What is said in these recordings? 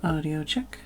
Audio check.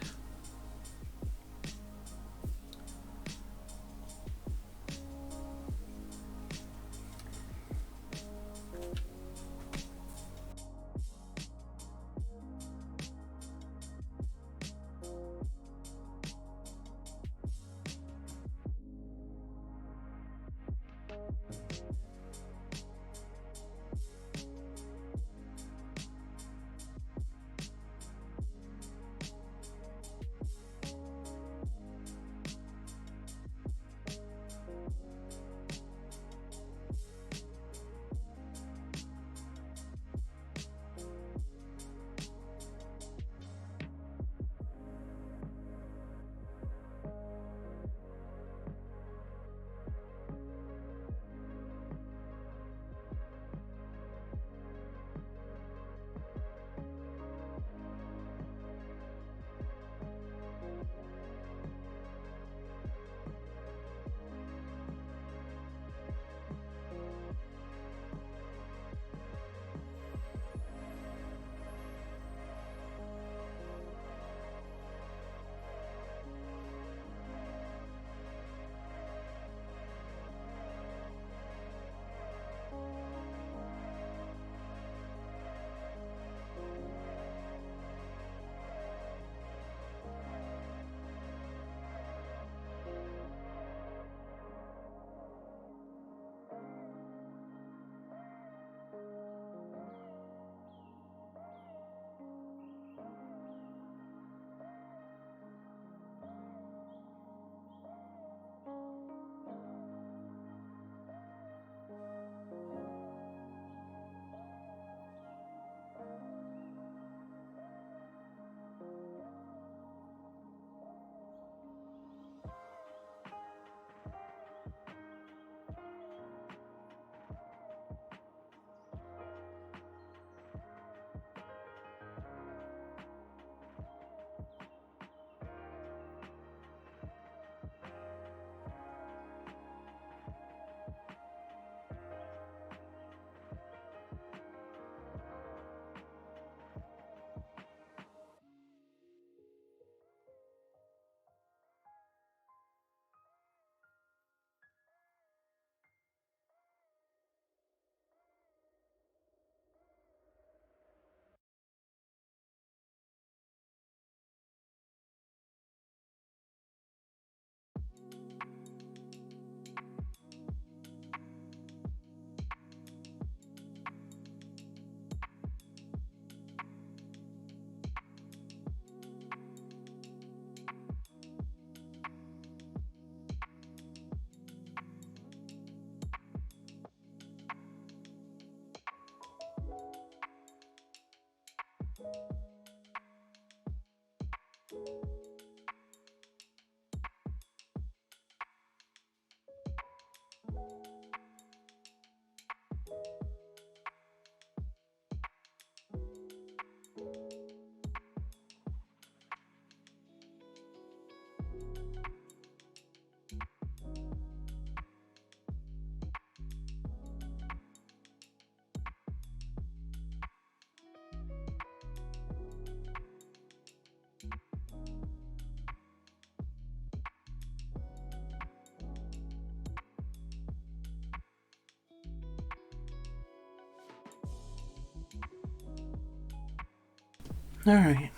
Alright,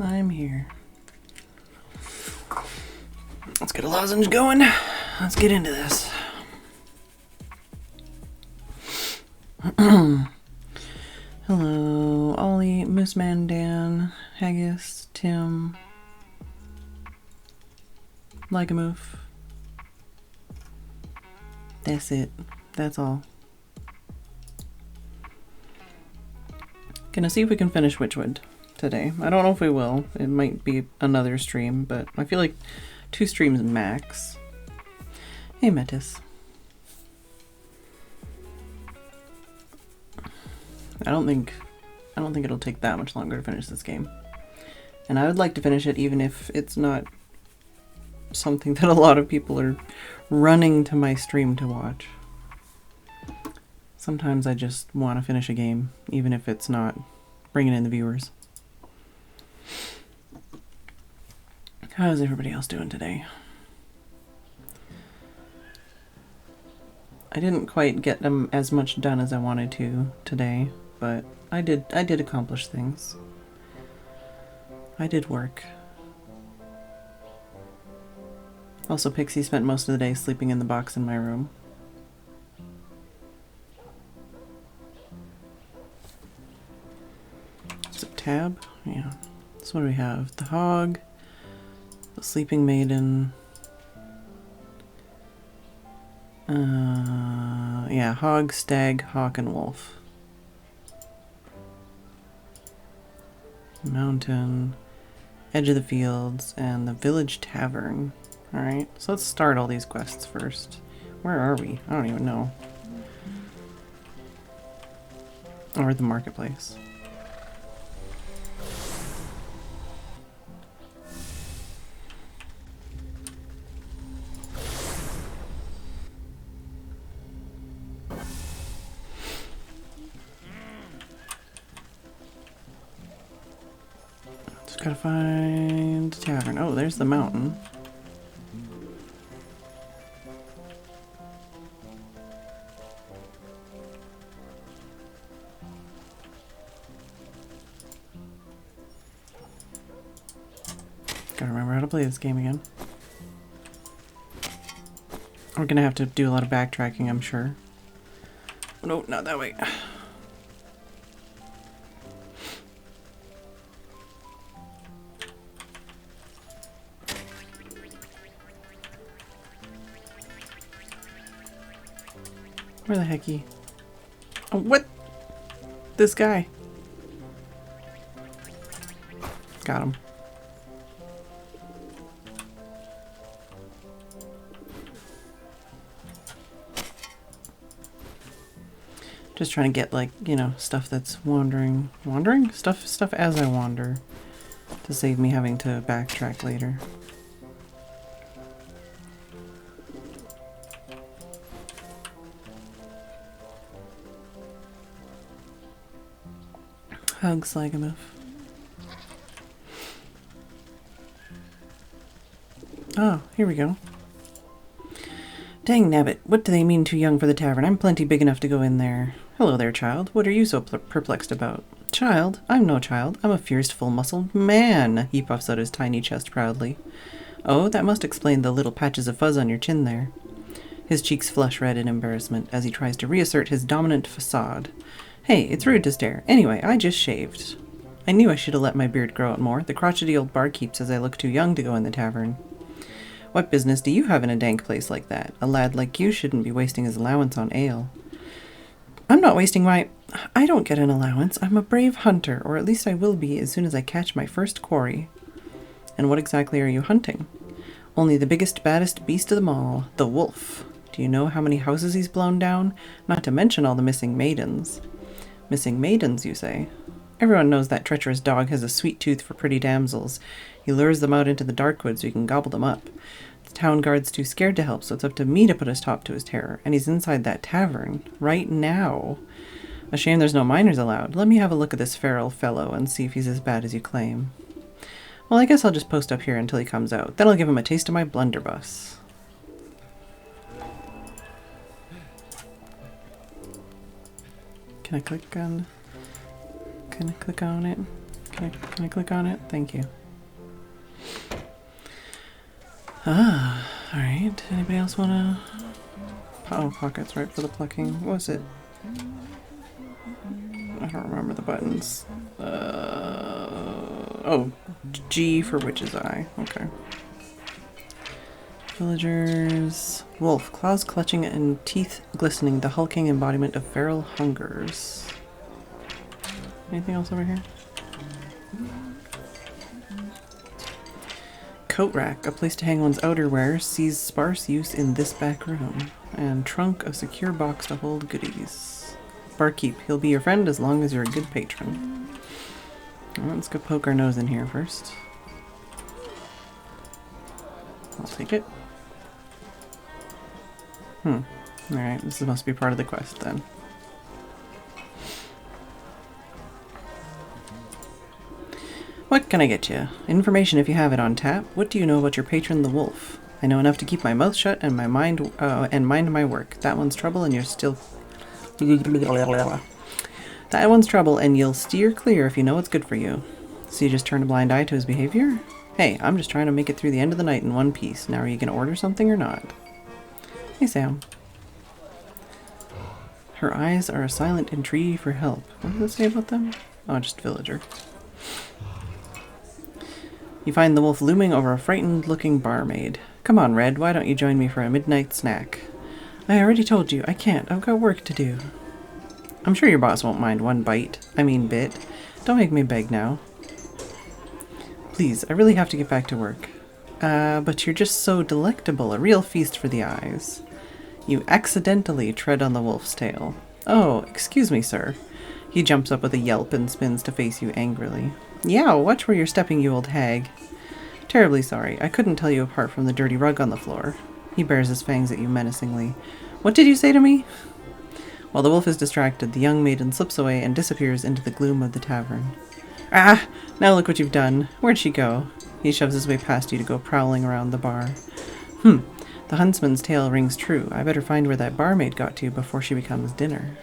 I'm here. Let's get a lozenge going. Let's get into this. Hello, Ollie, Mooseman, Dan, Haggis, Tim, Lycamoof. That's it. That's all. Gonna see if we can finish Witchwood today. I don't know if we will. It might be another stream, but I feel like 2 streams max. Hey, Metis. I don't think it'll take that much longer to finish this game. And I would like to finish it even if it's not something that a lot of people are running to my stream to watch. Sometimes I just want to finish a game, even if it's not bringing in the viewers. How's everybody else doing today? I didn't quite get as much done as I wanted to today, but I did accomplish things. I did work. Also, Pixie spent most of the day sleeping in the box in my room. Is it tab? Yeah. So what do we have? The hog, the sleeping maiden. Yeah, hog, stag, hawk, and wolf. Mountain, edge of the fields, and the village tavern. Alright, so let's start all these quests first. Where are we? I don't even know. Oh, we're at the marketplace. Just gotta find a tavern. Oh, there's the mountain. Gotta remember how to play this game again. We're gonna have to do a lot of backtracking, I'm sure. Oh, no, not that way. Where the hecky? Oh, what? This guy. Got him. Just trying to get, like, you know, stuff that's wandering. Wandering? Stuff as I wander. To save me having to backtrack later. Hugs, Slagamuff. Oh, here we go. Dang nabbit, what do they mean too young for the tavern? I'm plenty big enough to go in there. Hello there, child. What are you so perplexed about? Child? I'm no child. I'm a fierce, full-muscled man, he puffs out his tiny chest proudly. Oh, that must explain the little patches of fuzz on your chin there. His cheeks flush red in embarrassment as he tries to reassert his dominant facade. Hey, it's rude to stare. Anyway, I just shaved. I knew I should have let my beard grow out more. The crotchety old barkeep says I look too young to go in the tavern. What business do you have in a dank place like that? A lad like you shouldn't be wasting his allowance on ale. I'm not wasting my... I don't get an allowance. I'm a brave hunter, or at least I will be as soon as I catch my first quarry. And what exactly are you hunting? Only the biggest, baddest beast of them all, the wolf. Do you know how many houses he's blown down? Not to mention all the missing maidens. Missing maidens, you say? Everyone knows that treacherous dog has a sweet tooth for pretty damsels. He lures them out into the dark woods so he can gobble them up. The town guard's too scared to help, so it's up to me to put a stop to his terror. And he's inside that tavern. Right now. A shame there's no minors allowed. Let me have a look at this feral fellow and see if he's as bad as you claim. Well, I guess I'll just post up here until he comes out. Then I'll give him a taste of my blunderbuss. Can I click on... Can I click on it? Can I click on it? Thank you. Ah, alright. Anybody else wanna... Oh, pockets, right, for the plucking. What was it? I don't remember the buttons. Oh, G for witch's eye. Okay. Villagers... Wolf, claws clutching and teeth glistening, the hulking embodiment of feral hungers. Anything else over here? Coat rack, a place to hang one's outerwear, sees sparse use in this back room. And trunk, a secure box to hold goodies. Barkeep, he'll be your friend as long as you're a good patron. Well, let's go poke our nose in here first. I'll take it. Alright, this must be part of the quest then. What can I get you? Information if you have it on tap. What do you know about your patron the wolf? I know enough to keep my mouth shut and my mind mind my work. That one's trouble and you're still... That one's trouble and you'll steer clear if you know what's good for you. So you just turn a blind eye to his behavior? Hey, I'm just trying to make it through the end of the night in one piece. Now are you going to order something or not? Hey, Sam. Her eyes are a silent entreaty for help. What does it say about them? Oh, just villager. You find the wolf looming over a frightened-looking barmaid. Come on, Red, why don't you join me for a midnight snack? I already told you, I can't. I've got work to do. I'm sure your boss won't mind one bite. I mean bit. Don't make me beg now. Please, I really have to get back to work. But you're just so delectable, a real feast for the eyes. You accidentally tread on the wolf's tail. Oh, excuse me, sir. He jumps up with a yelp and spins to face you angrily. Yow, watch where you're stepping, you old hag. Terribly sorry. I couldn't tell you apart from the dirty rug on the floor. He bares his fangs at you menacingly. What did you say to me? While the wolf is distracted, the young maiden slips away and disappears into the gloom of the tavern. Ah! Now look what you've done. Where'd she go? He shoves his way past you to go prowling around the bar. The huntsman's tale rings true. I better find where that barmaid got to before she becomes dinner.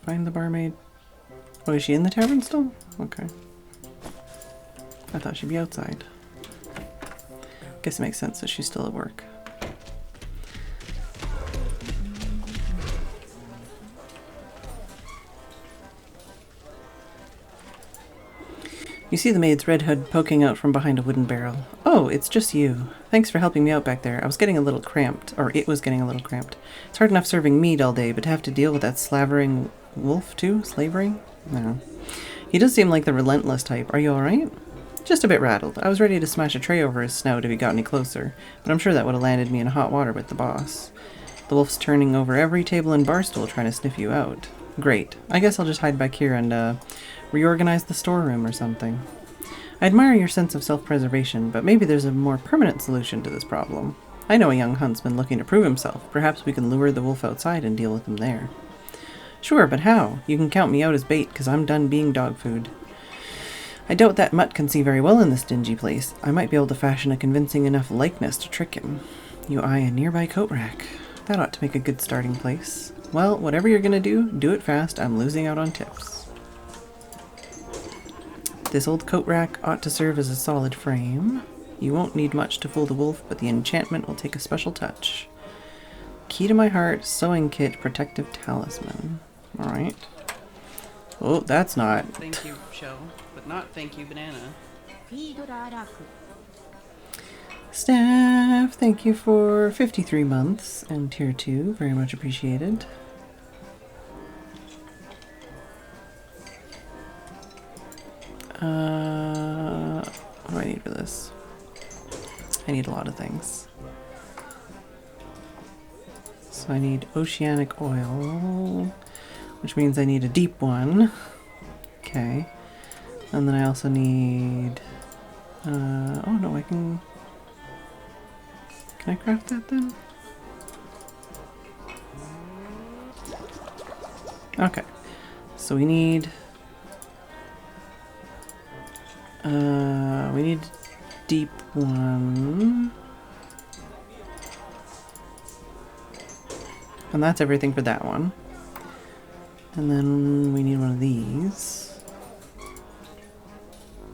Find the barmaid. Oh, is she in the tavern still? Okay. I thought she'd be outside. Guess it makes sense that she's still at work. You see the maid's red hood poking out from behind a wooden barrel. Oh, it's just you. Thanks for helping me out back there. I was getting a little cramped, or it was getting a little cramped. It's hard enough serving meat all day, but to have to deal with that slavering wolf too? Slavering? No. He does seem like the relentless type. Are you alright? Just a bit rattled. I was ready to smash a tray over his snout if he got any closer, but I'm sure that would have landed me in hot water with the boss. The wolf's turning over every table and bar stool trying to sniff you out. Great. I guess I'll just hide back here and, reorganize the storeroom or something. I admire your sense of self-preservation, but maybe there's a more permanent solution to this problem. I know a young huntsman looking to prove himself. Perhaps we can lure the wolf outside and deal with him there. Sure, but how? You can count me out as bait, because I'm done being dog food. I doubt that mutt can see very well in this dingy place. I might be able to fashion a convincing enough likeness to trick him. You eye a nearby coat rack. That ought to make a good starting place. Well, whatever you're gonna do it fast. I'm losing out on tips. This old coat rack ought to serve as a solid frame. You won't need much to fool the wolf, but the enchantment will take a special touch. Key to my heart, sewing kit, protective talisman. Alright. Oh, that's not. Thank you, show, but not thank you, banana. Staff, thank you for 53 months and tier 2. Very much appreciated. What do I need for this? I need a lot of things. So I need oceanic oil, which means I need a deep one. Okay. And then I also need... oh no, I can... Can I craft that then? Okay. So we need... we need deep one. And that's everything for that one. And then we need one of these.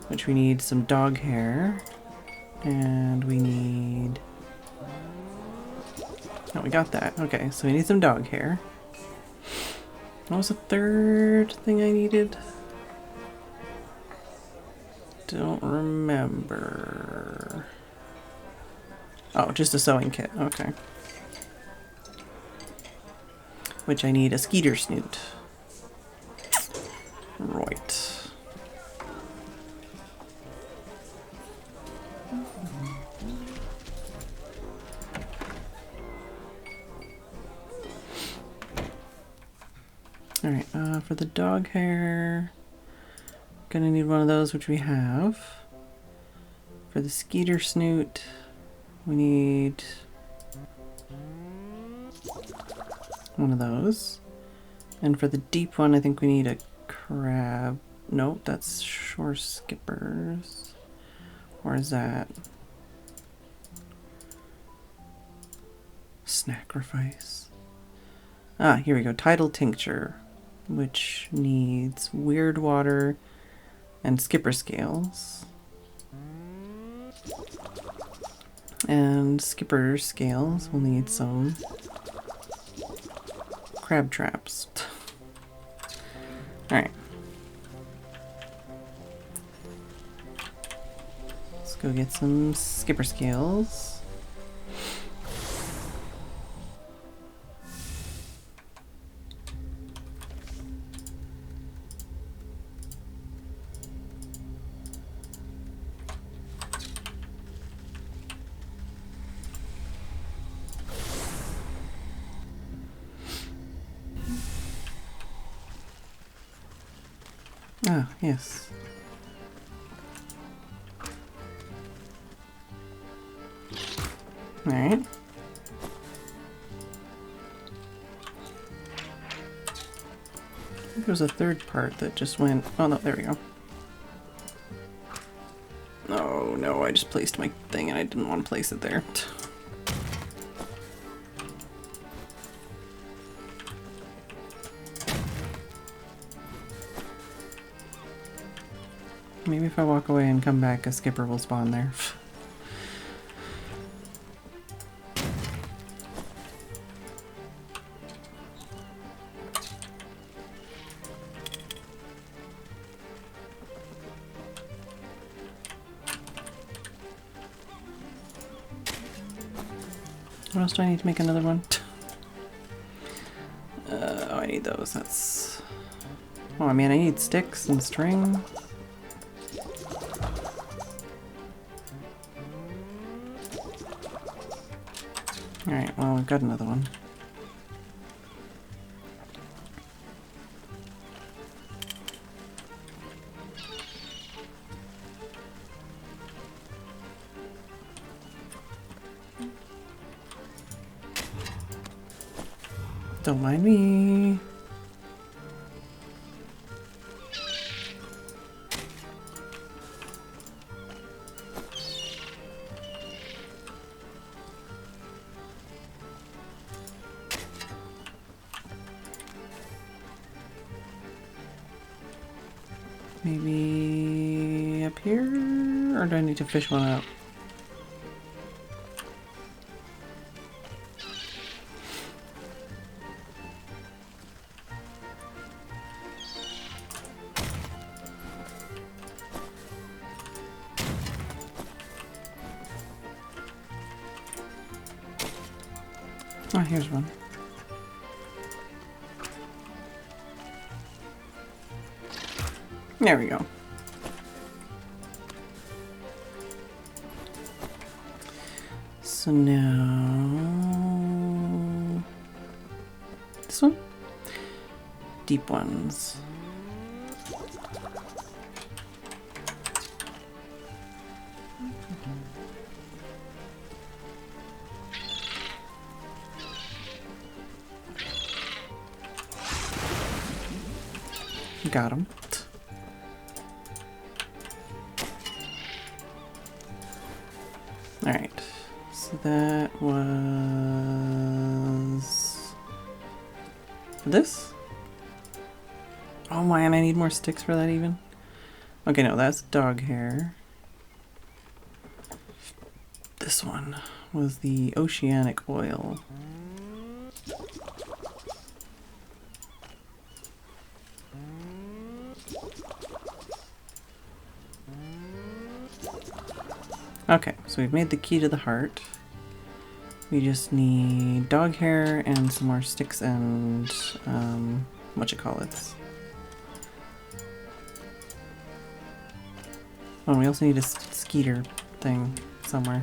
Which we need some dog hair. And we need... Oh, we got that. Okay, so we need some dog hair. What was the third thing I needed? Don't remember. Oh, just a sewing kit. Okay. Which I need a skeeter snoot. Right. Alright, for the dog hair, gonna need one of those, which we have. For the skeeter snoot, We need one of those. And for the deep one, I think we need a crab. Nope, that's shore skippers. Or is that sacrifice? Ah, here we go. Tidal tincture, which needs weird water and skipper scales. And skipper scales will need some crab traps. Alright. Let's go get some skipper scales. Ah, yes. Alright. I think there was a third part that just went... Oh no, there we go. Oh no, I just placed my thing and I didn't want to place it there. Maybe if I walk away and come back, a skipper will spawn there. What else do I need to make another one? Oh, I need those. That's... Oh, I mean, I need sticks and string. Alright, well, we've got another one. Don't mind me. Maybe up here? Or do I need to fish one out? Oh, here's one. There we go. So now... This one? Deep ones. Got him. Alright, so that was this? Oh man, I need more sticks for that even. Okay, no, that's dog hair. This one was the oceanic oil. Okay, so we've made the key to the heart. We just need dog hair and some more sticks and whatchamacallits. Oh, we also need a skeeter thing somewhere.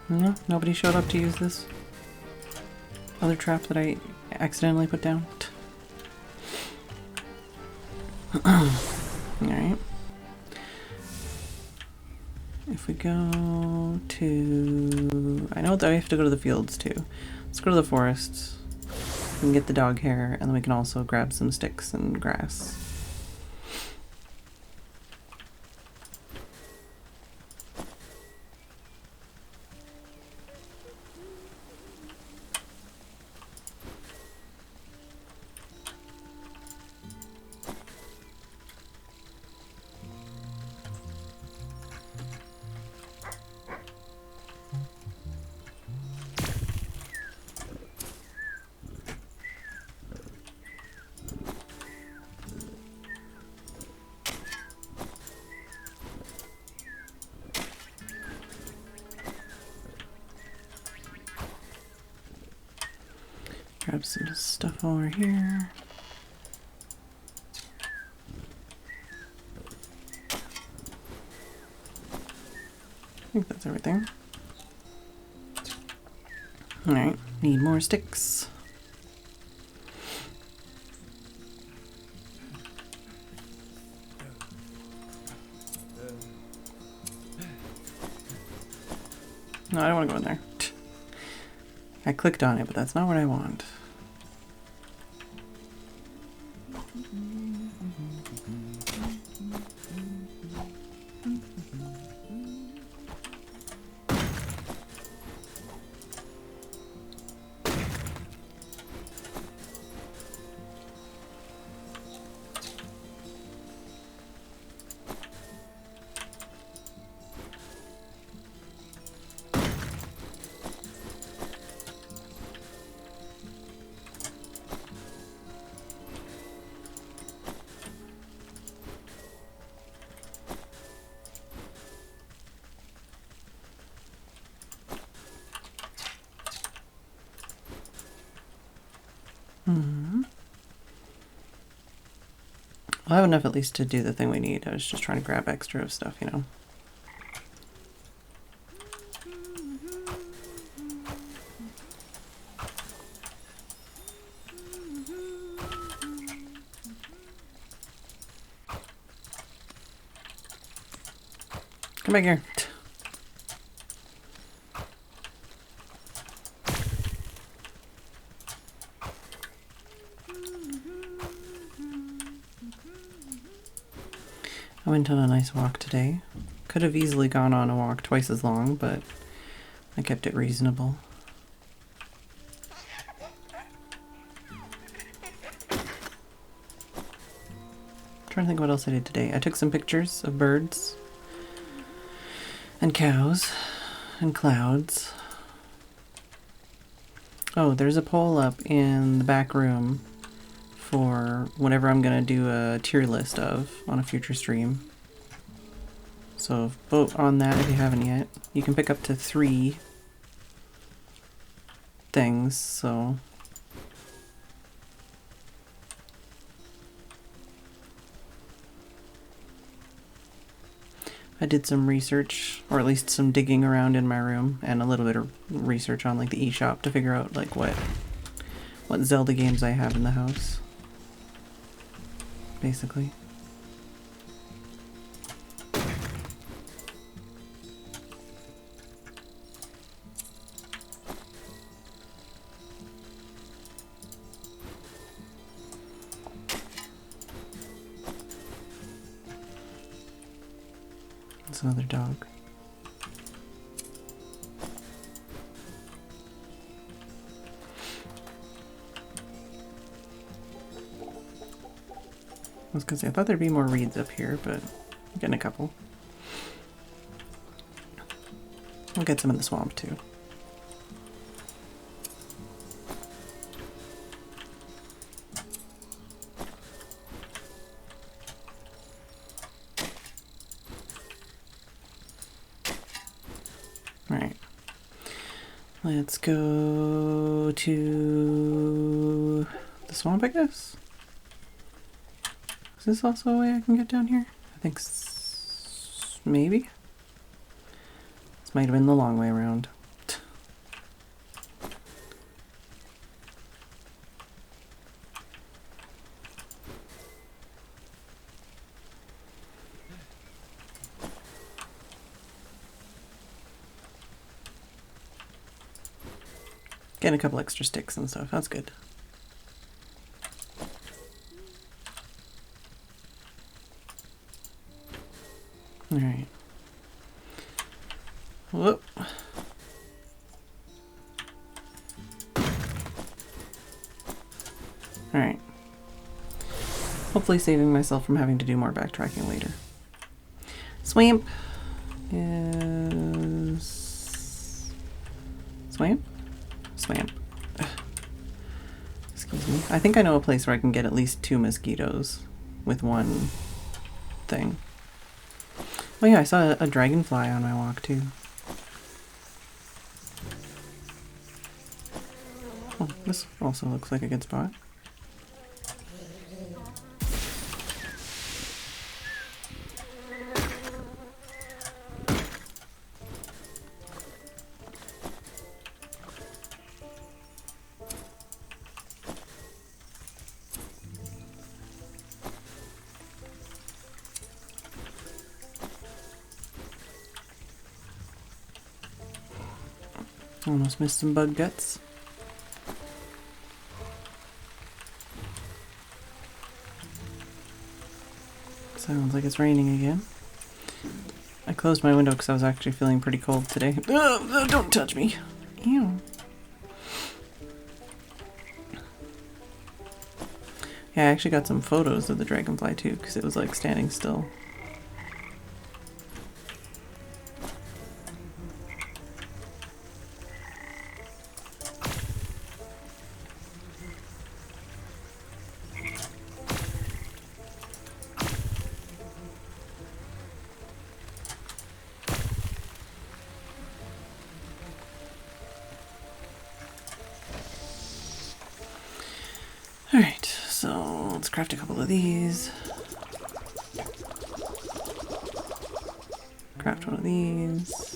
No, nobody showed up to use this other trap that I accidentally put down. Alright. If we go to... I know that I have to go to the fields too. Let's go to the forests. We can get the dog hair, and then we can also grab some sticks and grass. Grab some stuff over here. I think that's everything. Alright, need more sticks. No, I don't want to go in there. I clicked on it, but that's not what I want. I'll have enough at least to do the thing we need. I was just trying to grab extra of stuff, you know. Come back here. I went on a nice walk today. Could have easily gone on a walk twice as long, but I kept it reasonable. I'm trying to think what else I did today. I took some pictures of birds and cows and clouds. Oh, there's a poll up in the back room for whatever I'm gonna do a tier list of on a future stream. So vote on that if you haven't yet. You can pick up to 3 things, so I did some research, or at least some digging around in my room, and a little bit of research on like the eShop to figure out like what Zelda games I have in the house. Basically. It's another dog. I was gonna say, I thought there'd be more reeds up here, but I'm getting a couple. We'll get some in the swamp too. Alright. Let's go to the swamp, I guess? Is this also a way I can get down here? I think maybe? This might have been the long way around. Getting a couple extra sticks and stuff. That's good. Alright. Whoop. Alright. Hopefully saving myself from having to do more backtracking later. Swamp is... Swamp? Swamp. Ugh. Excuse me. I think I know a place where I can get at least 2 mosquitoes with one thing. Oh yeah, I saw a dragonfly on my walk too. Oh, this also looks like a good spot. Almost missed some bug guts. Sounds like it's raining again. I closed my window because I was actually feeling pretty cold today. Don't touch me. Ew. Yeah, I actually got some photos of the dragonfly too because it was like standing still. Alright, so let's craft a couple of these. Craft one of these.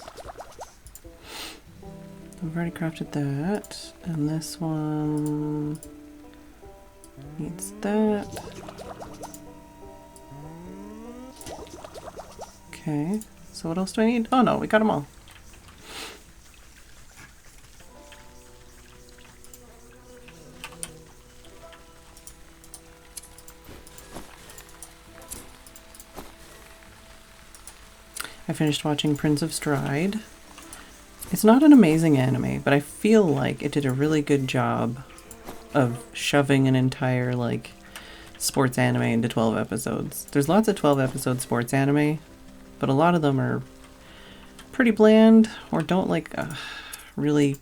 I've already crafted that. And this one needs that. Okay, so what else do I need? Oh no, we got them all. I finished watching Prince of Stride. It's not an amazing anime, but I feel like it did a really good job of shoving an entire, like, sports anime into 12 episodes. There's lots of 12-episode sports anime, but a lot of them are pretty bland or don't, like, really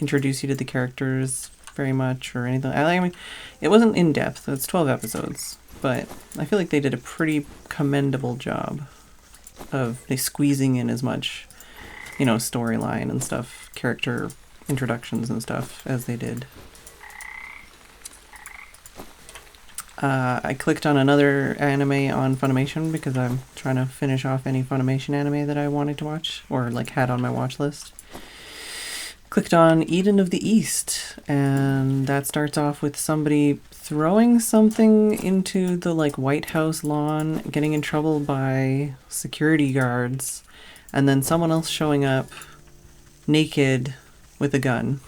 introduce you to the characters very much or anything. I mean, it wasn't in-depth. It's 12 episodes, but I feel like they did a pretty commendable job of squeezing in as much, you know, storyline and stuff, character introductions and stuff as they did. I clicked on another anime on Funimation because I'm trying to finish off any Funimation anime that I wanted to watch or like had on my watch list. Clicked on Eden of the East, and that starts off with somebody throwing something into the like White House lawn, getting in trouble by security guards, and then someone else showing up naked with a gun.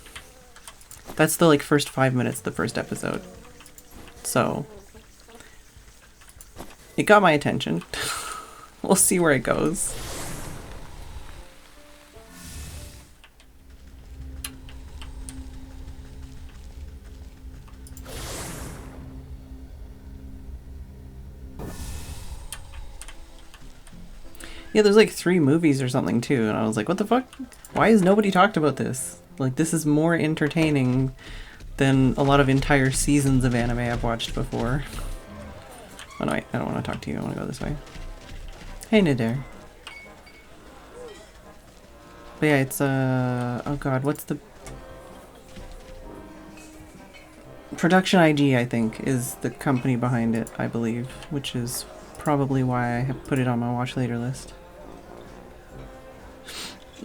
That's the like first 5 minutes of the first episode. So it got my attention. We'll see where it goes. Yeah, there's like 3 movies or something too, and I was like, what the fuck? Why has nobody talked about this? Like, this is more entertaining than a lot of entire seasons of anime I've watched before. Oh no, wait, I don't want to talk to you, I want to go this way. Hey, Nadir. But yeah, it's, oh god, what's the... Production IG, I think, is the company behind it, I believe, which is probably why I have put it on my watch later list.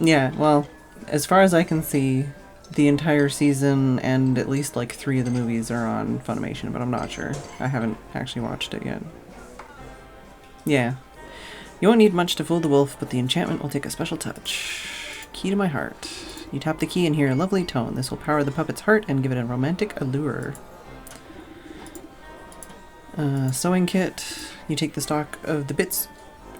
Yeah, well, as far as I can see, the entire season and at least like 3 of the movies are on Funimation, but I'm not sure. I haven't actually watched it yet. Yeah. You won't need much to fool the wolf, but the enchantment will take a special touch. Key to my heart. You tap the key and hear a lovely tone. This will power the puppet's heart and give it a romantic allure. Sewing kit. You take the stock of the bits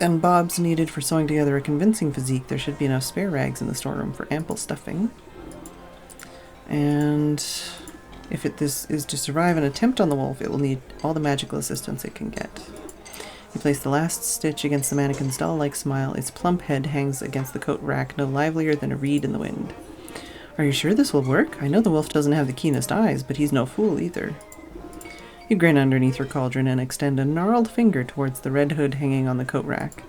and bobs needed for sewing together a convincing physique. There should be enough spare rags in the storeroom for ample stuffing. And if this is to survive an attempt on the wolf, it will need all the magical assistance it can get. You place the last stitch against the mannequin's doll-like smile. Its plump head hangs against the coat rack, no livelier than a reed in the wind. Are you sure this will work? I know the wolf doesn't have the keenest eyes, but he's no fool either. You grin underneath your cauldron and extend a gnarled finger towards the red hood hanging on the coat rack.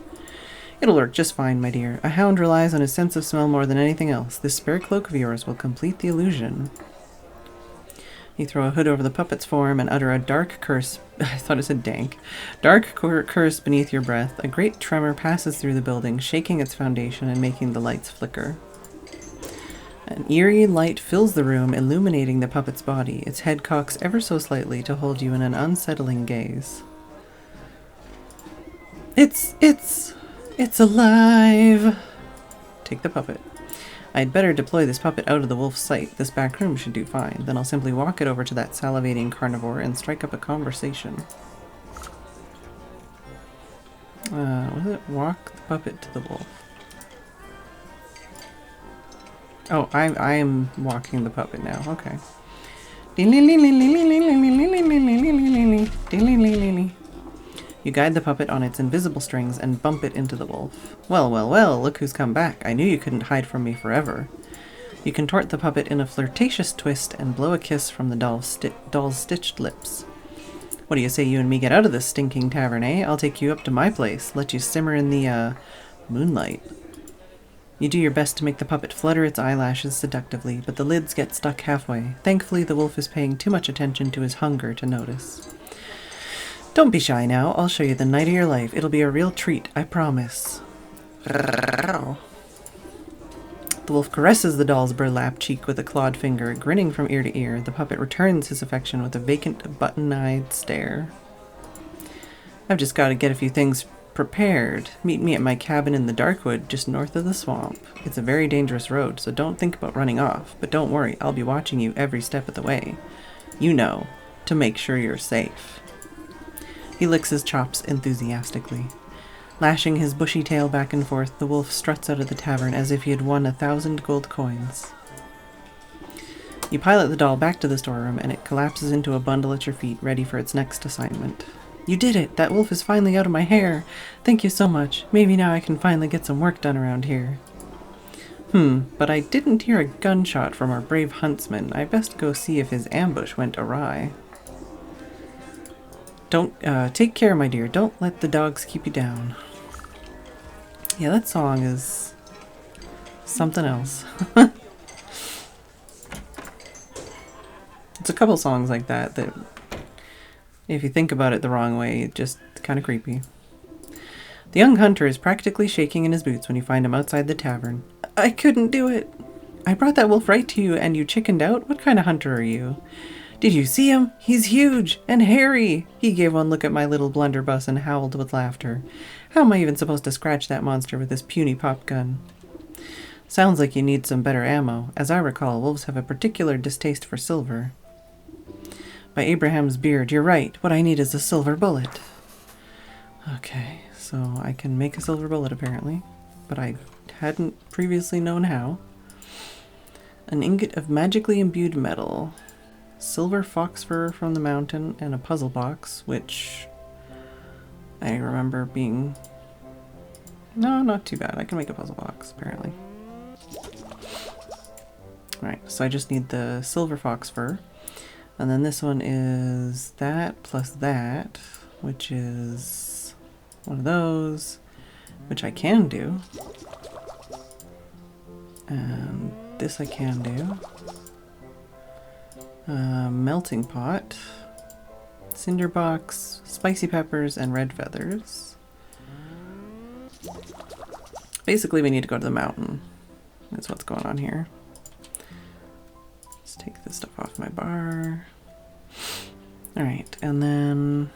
It'll work just fine, my dear. A hound relies on his sense of smell more than anything else. This spare cloak of yours will complete the illusion. You throw a hood over the puppet's form and utter a dark curse. I thought it said dank. Dark curse beneath your breath. A great tremor passes through the building, shaking its foundation and making the lights flicker. An eerie light fills the room, illuminating the puppet's body. Its head cocks ever so slightly to hold you in an unsettling gaze. It's alive! Take the puppet. I'd better deploy this puppet out of the wolf's sight. This back room should do fine. Then I'll simply walk it over to that salivating carnivore and strike up a conversation. What is it? Walk the puppet to the wolf. Oh, I am walking the puppet now. Okay. You guide the puppet on its invisible strings and bump it into the wolf. Well, well, well, look who's come back. I knew you couldn't hide from me forever. You contort the puppet in a flirtatious twist and blow a kiss from the doll's stitched lips. What do you say you and me get out of this stinking tavern, eh? I'll take you up to my place, let you simmer in the, moonlight. You do your best to make the puppet flutter its eyelashes seductively, but the lids get stuck halfway. Thankfully, the wolf is paying too much attention to his hunger to notice. Don't be shy now. I'll show you the night of your life. It'll be a real treat, I promise. The wolf caresses the doll's burlap cheek with a clawed finger, grinning from ear to ear. The puppet returns his affection with a vacant, button-eyed stare. I've just got to get a few things prepared. Meet me at my cabin in the Darkwood, just north of the swamp. It's a very dangerous road, so don't think about running off. But don't worry, I'll be watching you every step of the way. You know, to make sure you're safe. He licks his chops enthusiastically. Lashing his bushy tail back and forth, the wolf struts out of the tavern as if he had won 1,000 gold coins. You pilot the doll back to the storeroom, and it collapses into a bundle at your feet, ready for its next assignment. You did it! That wolf is finally out of my hair! Thank you so much. Maybe now I can finally get some work done around here. But I didn't hear a gunshot from our brave huntsman. I best go see if his ambush went awry. Don't, take care, my dear. Don't let the dogs keep you down. Yeah, that song is something else. It's a couple songs like that that, if you think about it the wrong way, it's just kind of creepy. The young hunter is practically shaking in his boots when you find him outside the tavern. I couldn't do it. I brought that wolf right to you and you chickened out? What kind of hunter are you? Did you see him? He's huge and hairy. He gave one look at my little blunderbuss and howled with laughter. How am I even supposed to scratch that monster with this puny pop gun? Sounds like you need some better ammo. As I recall, wolves have a particular distaste for silver. By Abraham's beard, you're right. What I need is a silver bullet. Okay, so I can make a silver bullet apparently, but I hadn't previously known how. An ingot of magically imbued metal. Silver fox fur from the mountain, and a puzzle box, which I remember being... No, not too bad. I can make a puzzle box, apparently. Alright, so I just need the silver fox fur. And then this one is that plus that, which is one of those, which I can do. And this I can do. Melting pot, cinder box, spicy peppers, and red feathers. Basically, we need to go to the mountain. That's what's going on here. Let's take this stuff off my bar. Alright, and then...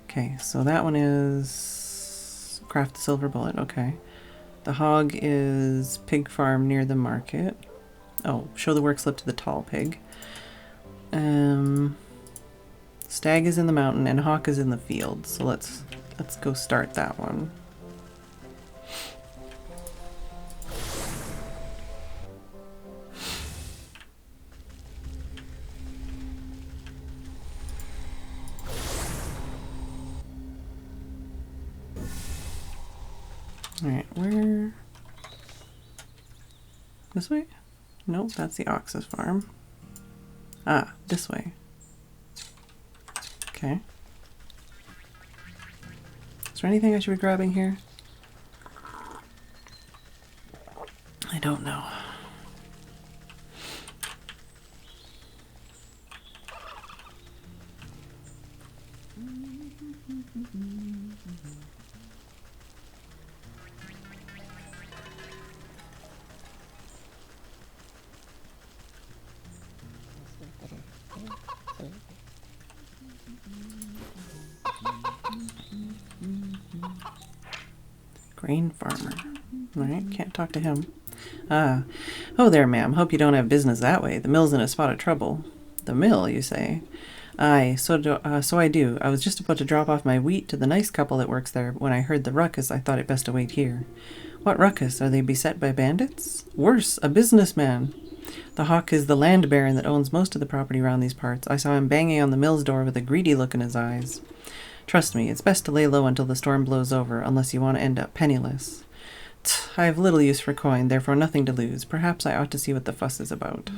Okay, so that one is... Craft the silver bullet, okay. The hog is pig farm near the market. Oh, show the work slip to the tall pig. Stag is in the mountain and hawk is in the field. So let's go start that one. Alright, where? This way? Nope, that's the Ox's farm. Ah, this way. Okay. Is there anything I should be grabbing here? I don't know. Grain farmer. Alright, can't talk to him. Ah. Oh there, ma'am. Hope you don't have business that way. The mill's in a spot of trouble. The mill, you say? Aye, so I do. I was just about to drop off my wheat to the nice couple that works there. When I heard the ruckus, I thought it best to wait here. What ruckus? Are they beset by bandits? Worse, a businessman. The hawk is the land baron that owns most of the property around these parts. I saw him banging on the mill's door with a greedy look in his eyes. Trust me, it's best to lay low until the storm blows over, unless you want to end up penniless. I have little use for coin, therefore nothing to lose. Perhaps I ought to see what the fuss is about.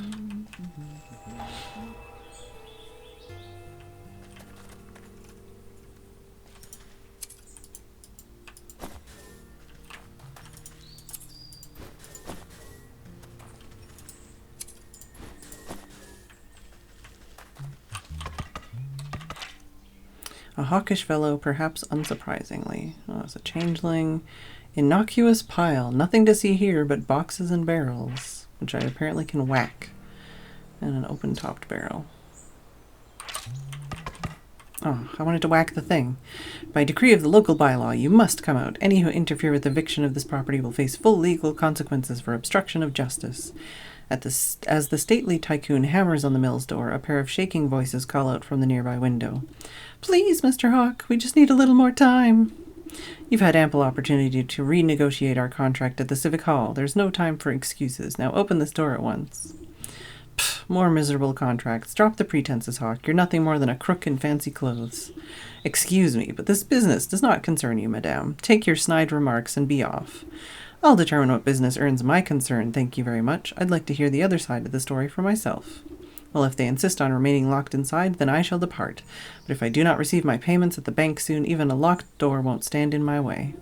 A hawkish fellow, perhaps unsurprisingly. Oh, it's a changeling. Innocuous pile. Nothing to see here but boxes and barrels, which I apparently can whack. And an open-topped barrel. Oh, I wanted to whack the thing. By decree of the local bylaw, you must come out. Any who interfere with the eviction of this property will face full legal consequences for obstruction of justice. As the stately tycoon hammers on the mill's door, a pair of shaking voices call out from the nearby window. Please, Mr. Hawk, we just need a little more time. You've had ample opportunity to renegotiate our contract at the Civic Hall. There's no time for excuses. Now open this door at once. Pfft, more miserable contracts. Drop the pretenses, Hawk. You're nothing more than a crook in fancy clothes. Excuse me, but this business does not concern you, madame. Take your snide remarks and be off. I'll determine what business earns my concern, thank you very much. I'd like to hear the other side of the story for myself. Well, if they insist on remaining locked inside, then I shall depart. But if I do not receive my payments at the bank soon, even a locked door won't stand in my way.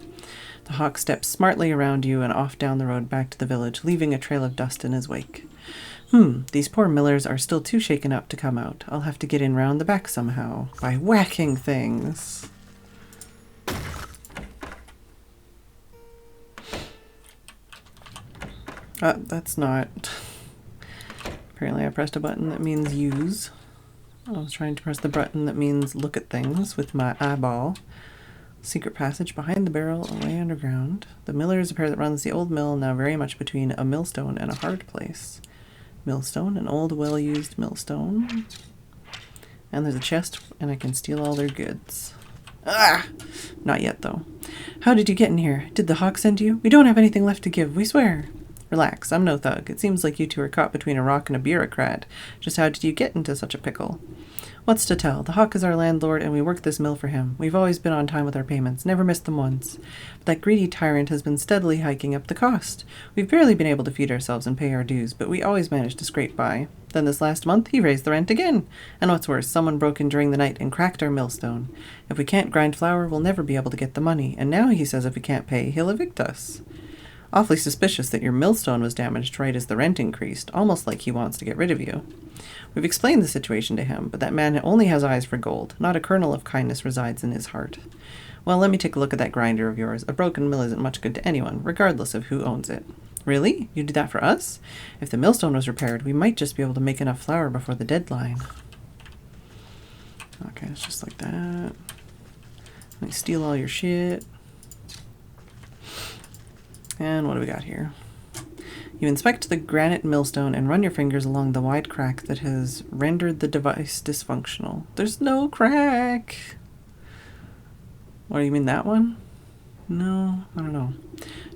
The hawk steps smartly around you and off down the road back to the village, leaving a trail of dust in his wake. These poor millers are still too shaken up to come out. I'll have to get in round the back somehow, by whacking things. That's not... Apparently I pressed a button that means use. I was trying to press the button that means look at things with my eyeball. Secret passage behind the barrel, away underground. The miller is a pair that runs the old mill, now very much between a millstone and a hard place. Millstone, an old well-used millstone. And there's a chest, and I can steal all their goods. Ah! Not yet, though. How did you get in here? Did the hawk send you? We don't have anything left to give, we swear. Relax, I'm no thug. It seems like you two are caught between a rock and a bureaucrat. Just how did you get into such a pickle? What's to tell? The hawk is our landlord, and we work this mill for him. We've always been on time with our payments, never missed them once. But that greedy tyrant has been steadily hiking up the cost. We've barely been able to feed ourselves and pay our dues, but we always manage to scrape by. Then this last month, he raised the rent again. And what's worse, someone broke in during the night and cracked our millstone. If we can't grind flour, we'll never be able to get the money, and now he says if we can't pay, he'll evict us. Awfully suspicious that your millstone was damaged right as the rent increased, almost like he wants to get rid of you. We've explained the situation to him, but that man only has eyes for gold. Not a kernel of kindness resides in his heart. Well, let me take a look at that grinder of yours. A broken mill isn't much good to anyone, regardless of who owns it. Really? You do that for us? If the millstone was repaired, we might just be able to make enough flour before the deadline. Okay, it's just like that. Let me steal all your shit. And what do we got here? You inspect the granite millstone and run your fingers along the wide crack that has rendered the device dysfunctional. There's no crack! What do you mean, that one? No, I don't know.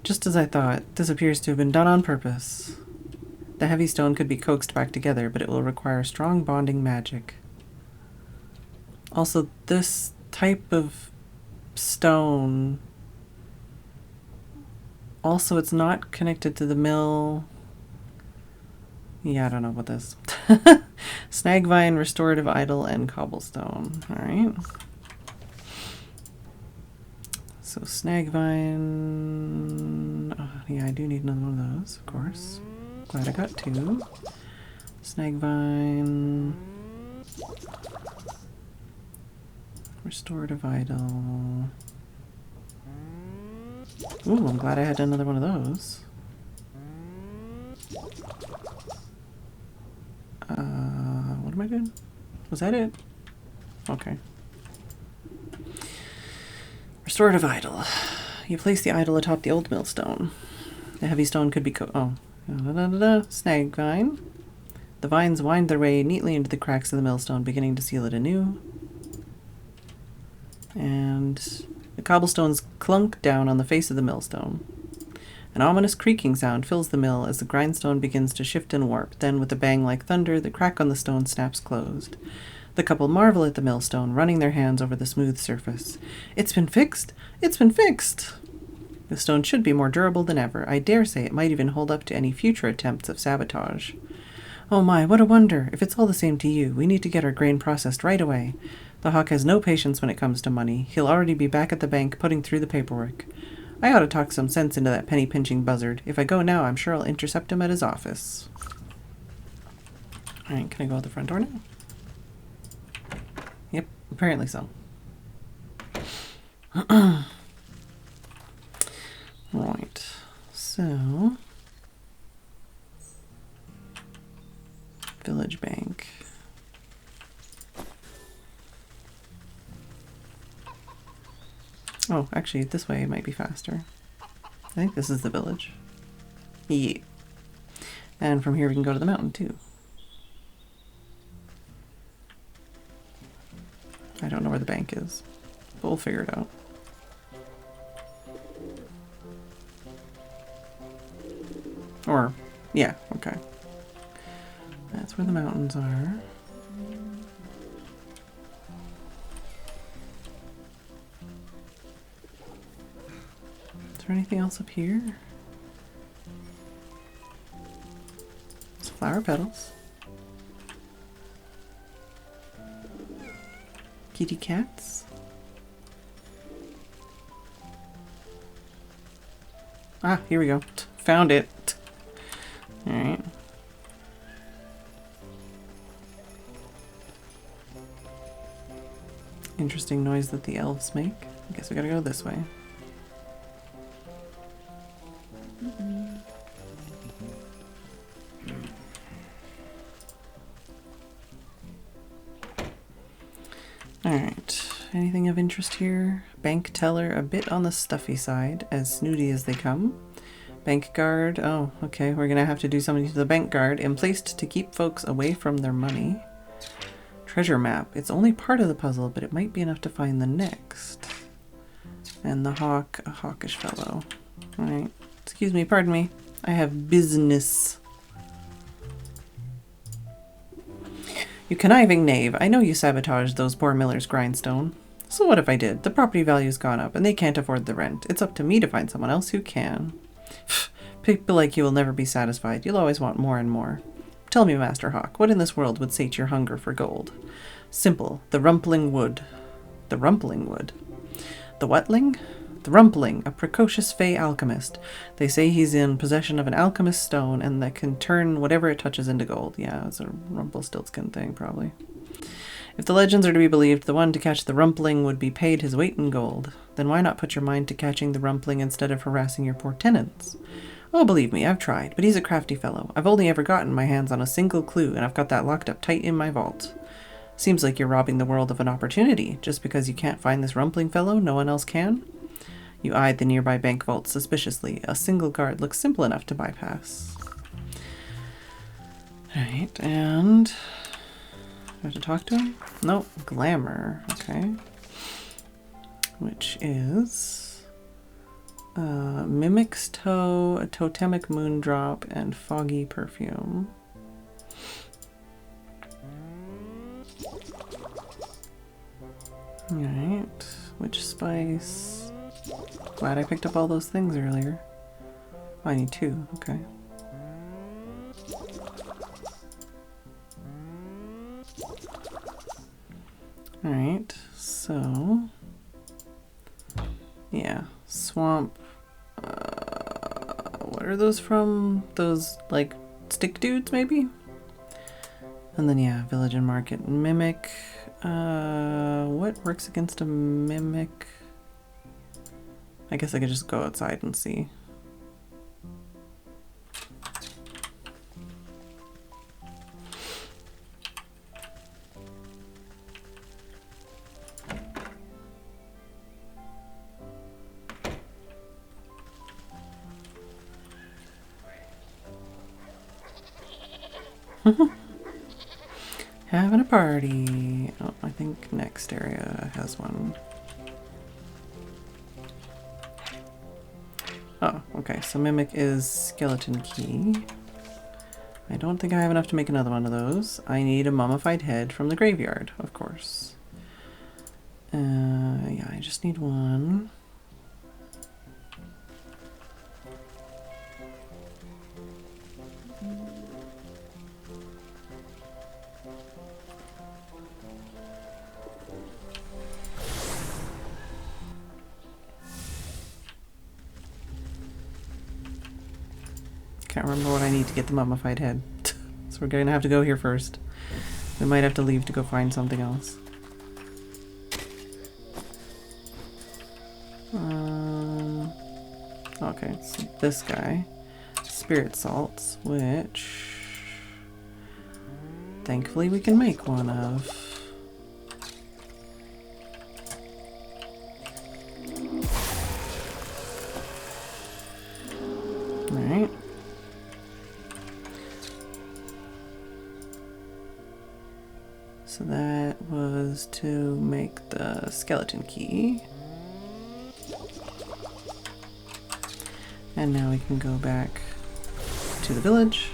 Just as I thought, this appears to have been done on purpose. The heavy stone could be coaxed back together, but it will require strong bonding magic. Also, this type of stone... Also, it's not connected to the mill. Yeah, I don't know about this. Snagvine, restorative idol, and cobblestone. Alright. So snagvine... Oh, yeah, I do need another one of those, of course. Glad I got two. Snagvine... Restorative idol... Ooh, I'm glad I had another one of those. What am I doing? Was that it? Okay. Restorative idol. You place the idol atop the old millstone. The heavy stone could be Snag vine. The vines wind their way neatly into the cracks of the millstone, beginning to seal it anew. And the cobblestones clunk down on the face of the millstone. An ominous creaking sound fills the mill as the grindstone begins to shift and warp. Then, with a bang like thunder, the crack on the stone snaps closed. The couple marvel at the millstone, running their hands over the smooth surface. It's been fixed! It's been fixed! The stone should be more durable than ever. I dare say it might even hold up to any future attempts of sabotage. Oh my, what a wonder! If it's all the same to you, we need to get our grain processed right away. The Hawk has no patience when it comes to money. He'll already be back at the bank putting through the paperwork. I ought to talk some sense into that penny-pinching buzzard. If I go now, I'm sure I'll intercept him at his office. Alright, can I go out the front door now? Yep, apparently so. Right, so... Village Bank. Oh, actually, this way might be faster. I think this is the village. Yeah. And from here we can go to the mountain, too. I don't know where the bank is, but we'll figure it out. Or, yeah, okay. That's where the mountains are. Is there anything else up here? It's flower petals. Kitty cats. Ah, here we go. Found it. Alright. Interesting noise that the elves make. I guess we gotta go this way. Alright, anything of interest here? Bank teller, a bit on the stuffy side, as snooty as they come. Bank guard, oh, okay, we're gonna have to do something to the bank guard, emplaced to keep folks away from their money. Treasure map, it's only part of the puzzle, but it might be enough to find the next. And the hawk, a hawkish fellow. Alright, excuse me, pardon me, I have business. You conniving knave, I know you sabotaged those poor miller's grindstone. So what if I did? The property value's gone up and they can't afford the rent. It's up to me to find someone else who can. People like you will never be satisfied. You'll always want more and more. Tell me, Master Hawk, what in this world would sate your hunger for gold? Simple. The rumpling wood. The rumpling wood. The whatling? The rumpling, a precocious fey alchemist. They say he's in possession of an alchemist stone and that can turn whatever it touches into gold. Yeah, it's a Rumpelstiltskin thing, probably. If the legends are to be believed, the one to catch the rumpling would be paid his weight in gold. Then why not put your mind to catching the rumpling instead of harassing your poor tenants? Oh, believe me, I've tried, but he's a crafty fellow. I've only ever gotten my hands on a single clue, and I've got that locked up tight in my vault. Seems like you're robbing the world of an opportunity. Just because you can't find this rumpling fellow, no one else can? You eyed the nearby bank vault suspiciously. A single guard looks simple enough to bypass. Alright, and... do I have to talk to him? Nope. Glamour. Okay. Which is... Mimic's Toe, a Totemic Moondrop, and Foggy Perfume. Alright. Witch Spice. Glad I picked up all those things earlier. Oh, I need 2. Okay. Alright, so... yeah, swamp. What are those from? Those, like, stick dudes, maybe? And then, yeah, village and market. Mimic. What works against a mimic? I guess I could just go outside and see. Having a party. Oh, I think next area has one. Oh, okay, so Mimic is Skeleton Key. I don't think I have enough to make another one of those. I need a mummified head from the graveyard, of course. Yeah, I just need one. Can't remember what I need to get the mummified head. So we're gonna have to go here first. We might have to leave to go find something else. Okay, so this guy. Spirit salts, which... thankfully we can make one of. Alright. So that was to make the skeleton key. And now we can go back to the village.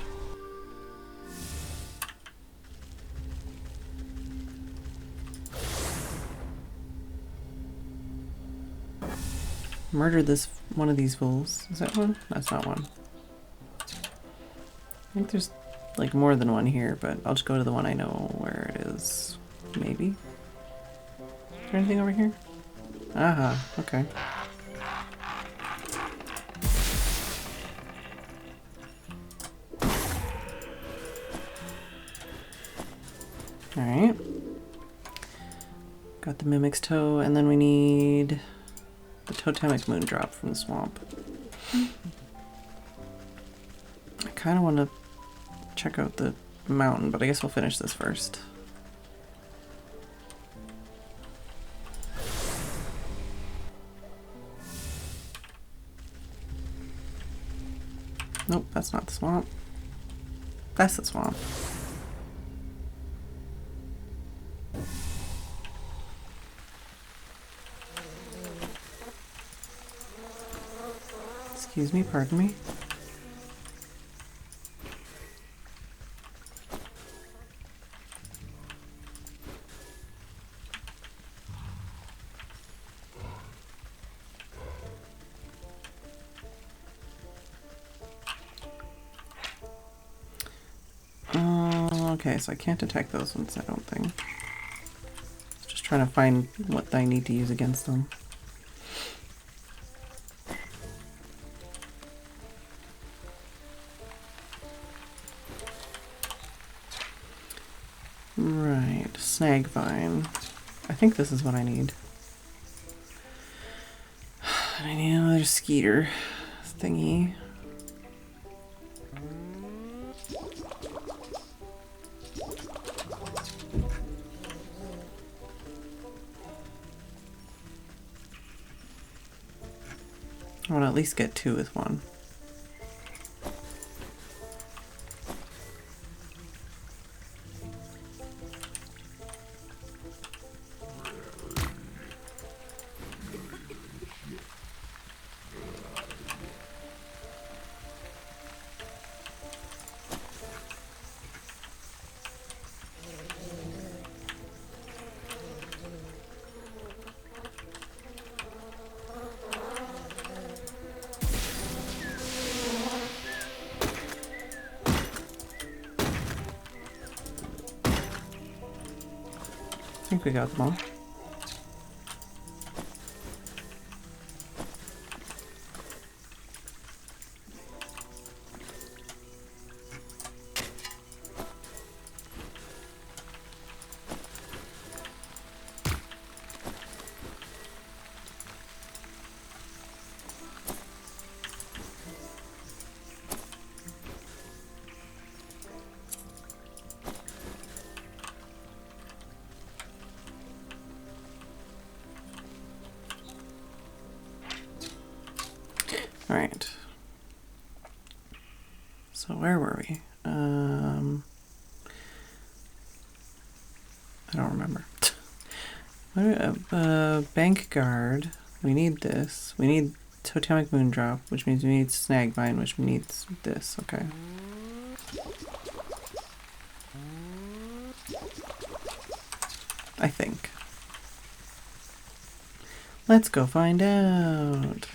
Murder this one of these fools. Is that one? That's not one. I think there's like more than one here, but I'll just go to the one I know where it is. Maybe. Is there anything over here? Aha, okay. Alright. Got the Mimic's Toe, and then we need the Totemic Moondrop from the swamp. I kind of want to check out the mountain, but I guess we'll finish this first. Nope, that's not the swamp. That's the swamp. Excuse me, pardon me. Okay, so I can't attack those ones, I don't think. Just trying to find what I need to use against them. Right, snag vine. I think this is what I need. I need another skeeter thingy. I want to at least get 2 with 1. I think we got them all. All right. So where were we? I don't remember. Bank guard. We need this. We need totemic moondrop, which means we need snag mine, which needs this. Okay. I think. Let's go find out.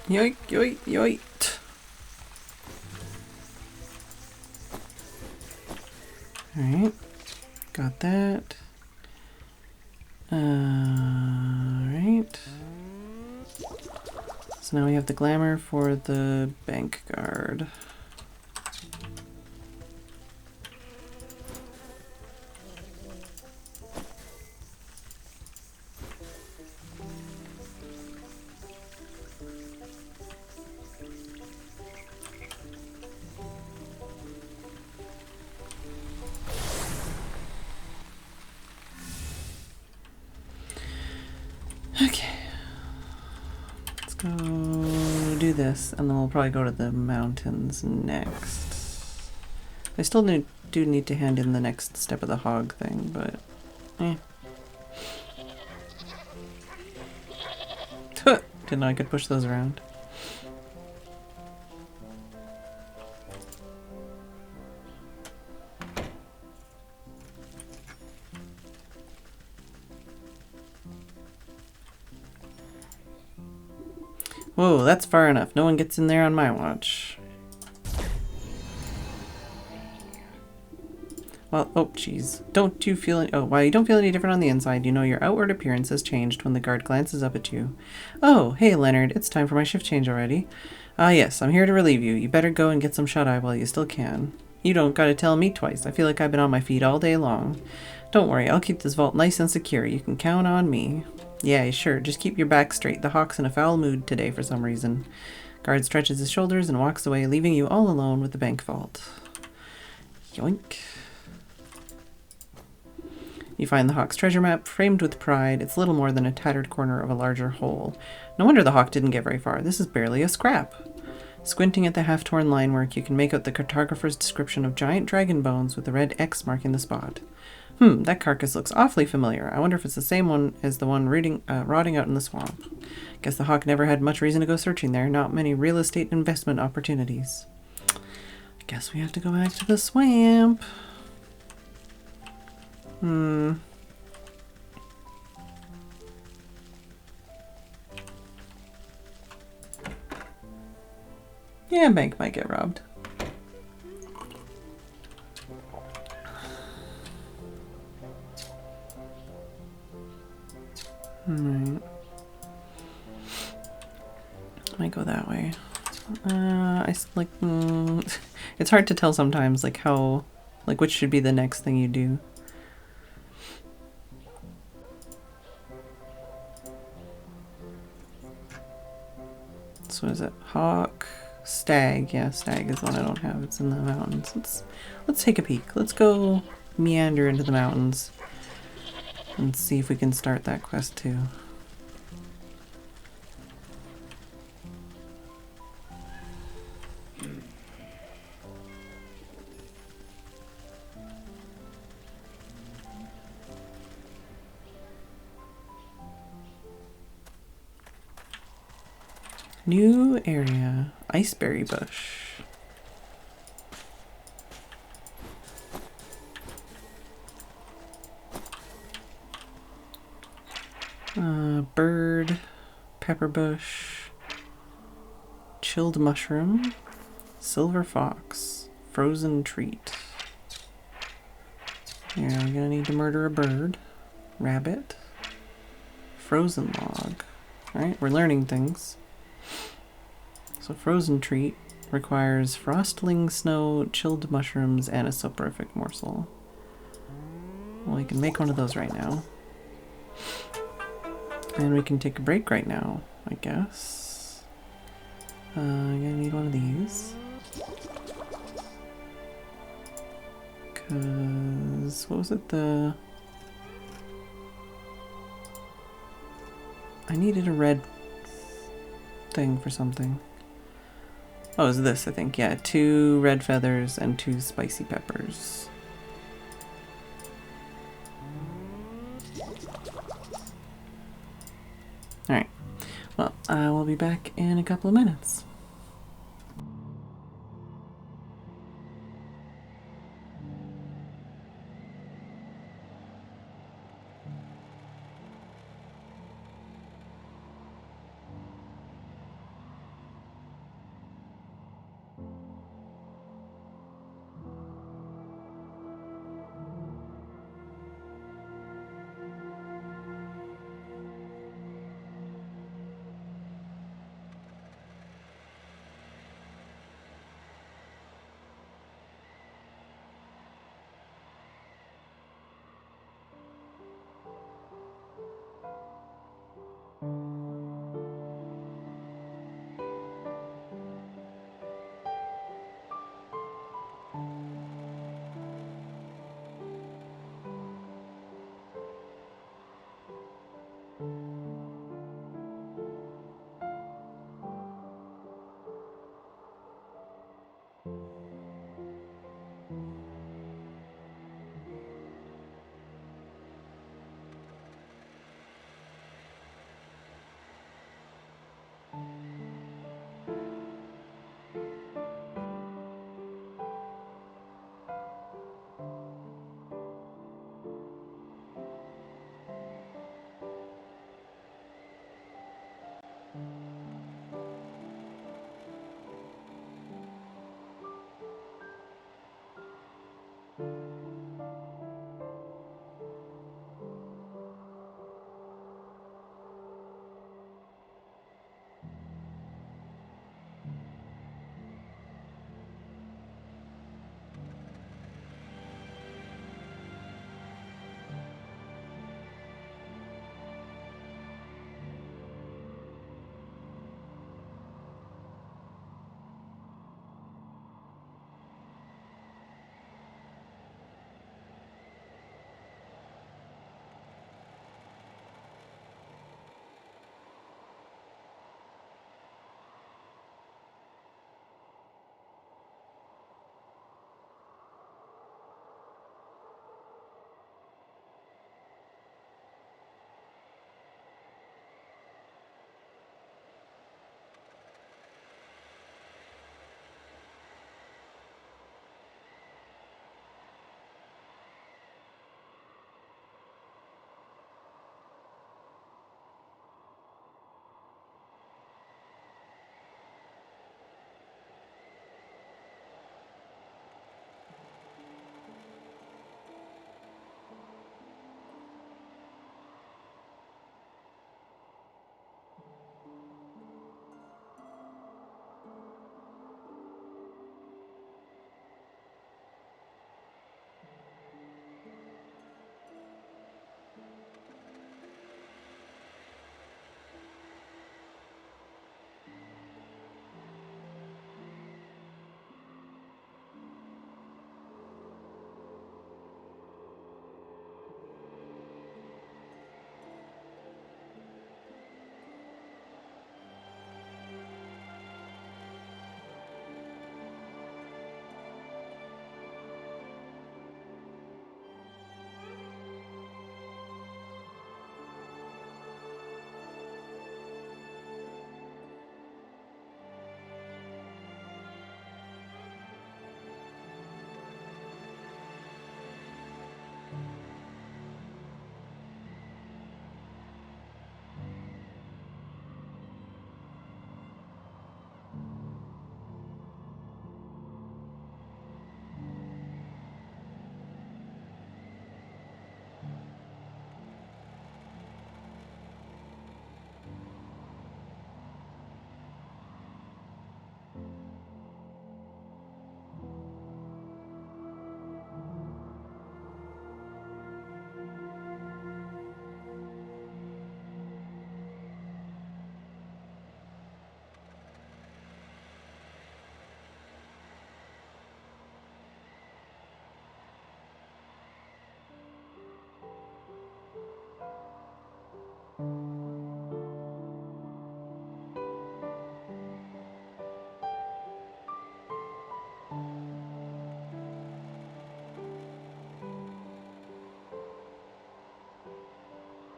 Yoink, yoink, yoink. Alright, got that. Alright. So now we have the glamour for the bank guard. Okay, let's go do this, and then we'll probably go to the mountains next. I still do need to hand in the next step of the hog thing, but didn't know I could push those around. Whoa, that's far enough. No one gets in there on my watch. Well, oh, jeez. Don't you feel any— oh, while you don't feel any different on the inside, you know your outward appearance has changed when the guard glances up at you. Oh, hey, Leonard. It's time for my shift change already. Ah, yes, I'm here to relieve you. You better go and get some shut-eye while you still can. You don't gotta tell me twice. I feel like I've been on my feet all day long. Don't worry, I'll keep this vault nice and secure. You can count on me. Yeah, sure. Just keep your back straight. The hawk's in a foul mood today for some reason. Guard stretches his shoulders and walks away, leaving you all alone with the bank vault. Yoink. You find the hawk's treasure map, framed with pride. It's little more than a tattered corner of a larger whole. No wonder the hawk didn't get very far. This is barely a scrap. Squinting at the half-torn line work, you can make out the cartographer's description of giant dragon bones with a red X marking the spot. That carcass looks awfully familiar. I wonder if it's the same one as the one rotting out in the swamp. Guess the hawk never had much reason to go searching there. Not many real estate investment opportunities. I guess we have to go back to the swamp. Yeah, bank might get robbed. Alright. might go that way. It's hard to tell sometimes, like which should be the next thing you do. So is it hawk, stag? Yeah, stag is one I don't have. It's in the mountains. Let's take a peek. Let's go meander into the mountains and see if we can start that quest too. New area, iceberry bush. Bird, pepper bush, chilled mushroom, silver fox, frozen treat. Yeah, we're gonna need to murder a bird, rabbit, frozen log. Alright, we're learning things. So frozen treat requires frostling snow, chilled mushrooms, and a soporific morsel. Well, we can make one of those right now. And we can take a break right now, I guess. I'm gonna need one of these. Cause, what was it, I needed a red thing for something. Oh, it was this, I think. Yeah, 2 red feathers and 2 spicy peppers. Alright. Well, I will be back in a couple of minutes.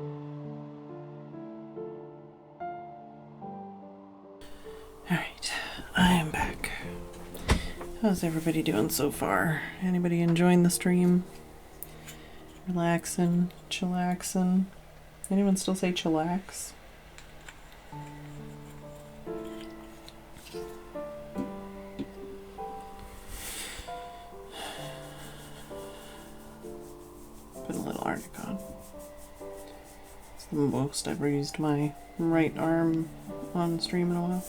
Alright, I am back. How's everybody doing so far? Anybody enjoying the stream? Relaxing, chillaxing. Anyone still say chillax? Put a little Arctic on. It's the most I've used my right arm on stream in a while.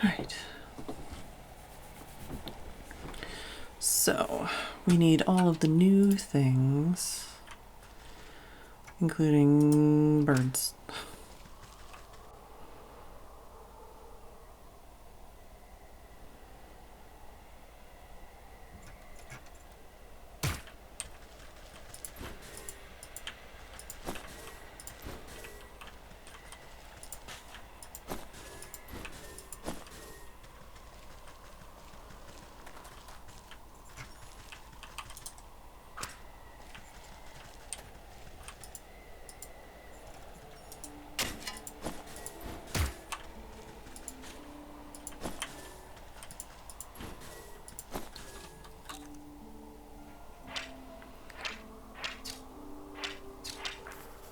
Alright. So, we need all of the new things, including birds.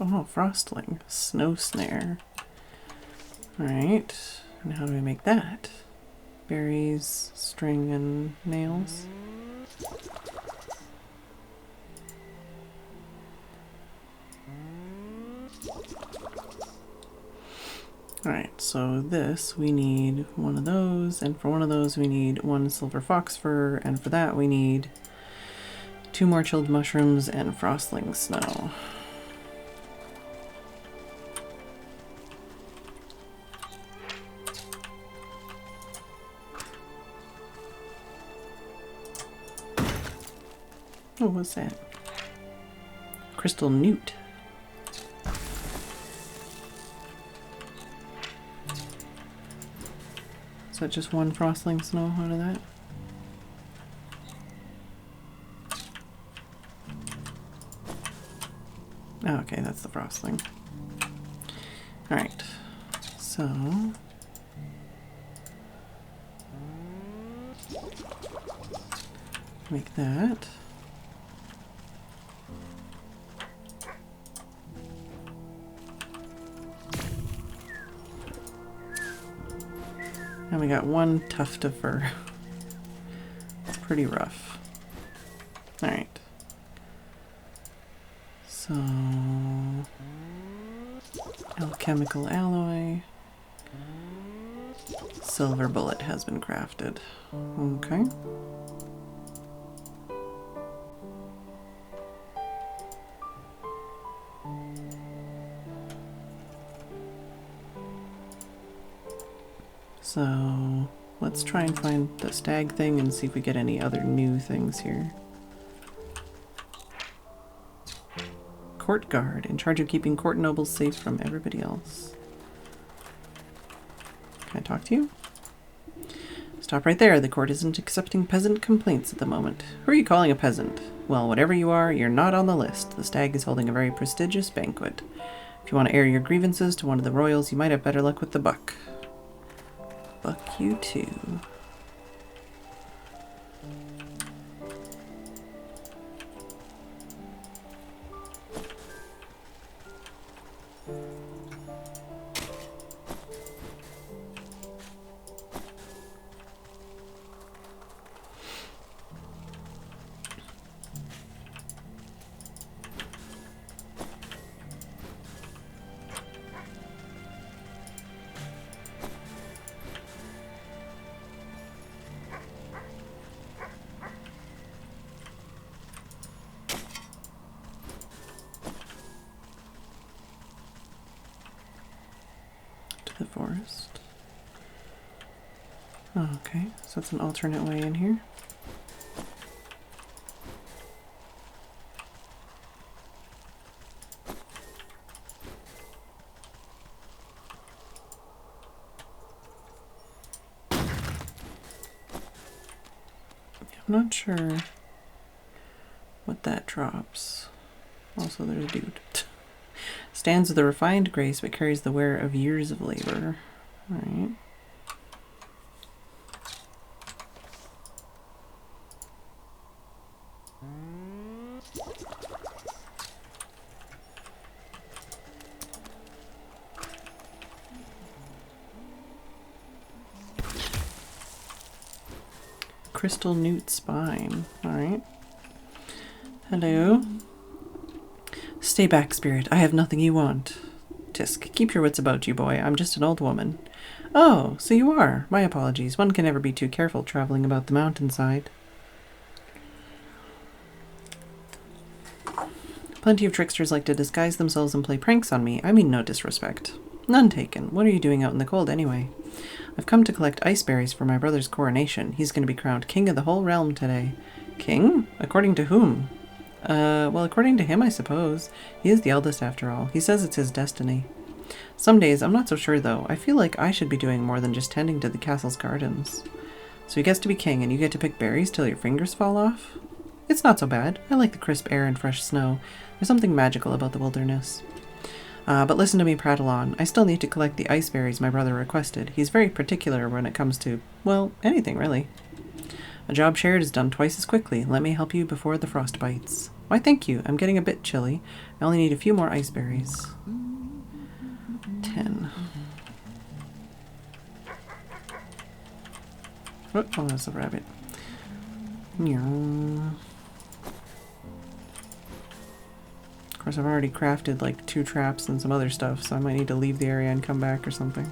Oh, frostling. Snow snare. Alright. And how do we make that? Berries, string, and nails. Alright, so this, we need one of those, and for one of those we need one silver fox fur, and for that we need 2 more chilled mushrooms and frostling snow. Oh, what's that? Crystal newt. Is that just one frostling snow out of that? Oh, okay, that's the frostling. Alright, so make that. And we got one tuft of fur. It's pretty rough. Alright. So, alchemical alloy. Silver bullet has been crafted. Okay. So let's try and find the stag thing and see if we get any other new things here. Court guard, in charge of keeping court nobles safe from everybody else. Can I talk to you? Stop right there. The court isn't accepting peasant complaints at the moment. Who are you calling a peasant? Well, whatever you are, you're not on the list. The stag is holding a very prestigious banquet. If you want to air your grievances to one of the royals, you might have better luck with the buck. Buck you too. the forest. Oh, okay, so it's an alternate way in here. I'm not sure what that drops. Also, there's a dude. Stands with a refined grace, but carries the wear of years of labor. Alright. Crystal newt spine. Alright. Hello. Stay back, spirit. I have nothing you want. Tisk, keep your wits about you, boy. I'm just an old woman. Oh, so you are. My apologies. One can never be too careful traveling about the mountainside. Plenty of tricksters like to disguise themselves and play pranks on me. I mean no disrespect. None taken. What are you doing out in the cold anyway? I've come to collect ice berries for my brother's coronation. He's going to be crowned king of the whole realm today. King? According to whom? Well, according to him, I suppose. He is the eldest after all. He says it's his destiny. Some days, I'm not so sure though. I feel like I should be doing more than just tending to the castle's gardens. So he gets to be king and you get to pick berries till your fingers fall off? It's not so bad. I like the crisp air and fresh snow. There's something magical about the wilderness. But listen to me prattle on. I still need to collect the ice berries my brother requested. He's very particular when it comes to, well, anything really. A job shared is done twice as quickly. Let me help you before the frost bites. Why, thank you. I'm getting a bit chilly. I only need a few more ice berries. 10. Oh, that's a rabbit. Of course, I've already crafted like 2 traps and some other stuff, so I might need to leave the area and come back or something.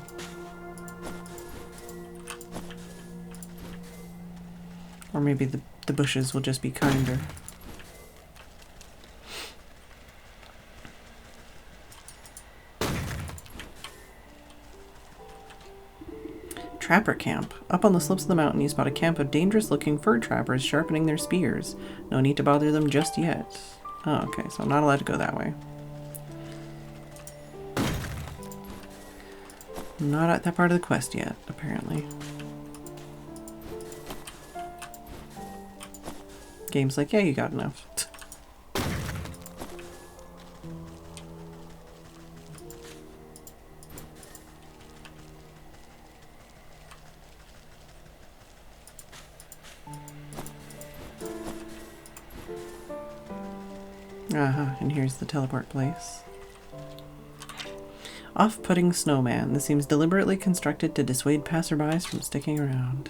Or maybe the bushes will just be kinder. Trapper camp. Up on the slopes of the mountain, you spot a camp of dangerous-looking fur trappers sharpening their spears. No need to bother them just yet. Oh, okay, so I'm not allowed to go that way. Not at that part of the quest yet, apparently. Game's like, yeah, you got enough. And here's the teleport place. Off-putting snowman. This seems deliberately constructed to dissuade passerbys from sticking around.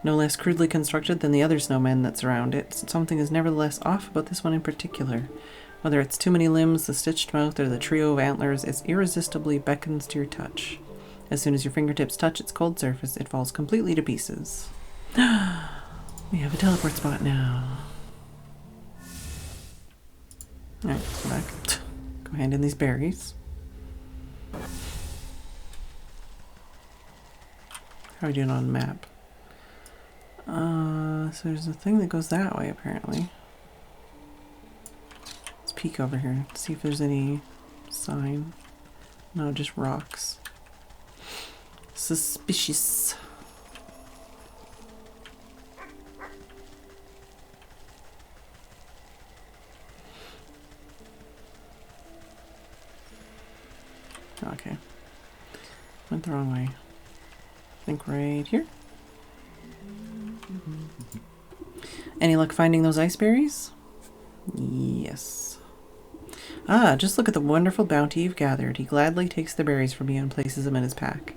No less crudely constructed than the other snowmen that surround it, something is nevertheless off about this one in particular. Whether it's too many limbs, the stitched mouth, or the trio of antlers, it irresistibly beckons to your touch. As soon as your fingertips touch its cold surface, it falls completely to pieces. We have a teleport spot now. Alright, go back. Go hand in these berries. How are we doing on the map? So there's a thing that goes that way, apparently. Let's peek over here, see if there's any sign. No, just rocks. Suspicious. Okay. Went the wrong way. I think right here. Any luck finding those ice berries? Yes. Ah, just look at the wonderful bounty you've gathered. He gladly takes the berries from you and places them in his pack.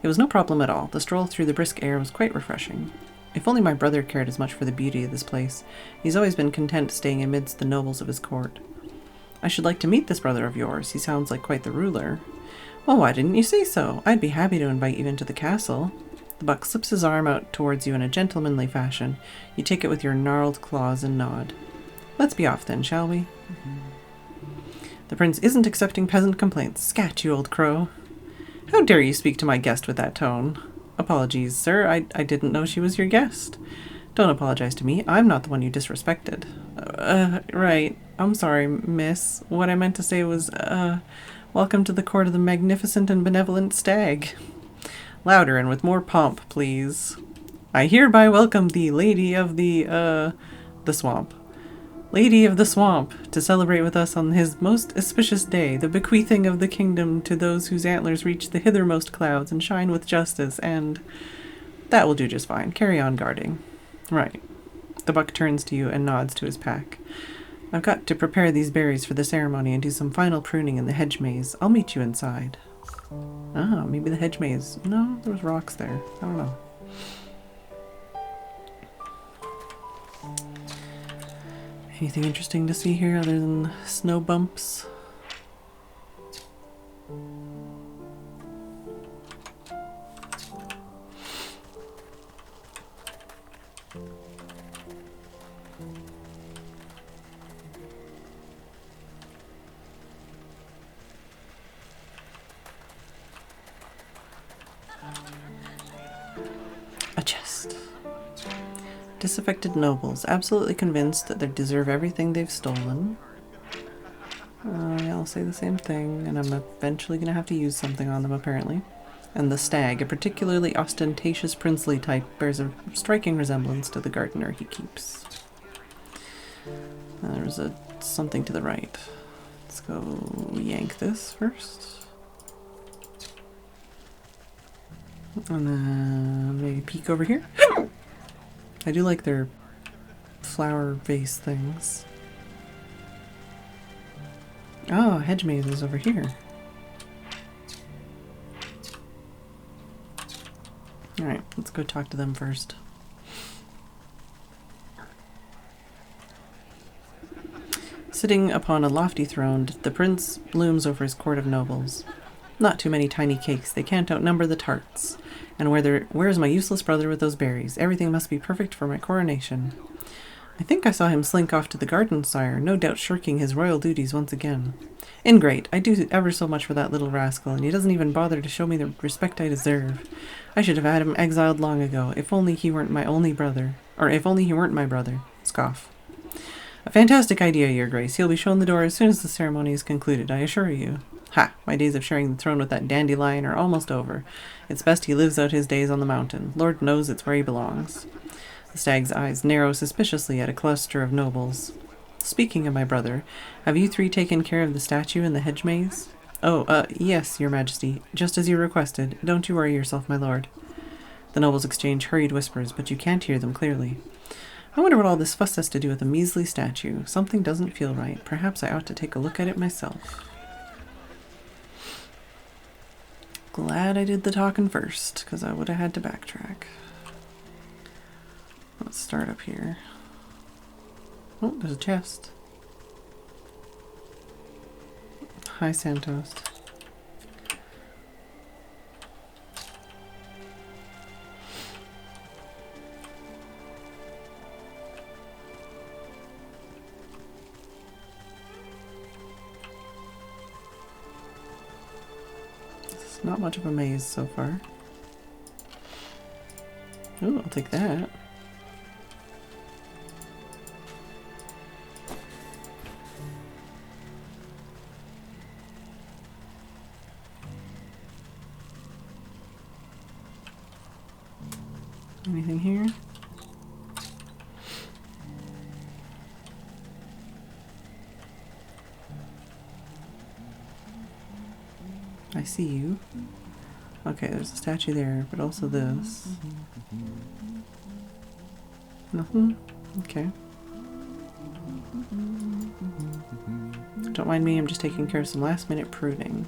It was no problem at all. The stroll through the brisk air was quite refreshing. If only my brother cared as much for the beauty of this place. He's always been content staying amidst the nobles of his court. I should like to meet this brother of yours. He sounds like quite the ruler. Well, why didn't you say so? I'd be happy to invite you into the castle. The buck slips his arm out towards you in a gentlemanly fashion. You take it with your gnarled claws and nod. Let's be off then, shall we? The prince isn't accepting peasant complaints. Scat, you old crow. How dare you speak to my guest with that tone? Apologies, sir. I didn't know she was your guest. Don't apologize to me. I'm not the one you disrespected. Right. I'm sorry, miss. What I meant to say was, welcome to the court of the magnificent and benevolent stag. Louder and with more pomp, please. I hereby welcome the Lady of the Swamp. Lady of the Swamp, to celebrate with us on his most auspicious day, the bequeathing of the kingdom to those whose antlers reach the hithermost clouds and shine with justice, and... That will do just fine. Carry on guarding. Right. The buck turns to you and nods to his pack. I've got to prepare these berries for the ceremony and do some final pruning in the hedge maze. I'll meet you inside. Ah, maybe the hedge maze. No, there was rocks there. I don't know. Anything interesting to see here other than snow bumps? A chest. Disaffected nobles, absolutely convinced that they deserve everything they've stolen. Yeah, I'll say the same thing, and I'm eventually going to have to use something on them, apparently. And the stag, a particularly ostentatious princely type, bears a striking resemblance to the gardener he keeps. There's something to the right. Let's go yank this first. And then maybe peek over here. I do like their flower vase things. Oh, hedge maze is over here. Alright, let's go talk to them first. Sitting upon a lofty throne, the prince looms over his court of nobles. Not too many tiny cakes, they can't outnumber the tarts. And where's my useless brother with those berries? Everything must be perfect for my coronation. I think I saw him slink off to the garden, sire, no doubt shirking his royal duties once again. Ingrate, I do ever so much for that little rascal, and he doesn't even bother to show me the respect I deserve. I should have had him exiled long ago, if only he weren't my only brother. Or if only he weren't my brother. Scoff. A fantastic idea, your grace. He'll be shown the door as soon as the ceremony is concluded, I assure you. Ha! My days of sharing the throne with that dandelion are almost over. It's best he lives out his days on the mountain. Lord knows it's where he belongs. The stag's eyes narrow suspiciously at a cluster of nobles. Speaking of my brother, have you three taken care of the statue in the hedge maze? Oh, yes, your majesty. Just as you requested. Don't you worry yourself, my lord. The nobles exchange hurried whispers, but you can't hear them clearly. I wonder what all this fuss has to do with a measly statue. Something doesn't feel right. Perhaps I ought to take a look at it myself. Glad I did the talking first, because I would have had to backtrack. Let's start up here. Oh, there's a chest. Hi, Santos. Not much of a maze so far. Ooh, I'll take that. Anything here? I see you. Okay, there's a statue there, but also this. Nothing? Okay. Don't mind me, I'm just taking care of some last minute pruning.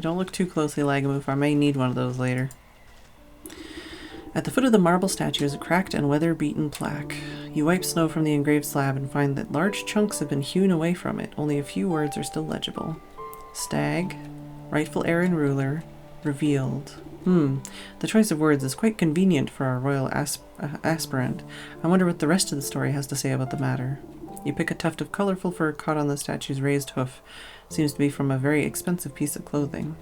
Don't look too closely, Lagamoof. I may need one of those later. At the foot of the marble statue is a cracked and weather-beaten plaque. You wipe snow from the engraved slab and find that large chunks have been hewn away from it. Only a few words are still legible. Stag, rightful heir and ruler, revealed, The choice of words is quite convenient for our royal aspirant. I wonder what the rest of the story has to say about the matter. You pick a tuft of colorful fur caught on the statue's raised hoof. Seems to be from a very expensive piece of clothing.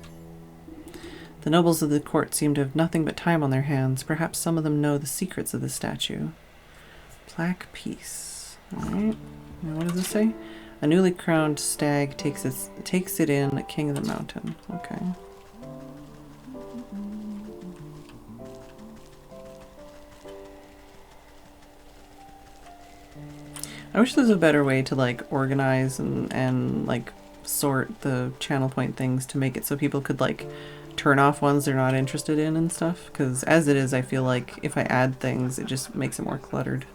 The nobles of the court seem to have nothing but time on their hands. Perhaps some of them know the secrets of the statue. Black piece. Alright. Now what does it say? A newly crowned stag takes it in, king of the mountain. Okay. I wish there was a better way to like organize and like sort the channel point things to make it so people could like turn off ones they're not interested in and stuff, because as it is I feel like if I add things it just makes it more cluttered.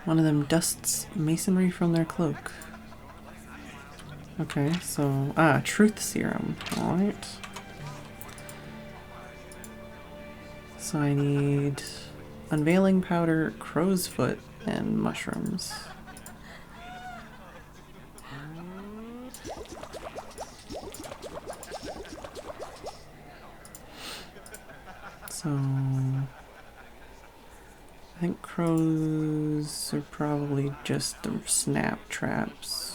One of them dusts masonry from their cloak. Okay, so truth serum. Alright. So I need unveiling powder, crow's foot, and mushrooms. So I think crows are probably just the snap traps.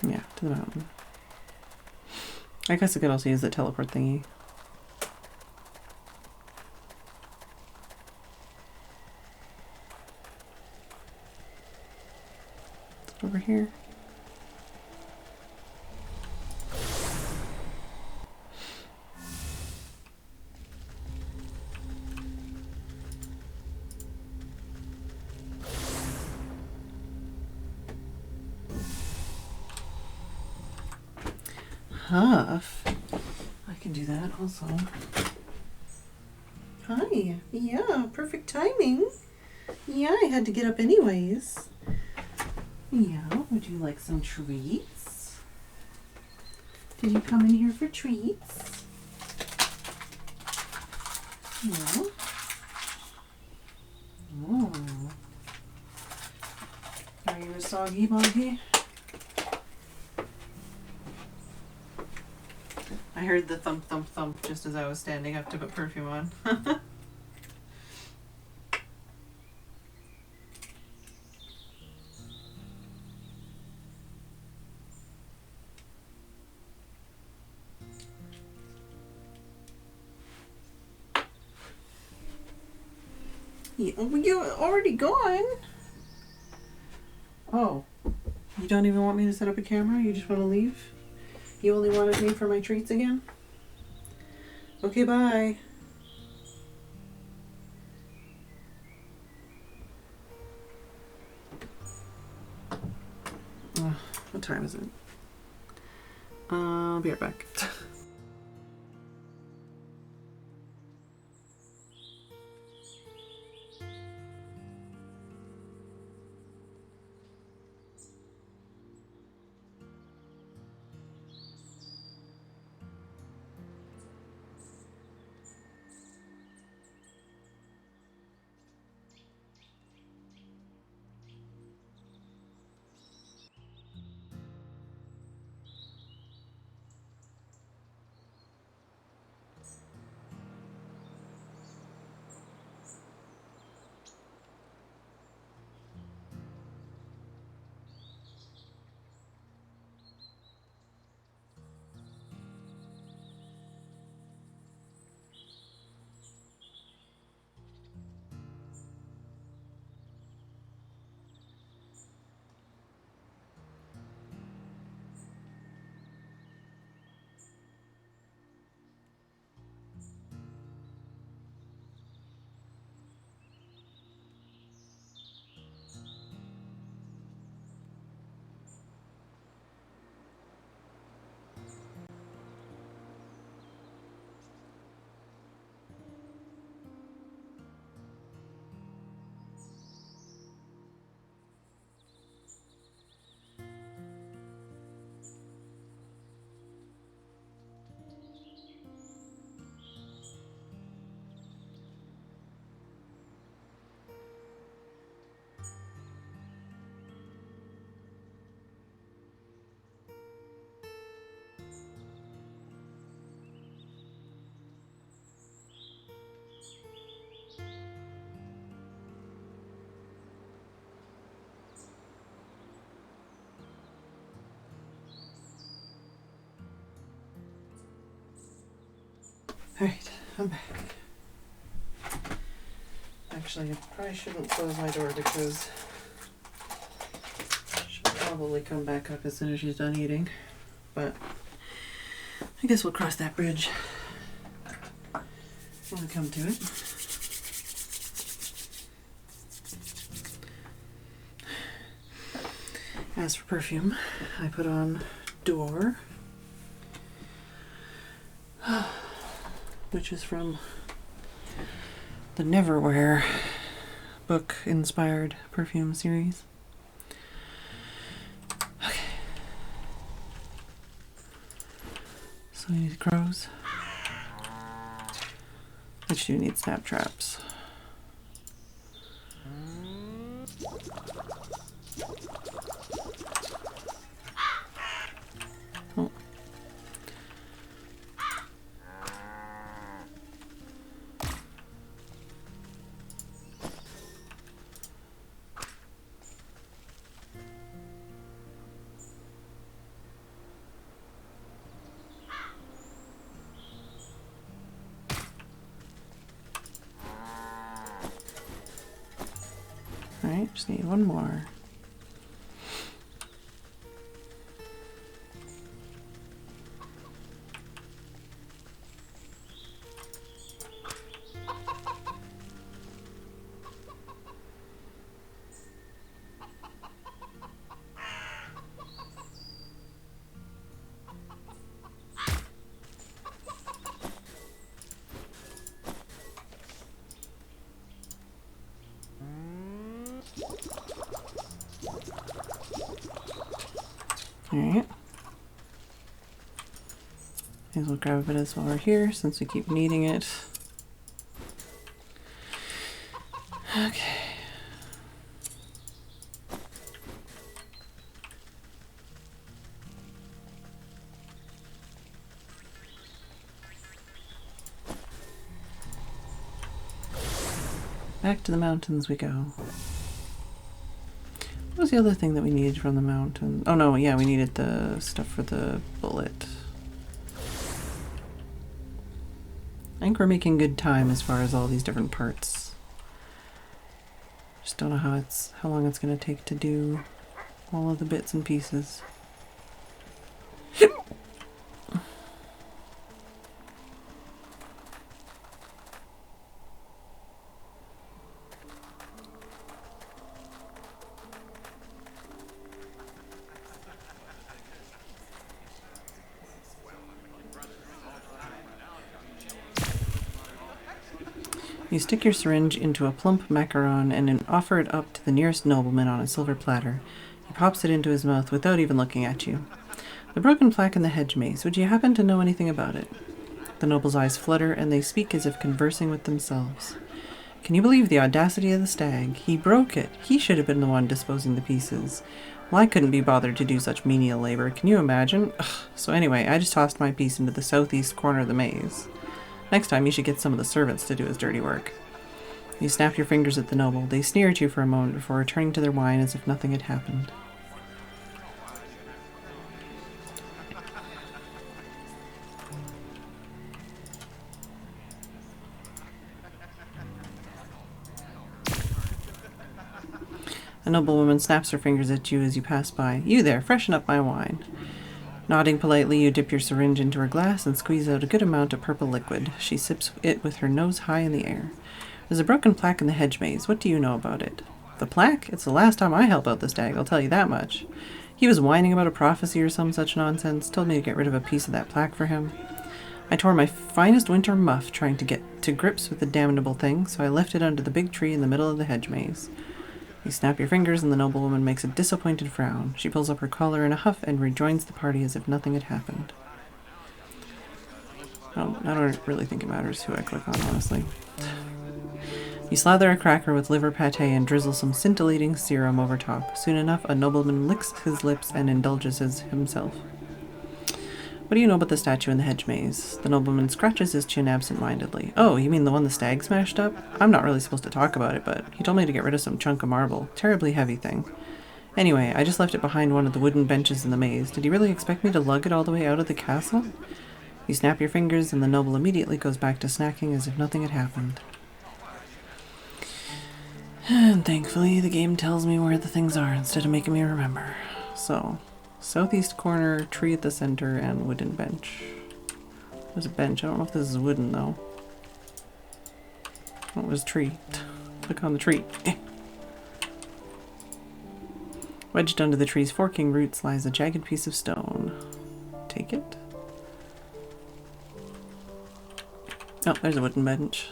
Yeah, to the mountain. I guess I could also use the teleport thingy. Over here. Huff. I can do that also. Hi. Yeah, perfect timing. Yeah, I had to get up anyways. Yeah, would you like some treats? Did you come in here for treats? Yeah. Oh. Are you a soggy boggy? I heard the thump thump thump just as I was standing up to put perfume on. Yeah, you already gone? Oh, you don't even want me to set up a camera? You just want to leave? You only wanted me for my treats again? Okay, bye. What time is it? I'll be right back. Alright, I'm back. Actually, I probably shouldn't close my door because she'll probably come back up as soon as she's done eating. But I guess we'll cross that bridge when we come to it. As for perfume, I put on Door, which is from the Neverwear book-inspired perfume series. Okay. So we need crows, which do need snap traps. Oh. Alright, just need one more. Alright. May as well grab a bit of this while we're here, since we keep needing it. Okay. Back to the mountains we go. What was the other thing that we needed from the mountain? Oh no, yeah, we needed the stuff for the bullet. I think we're making good time as far as all these different parts. Just don't know how long it's gonna take to do all of the bits and pieces. You stick your syringe into a plump macaron and then offer it up to the nearest nobleman on a silver platter. He pops it into his mouth without even looking at you. The broken plaque in the hedge maze. Would you happen to know anything about it? The noble's eyes flutter, and they speak as if conversing with themselves. Can you believe the audacity of the stag? He broke it. He should have been the one disposing the pieces. Well, I couldn't be bothered to do such menial labor. Can you imagine? Ugh. So anyway, I just tossed my piece into the southeast corner of the maze. Next time, you should get some of the servants to do his dirty work. You snap your fingers at the noble. They sneer at you for a moment before returning to their wine as if nothing had happened. A noblewoman snaps her fingers at you as you pass by. You there, freshen up my wine. Nodding politely, you dip your syringe into her glass and squeeze out a good amount of purple liquid. She sips it with her nose high in the air. There's a broken plaque in the hedge maze. What do you know about it? The plaque? It's the last time I help out the stag, I'll tell you that much. He was whining about a prophecy or some such nonsense, told me to get rid of a piece of that plaque for him. I tore my finest winter muff trying to get to grips with the damnable thing, so I left it under the big tree in the middle of the hedge maze. You snap your fingers and the noblewoman makes a disappointed frown. She pulls up her collar in a huff and rejoins the party as if nothing had happened. Well, I don't really think it matters who I click on, honestly. You slather a cracker with liver pate and drizzle some scintillating serum over top. Soon enough, a nobleman licks his lips and indulges himself. What do you know about the statue in the hedge maze? The nobleman scratches his chin absent-mindedly. Oh, you mean the one the stag smashed up? I'm not really supposed to talk about it, but he told me to get rid of some chunk of marble. Terribly heavy thing. Anyway, I just left it behind one of the wooden benches in the maze. Did he really expect me to lug it all the way out of the castle? You snap your fingers and the noble immediately goes back to snacking as if nothing had happened. And thankfully, the game tells me where the things are instead of making me remember. So, southeast corner, tree at the center, and wooden bench. There's a bench. I don't know if this is wooden, though. Oh, there's a tree. Click on the tree. Wedged under the tree's forking roots lies a jagged piece of stone. Take it. Oh, there's a wooden bench.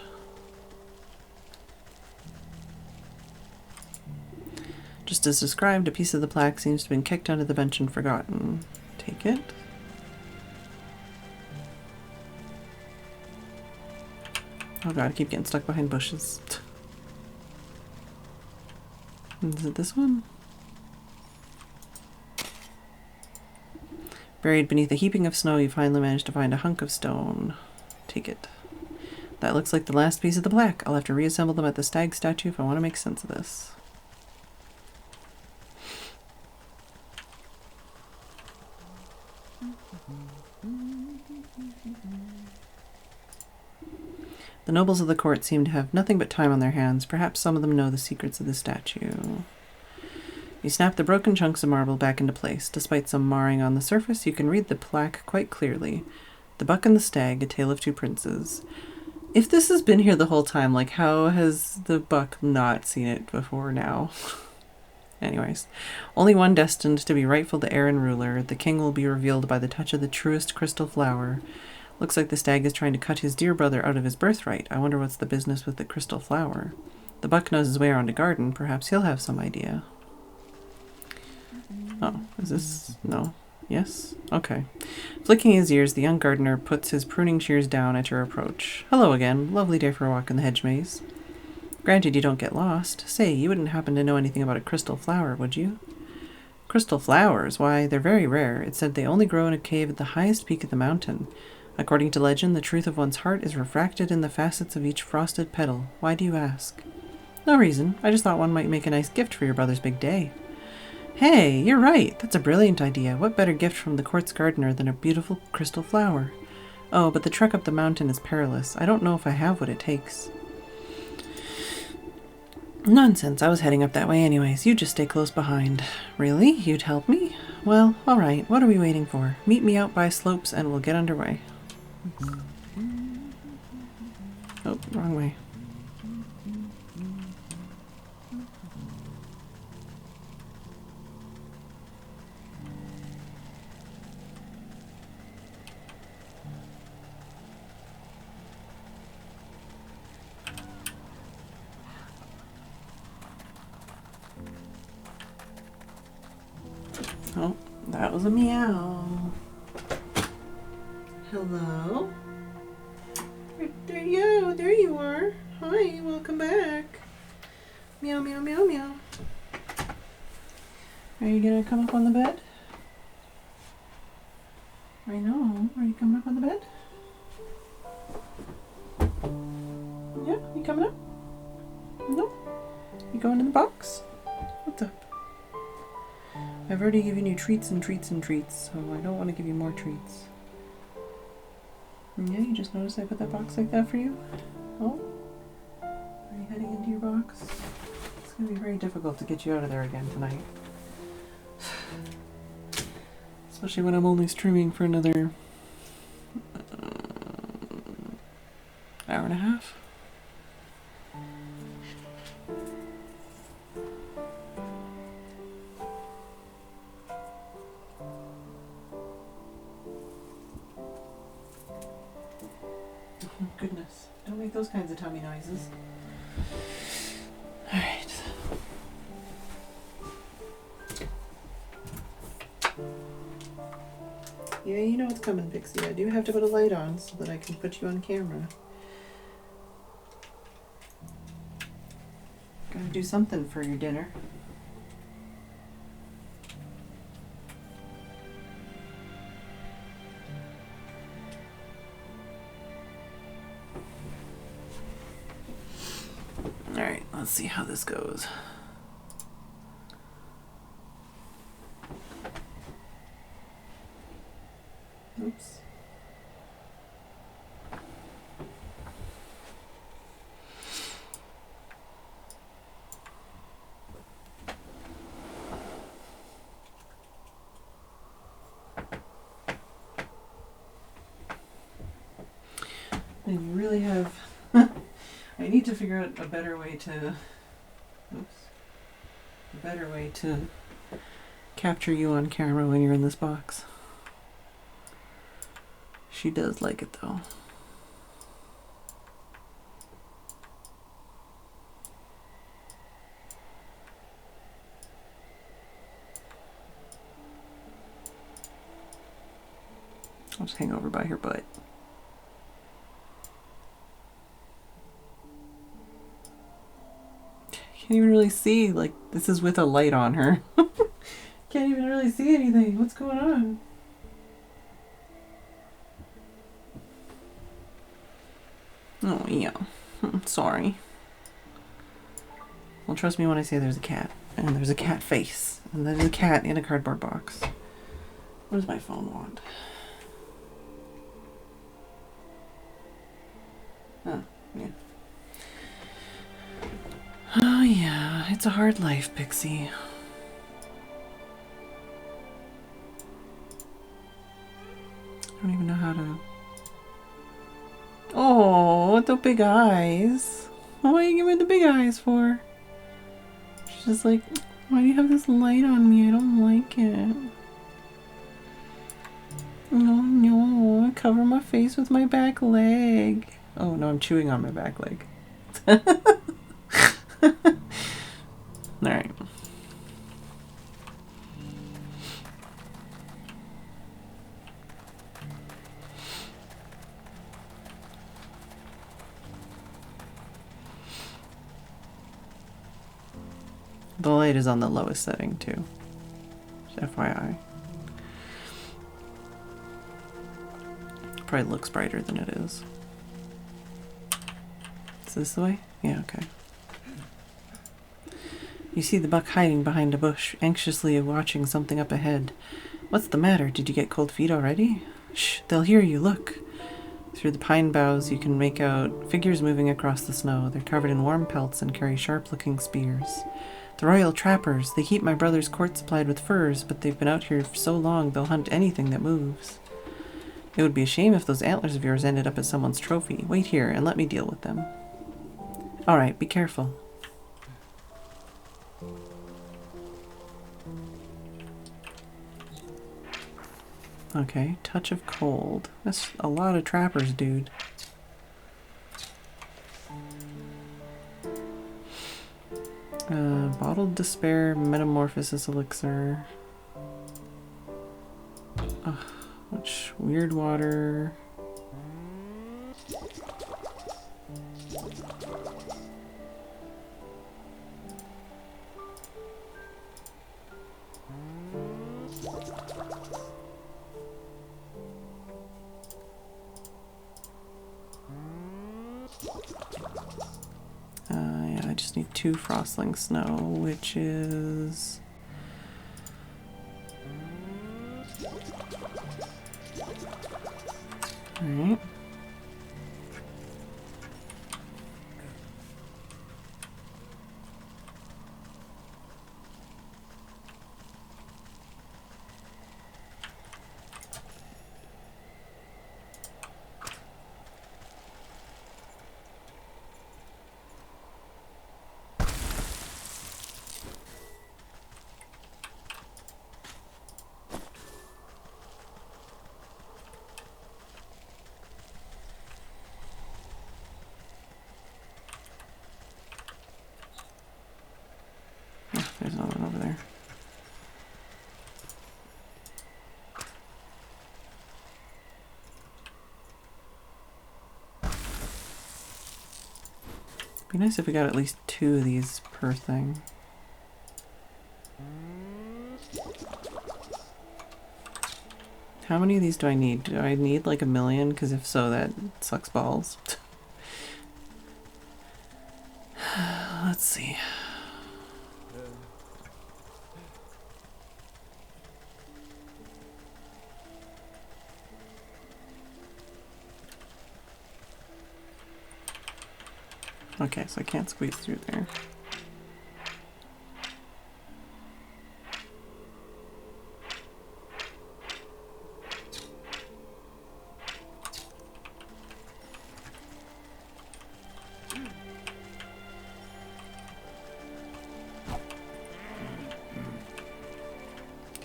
Just as described, a piece of the plaque seems to have been kicked under the bench and forgotten. Take it. Oh god, I keep getting stuck behind bushes. Is it this one? Buried beneath a heaping of snow, you finally manage to find a hunk of stone. Take it. That looks like the last piece of the plaque. I'll have to reassemble them at the stag statue if I want to make sense of this. The nobles of the court seem to have nothing but time on their hands. Perhaps some of them know the secrets of the statue. You snap the broken chunks of marble back into place. Despite some marring on the surface, you can read the plaque quite clearly. The Buck and the Stag, a tale of two princes. If this has been here the whole time, like, how has the Buck not seen it before now? Anyways, only one destined to be rightful heir and ruler. The king will be revealed by the touch of the truest crystal flower. Looks like the stag is trying to cut his dear brother out of his birthright. I wonder what's the business with the crystal flower. The Buck knows his way around a garden. Perhaps he'll have some idea. Oh, is this... no. Yes? Okay. Flicking his ears, the young gardener puts his pruning shears down at your approach. Hello again. Lovely day for a walk in the hedge maze. Granted you don't get lost. Say, you wouldn't happen to know anything about a crystal flower, would you? Crystal flowers? Why, they're very rare. It said they only grow in a cave at the highest peak of the mountain. According to legend, the truth of one's heart is refracted in the facets of each frosted petal. Why do you ask? No reason. I just thought one might make a nice gift for your brother's big day. Hey, you're right. That's a brilliant idea. What better gift from the court's gardener than a beautiful crystal flower? Oh, but the trek up the mountain is perilous. I don't know if I have what it takes. Nonsense. I was heading up that way anyways. You just stay close behind. Really? You'd help me? Well, all right. What are we waiting for? Meet me out by slopes and we'll get underway. Oh, wrong way. Oh, that was a meow. Hello? There you are. Hi, welcome back. Meow, meow, meow, meow. Are you gonna come up on the bed? I know. Are you coming up on the bed? Yeah, you coming up? No? You going in the box? What's up? I've already given you treats and treats and treats, so I don't want to give you more treats. Yeah, you just noticed I put that box like that for you? Oh? Are you heading into your box? It's going to be very difficult to get you out of there again tonight. Especially when I'm only streaming for another hour and a half. Oh, goodness. Don't make those kinds of tummy noises. Alright. Yeah, you know what's coming, Pixie. I do have to put a light on so that I can put you on camera. Gotta do something for your dinner. Alright, let's see how this goes. Oops. really have... I need to figure out a better way to... Oops. A better way to capture you on camera when you're in this box. She does like it though. I'll just hang over by her butt. Can't even really see, like, this is with a light on her. Can't even really see anything. What's going on? Oh, yeah. Sorry. Well, trust me when I say there's a cat. And there's a cat face. And there's a cat in a cardboard box. What does my phone want? Oh, yeah. Oh, yeah. It's a hard life, Pixie. I don't even know how to... Oh, the big eyes. What are you giving the big eyes for? She's just like, why do you have this light on me? I don't like it. No, no, I cover my face with my back leg. Oh, no, I'm chewing on my back leg. Alright. The light is on the lowest setting too. Just FYI. Probably looks brighter than it is. Is this the way? Yeah, okay. You see the buck hiding behind a bush, anxiously watching something up ahead. What's the matter? Did you get cold feet already? Shh, they'll hear you, look. Through the pine boughs you can make out figures moving across the snow. They're covered in warm pelts and carry sharp-looking spears. The royal trappers. They keep my brother's court supplied with furs, but they've been out here for so long they'll hunt anything that moves. It would be a shame if those antlers of yours ended up as someone's trophy. Wait here and let me deal with them. Alright, be careful. Okay, touch of cold. That's a lot of trappers, dude. Bottled despair, metamorphosis elixir. Which weird water. Yeah, I just need 2 frostling snow, which is... Alright. There's another one over there. Be nice if we got at least 2 of these per thing. How many of these do I need? Do I need like 1,000,000? Because if so, that sucks balls. Let's see. Okay, so I can't squeeze through there.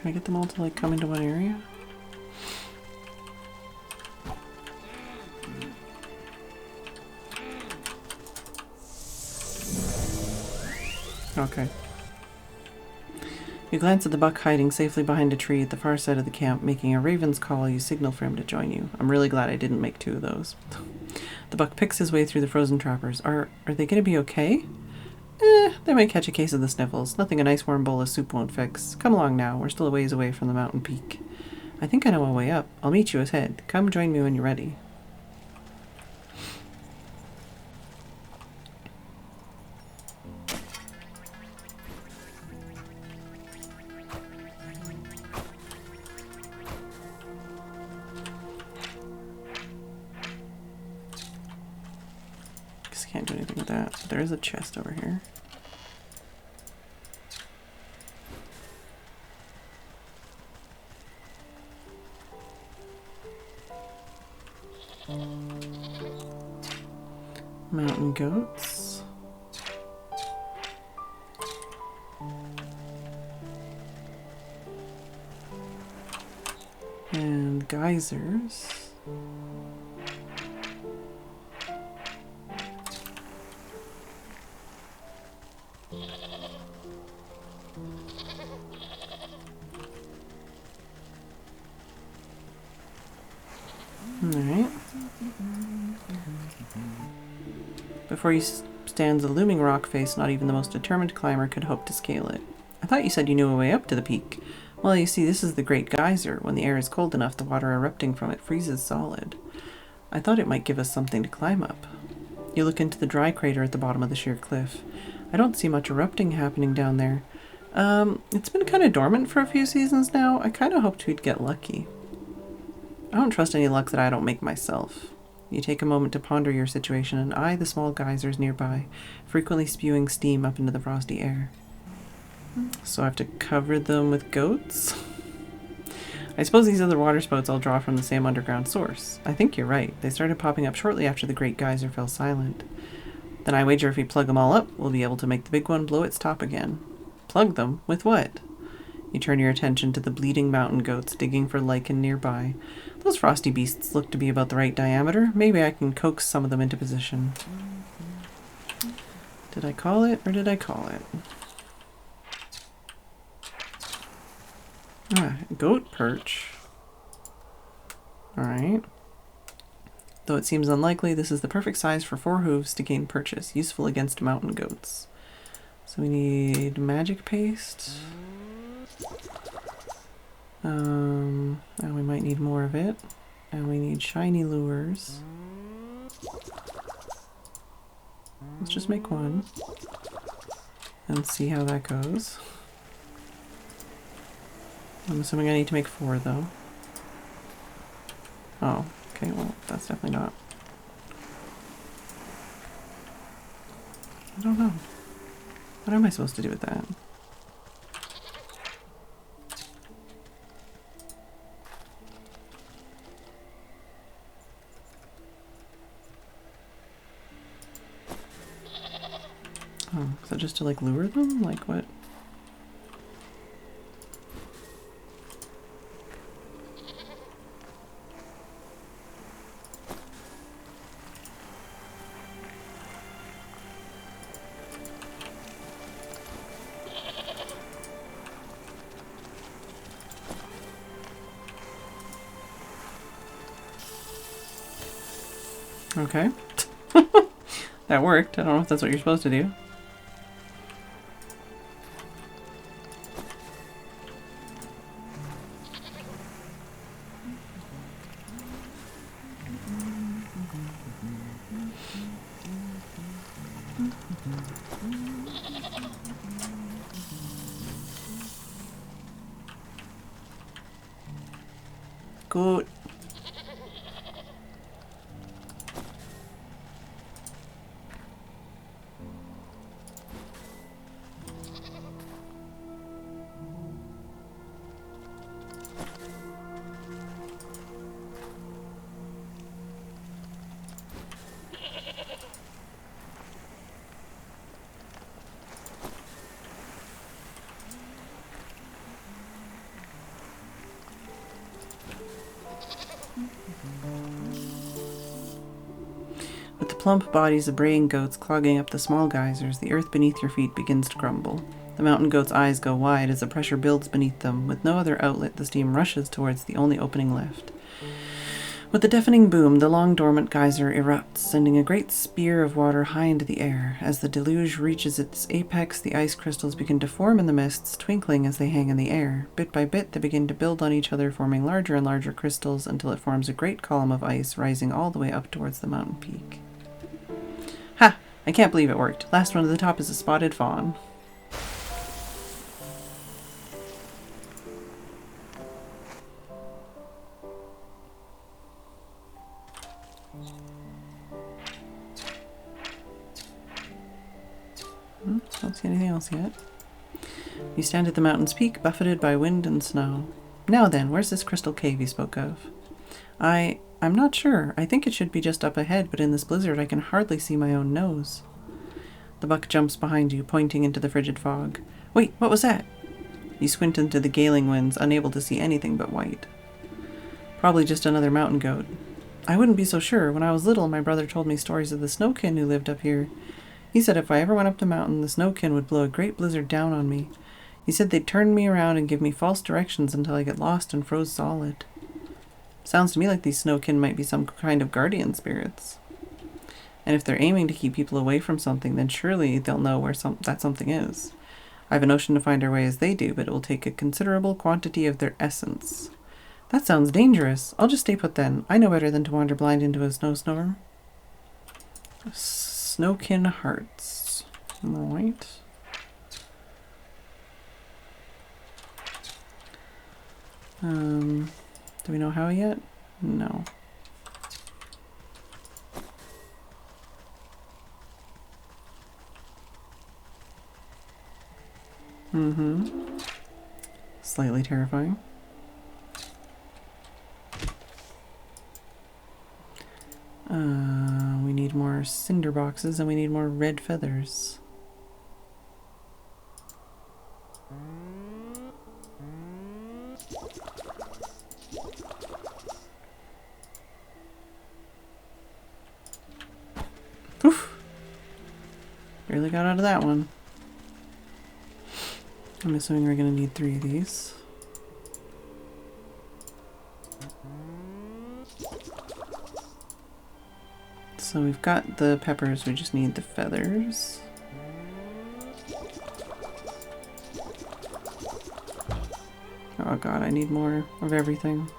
Can I get them all to like come into one area? Okay. You glance at the buck hiding safely behind a tree at the far side of the camp, making a raven's call. You signal for him to join you. I'm really glad I didn't make 2 of those. The buck picks his way through the frozen trappers. Are they going to be okay? They might catch a case of the sniffles. Nothing a nice warm bowl of soup won't fix. Come along now. We're still a ways away from the mountain peak. I think I know a way up. I'll meet you ahead. Come join me when you're ready. Can't do anything with that. There is a chest over here. Mountain goats. And geysers. Alright. Before you stands a looming rock face. Not even the most determined climber could hope to scale it. I thought you said you knew a way up to the peak. Well, you see, this is the Great Geyser. When the air is cold enough, the water erupting from it freezes solid. I thought it might give us something to climb up. You look into the dry crater at the bottom of the sheer cliff. I don't see much erupting happening down there. It's been kind of dormant for a few seasons now. I kind of hoped we'd get lucky. I don't trust any luck that I don't make myself. You take a moment to ponder your situation and eye the small geysers nearby, frequently spewing steam up into the frosty air. So I have to cover them with goats? I suppose these other water spouts all draw from the same underground source. I think you're right. They started popping up shortly after the Great Geyser fell silent. Then I wager if we plug them all up, we'll be able to make the big one blow its top again. Plug them? With what? You turn your attention to the bleeding mountain goats digging for lichen nearby. Those frosty beasts look to be about the right diameter. Maybe I can coax some of them into position. Did I call it or did I call it? Ah, goat perch. Alright. Though it seems unlikely, this is the perfect size for 4 hooves to gain purchase, useful against mountain goats. So we need magic paste. And we might need more of it. And we need shiny lures. Let's just make 1. And see how that goes. I'm assuming I need to make 4 though. Oh, okay, well, that's definitely not. I don't know. What am I supposed to do with that? Oh, is that just to like lure them? Like what? Okay. That worked. I don't know if that's what you're supposed to do. Good. plump bodies of braying goats clogging up the small geysers, the earth beneath your feet begins to crumble. The mountain goat's eyes go wide as the pressure builds beneath them. With no other outlet, the steam rushes towards the only opening left. With a deafening boom, the long dormant geyser erupts, sending a great spear of water high into the air. As the deluge reaches its apex, the ice crystals begin to form in the mists, twinkling as they hang in the air. Bit by bit, they begin to build on each other, forming larger and larger crystals until it forms a great column of ice, rising all the way up towards the mountain peak. Ha! I can't believe it worked. Last one at the top is a spotted fawn. Don't see anything else yet. You stand at the mountain's peak, buffeted by wind and snow. Now then, where's this crystal cave you spoke of? I'm not sure. I think it should be just up ahead, but in this blizzard I can hardly see my own nose. The buck jumps behind you, pointing into the frigid fog. Wait, what was that? You squint into the galing winds, unable to see anything but white. Probably just another mountain goat. I wouldn't be so sure. When I was little, my brother told me stories of the snowkin who lived up here. He said if I ever went up the mountain, the snowkin would blow a great blizzard down on me. He said they'd turn me around and give me false directions until I get lost and froze solid. Sounds to me like these snowkin might be some kind of guardian spirits. And if they're aiming to keep people away from something, then surely they'll know where that something is. I have a notion to find our way as they do, but it will take a considerable quantity of their essence. That sounds dangerous. I'll just stay put then. I know better than to wander blind into a snowstorm. Snowkin hearts. Right. Do we know how yet? No. Slightly terrifying. We need more cinder boxes and we need more red feathers. Oof! Barely got out of that one. I'm assuming we're going to need 3 of these. So we've got the peppers, we just need the feathers. Oh god, I need more of everything.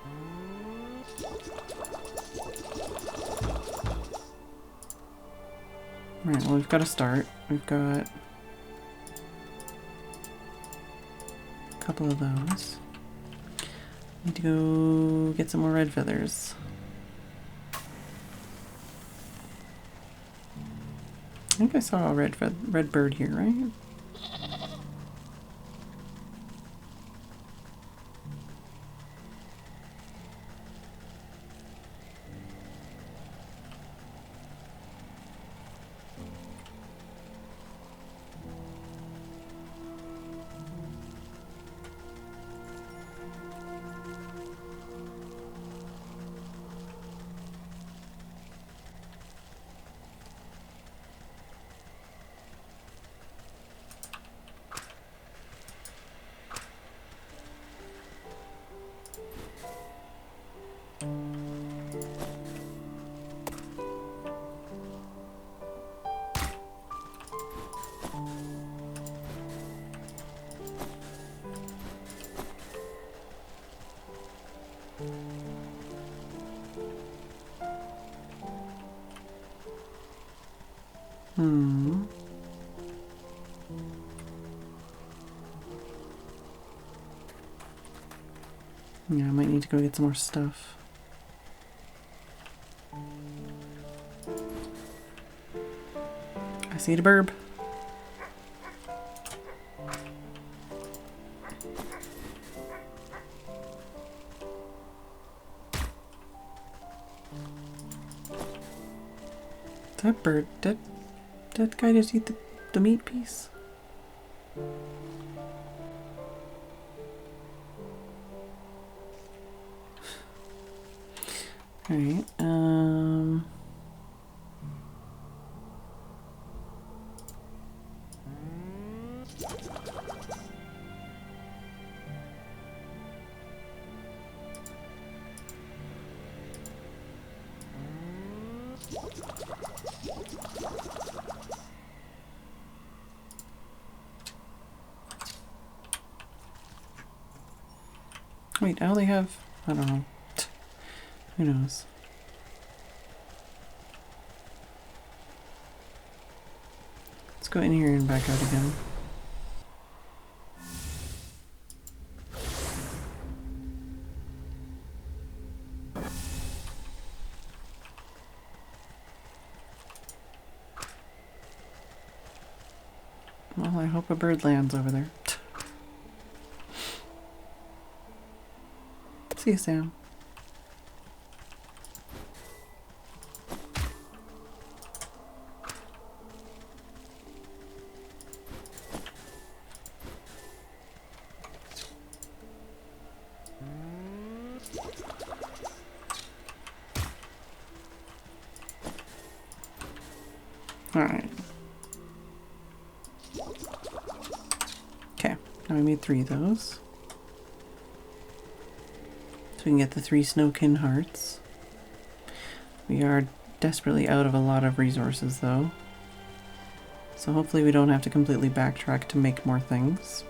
Right, well we've got to start. We've got a couple of those. Need to go get some more red feathers. I think I saw a red bird here, right? Yeah, I might need to go get some more stuff. I see the burb. That bird, that guy just eat the meat piece? Alright, Wait, I only have... I don't know. Who knows? Let's go in here and back out again. Well, I hope a bird lands over there. See you, Sam. Alright. Okay, now we made 3 of those. So we can get the 3 snowkin hearts. We are desperately out of a lot of resources though. So hopefully we don't have to completely backtrack to make more things.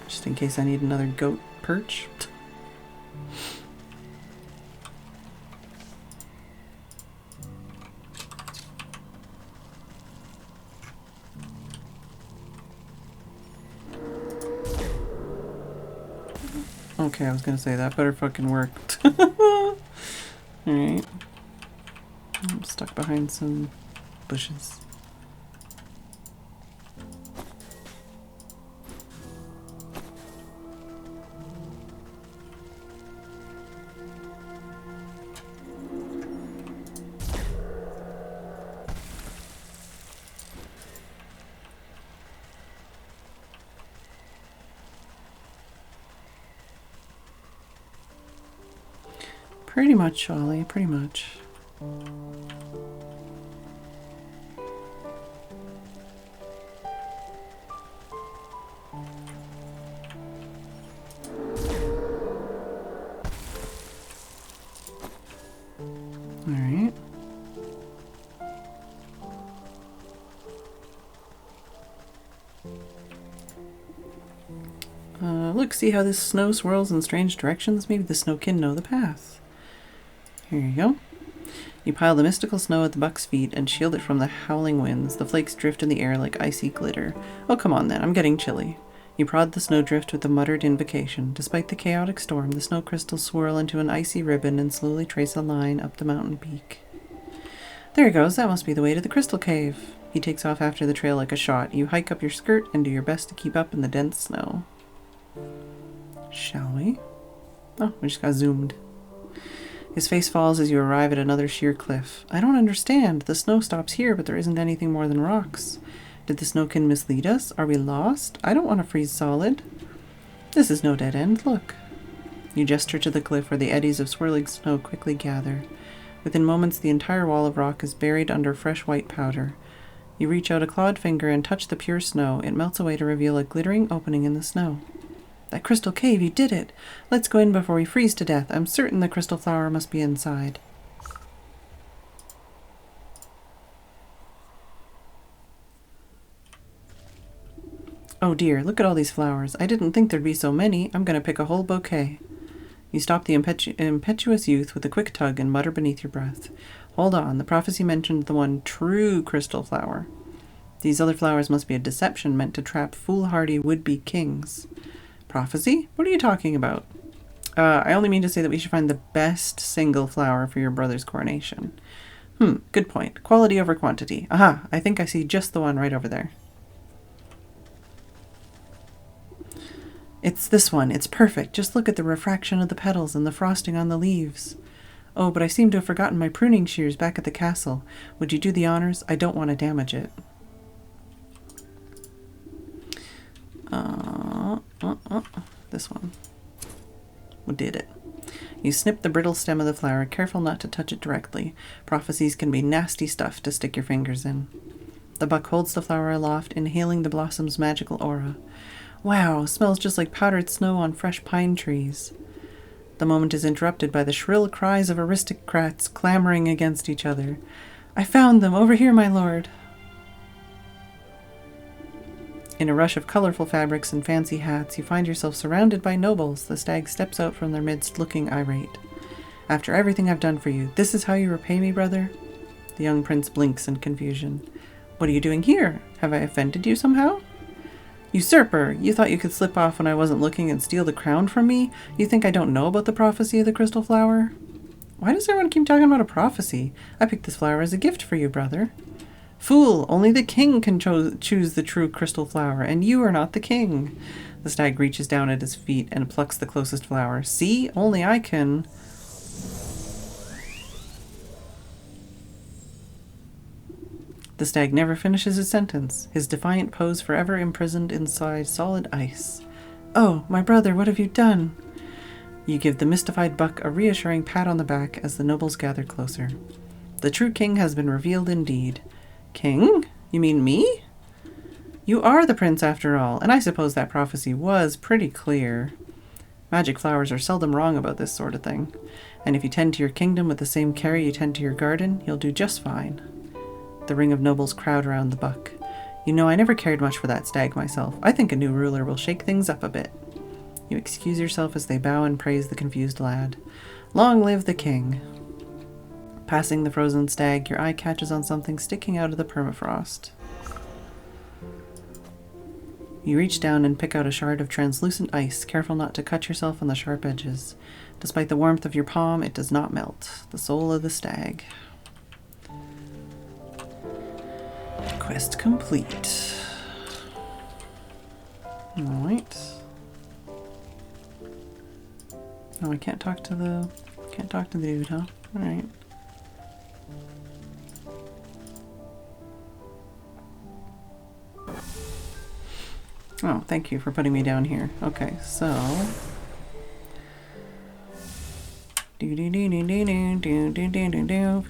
Just in case I need another goat perch. Okay, I was gonna say that better fucking work. Alright. I'm stuck behind some bushes. Pretty much, Ollie, pretty much. Alright. Look, see how this snow swirls in strange directions? Maybe the snowkin know the path. Here you go. You pile the mystical snow at the buck's feet and shield it from the howling winds. The flakes drift in the air like icy glitter. Oh, come on then, I'm getting chilly. You prod the snowdrift with a muttered invocation. Despite the chaotic storm, the snow crystals swirl into an icy ribbon and slowly trace a line up the mountain peak. There he goes, that must be the way to the crystal cave. He takes off after the trail like a shot. You hike up your skirt and do your best to keep up in the dense snow. Shall we? Oh, we just got zoomed. His face falls as you arrive at another sheer cliff. I don't understand. The snow stops here, but there isn't anything more than rocks. Did the snowkin mislead us? Are we lost? I don't want to freeze solid. This is no dead end. Look. You gesture to the cliff where the eddies of swirling snow quickly gather. Within moments, the entire wall of rock is buried under fresh white powder. You reach out a clawed finger and touch the pure snow. It melts away to reveal a glittering opening in the snow. That crystal cave, you did it! Let's go in before we freeze to death. I'm certain the crystal flower must be inside. Oh dear, look at all these flowers. I didn't think there'd be so many. I'm gonna pick a whole bouquet. You stop the impetuous youth with a quick tug and mutter beneath your breath. Hold on, the prophecy mentioned the one true crystal flower. These other flowers must be a deception meant to trap foolhardy would-be kings. Prophecy? What are you talking about? I only mean to say that we should find the best single flower for your brother's coronation. Good point. Quality over quantity. Aha, I think I see just the one right over there. It's this one. It's perfect. Just look at the refraction of the petals and the frosting on the leaves. Oh, but I seem to have forgotten my pruning shears back at the castle. Would you do the honors? I don't want to damage it. This one. We did it. You snip the brittle stem of the flower, careful not to touch it directly. Prophecies can be nasty stuff to stick your fingers in. The buck holds the flower aloft, inhaling the blossom's magical aura. Wow, smells just like powdered snow on fresh pine trees. The moment is interrupted by the shrill cries of aristocrats clamoring against each other. I found them! Over here, my lord! In a rush of colorful fabrics and fancy hats, you find yourself surrounded by nobles. The stag steps out from their midst, looking irate. After everything I've done for you, this is how you repay me, brother? The young prince blinks in confusion. What are you doing here? Have I offended you somehow? Usurper! You thought you could slip off when I wasn't looking and steal the crown from me? You think I don't know about the prophecy of the crystal flower? Why does everyone keep talking about a prophecy? I picked this flower as a gift for you, brother. Fool! Only the king can choose the true crystal flower, and you are not the king. The stag reaches down at his feet and plucks the closest flower. See? Only I can... The stag never finishes his sentence, his defiant pose forever imprisoned inside solid ice. Oh, my brother, what have you done? You give the mystified buck a reassuring pat on the back as the nobles gather closer. The true king has been revealed indeed. King? You mean me? You are the prince after all, and I suppose that prophecy was pretty clear. Magic flowers are seldom wrong about this sort of thing, and if you tend to your kingdom with the same care you tend to your garden, you'll do just fine. The ring of nobles crowd around the buck. You know, I never cared much for that stag myself. I think a new ruler will shake things up a bit. You excuse yourself as they bow and praise the confused lad. Long live the king. Passing the frozen stag, your eye catches on something sticking out of the permafrost. You reach down and pick out a shard of translucent ice, careful not to cut yourself on the sharp edges. Despite the warmth of your palm, it does not melt. The soul of the stag. Quest complete. Alright. Oh, I can't talk to the dude, huh? Alright. Oh, thank you for putting me down here. Okay, so if we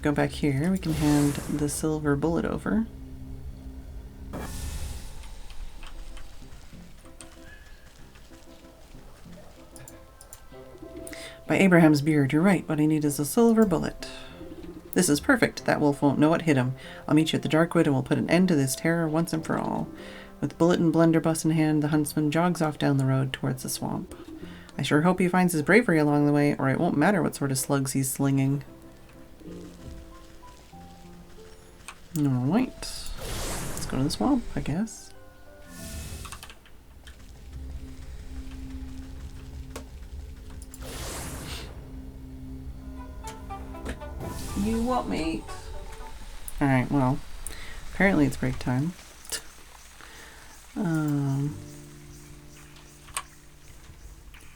go back here, we can hand the silver bullet over. By Abraham's beard, you're right. What I need is a silver bullet. This is perfect. That wolf won't know what hit him. I'll meet you at the Darkwood and we'll put an end to this terror once and for all. With bullet and blunderbuss in hand, the huntsman jogs off down the road towards the swamp. I sure hope he finds his bravery along the way, or it won't matter what sort of slugs he's slinging. Alright. Let's go to the swamp, I guess. You what, mate? Alright, well, apparently it's break time.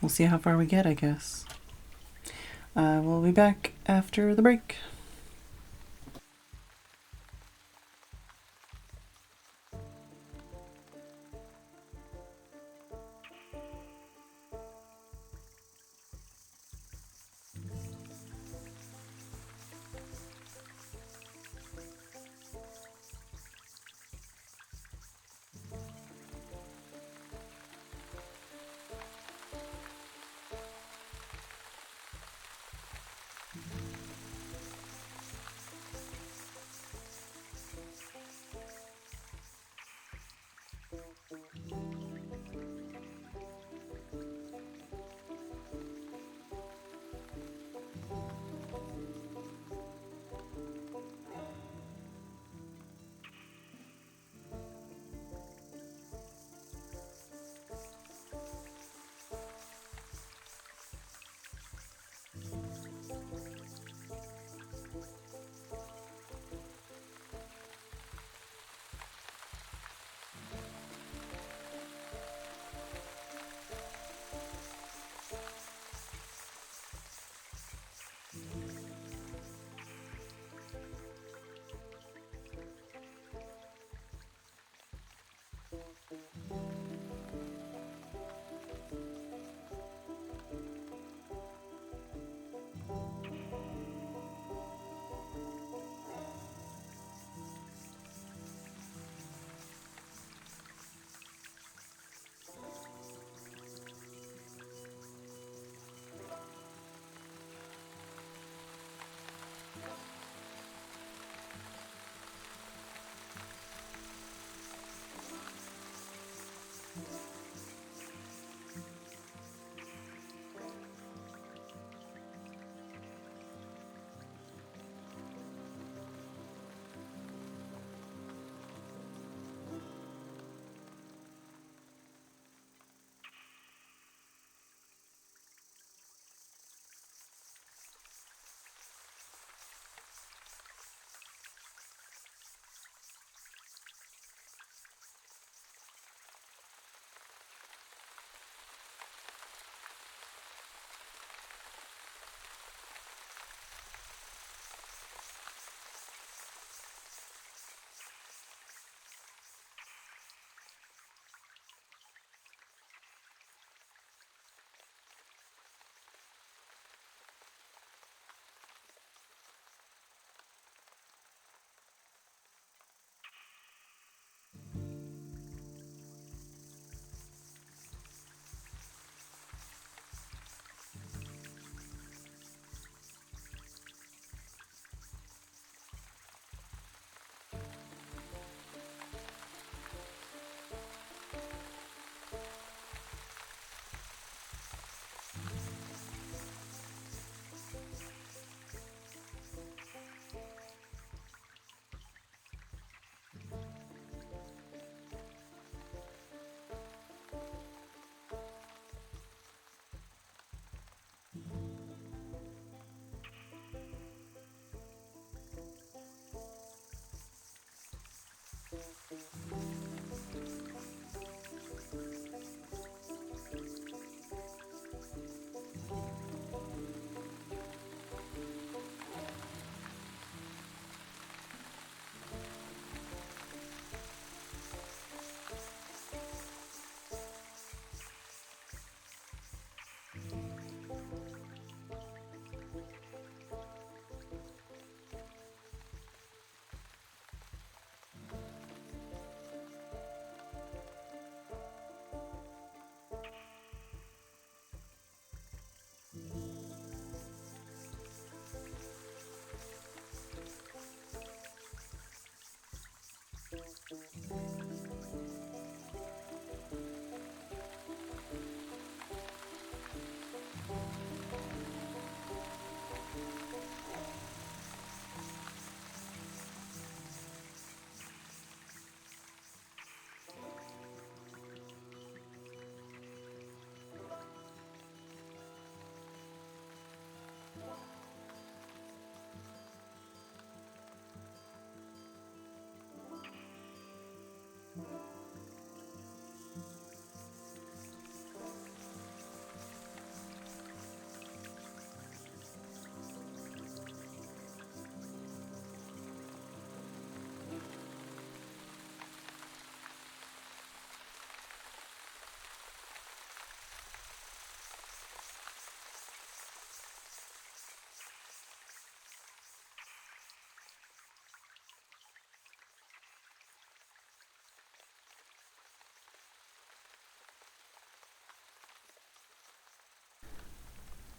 We'll see how far we get, I guess. We'll be back after the break.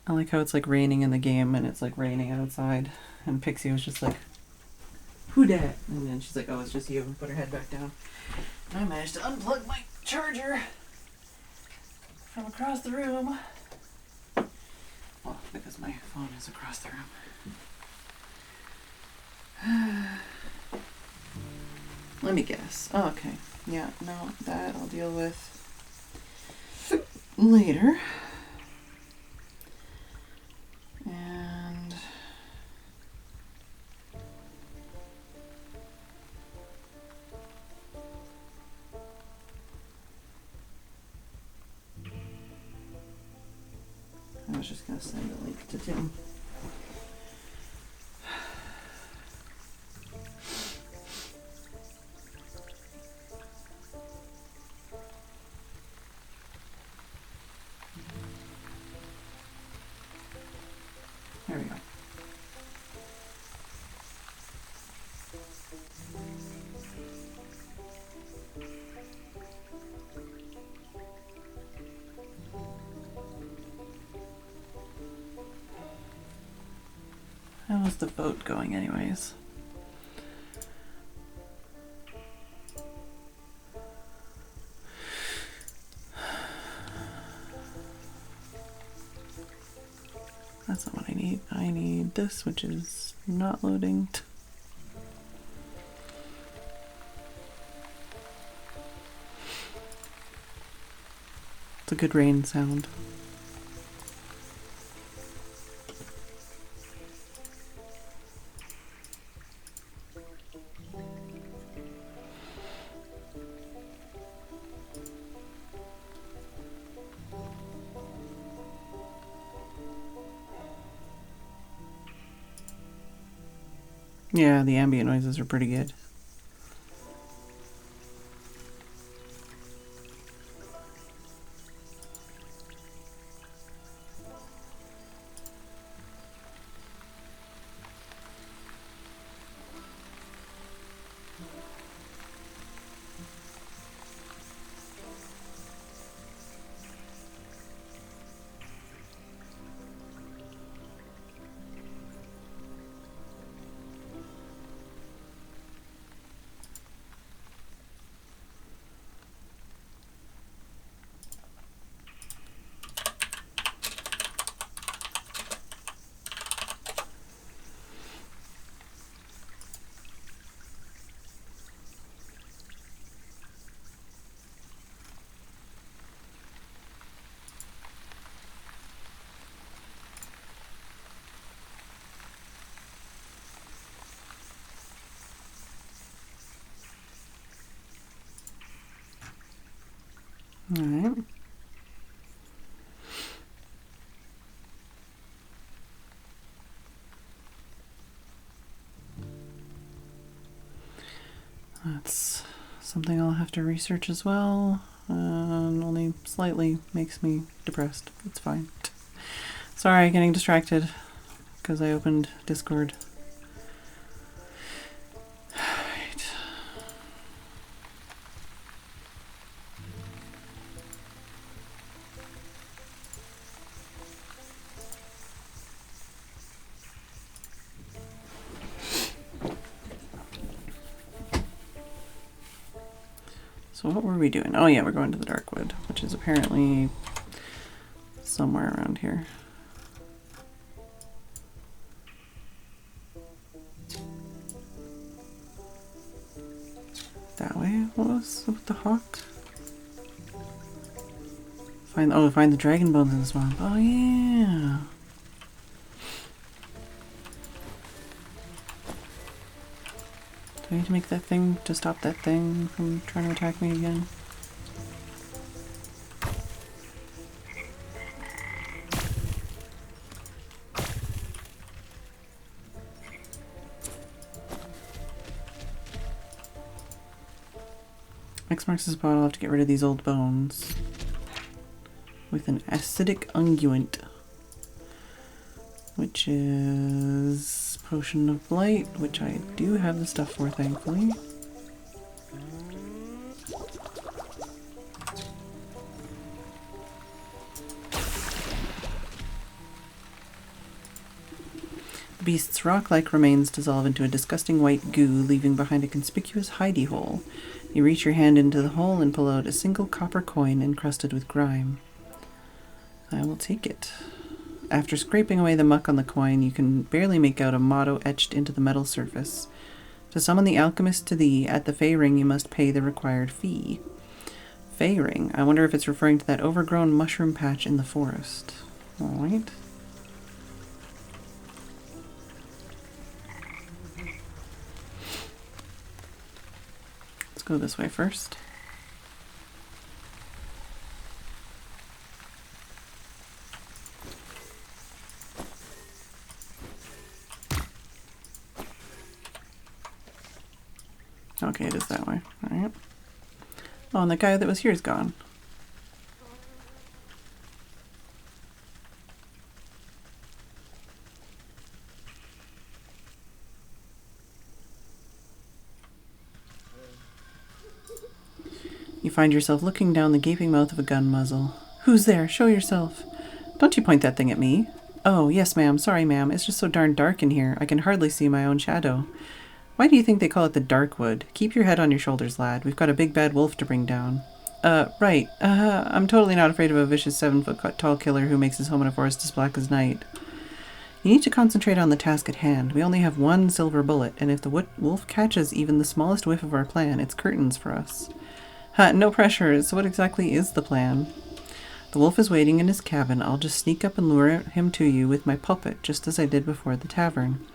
I like how it's like raining in the game and it's like raining outside. And Pixie was just like, who dat? And then she's like, oh, it's just you. Put her head back down. And I managed to unplug my charger from across the room. Well, because my phone is across the room. Let me guess. Oh, okay. Yeah, no, that I'll deal with later. And I was just going to send a link to Tim. There we go. How was the vote going anyways? That's not what I need. I need this, which is not loading. It's a good rain sound. Yeah, the ambient noises are pretty good. All right. That's something I'll have to research as well. Only slightly makes me depressed. It's fine. Sorry, getting distracted because I opened Discord. Right. So what were we doing? Oh yeah, we're going to the Darkwood, which is apparently somewhere around here. That way? What was with the hawk? Find the dragon bones in the swamp. Oh yeah. Do I need to make that thing to stop that thing from trying to attack me again? X marks the spot. I'll have to get rid of these old bones with an acidic unguent, which is potion of blight, which I do have the stuff for, thankfully. beast's rock-like remains dissolve into a disgusting white goo, leaving behind a conspicuous hidey hole. You reach your hand into the hole and pull out a single copper coin encrusted with grime. I will take it. After scraping away the muck on the coin, you can barely make out a motto etched into the metal surface. To summon the alchemist to thee, at the Fey Ring you must pay the required fee. Fey Ring. I wonder if it's referring to that overgrown mushroom patch in the forest. Alright. Let's go this way first. Okay, it is that way. Alright. Oh, and the guy that was here is gone. You find yourself looking down the gaping mouth of a gun muzzle. Who's there? Show yourself. Don't you point that thing at me. Oh, yes, ma'am. Sorry, ma'am. It's just so darn dark in here. I can hardly see my own shadow. Why do you think they call it the Dark Wood? Keep your head on your shoulders, lad. We've got a big bad wolf to bring down. Right. I'm totally not afraid of a vicious 7-foot-tall killer who makes his home in a forest as black as night. You need to concentrate on the task at hand. We only have one silver bullet, and if the wolf catches even the smallest whiff of our plan, it's curtains for us. No pressure. So what exactly is the plan? The wolf is waiting in his cabin. I'll just sneak up and lure him to you with my puppet, just as I did before the tavern.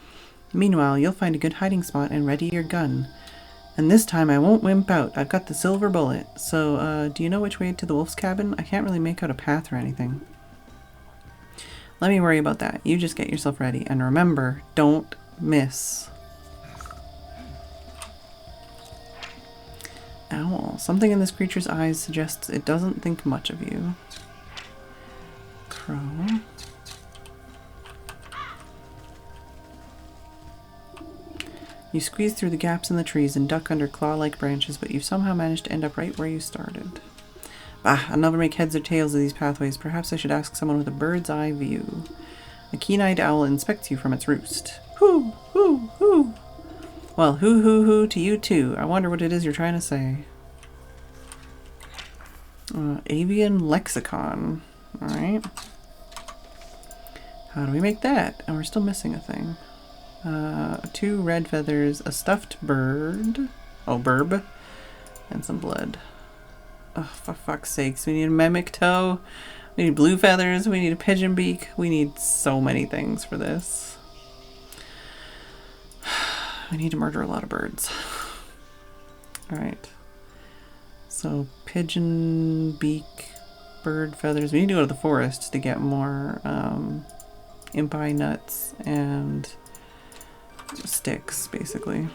Meanwhile, you'll find a good hiding spot and ready your gun. And this time I won't wimp out. I've got the silver bullet. So, do you know which way to the wolf's cabin? I can't really make out a path or anything. Let me worry about that. You just get yourself ready. And remember, don't miss. Owl. Something in this creature's eyes suggests it doesn't think much of you. Crow. You squeeze through the gaps in the trees and duck under claw-like branches, but you've somehow managed to end up right where you started. Bah, I'll never make heads or tails of these pathways. Perhaps I should ask someone with a bird's eye view. A keen-eyed owl inspects you from its roost. Hoo, hoo, hoo. Well, hoo, hoo, hoo to you too. I wonder what it is you're trying to say. Avian lexicon. Alright. How do we make that? And we're still missing a thing. 2 red feathers, a stuffed bird, burb, and some blood. Oh, for fuck's sakes, we need a mimic toe, we need blue feathers, we need a pigeon beak, we need so many things for this. We need to murder a lot of birds. Alright. So, pigeon beak, bird feathers. We need to go to the forest to get more impi nuts and sticks, basically.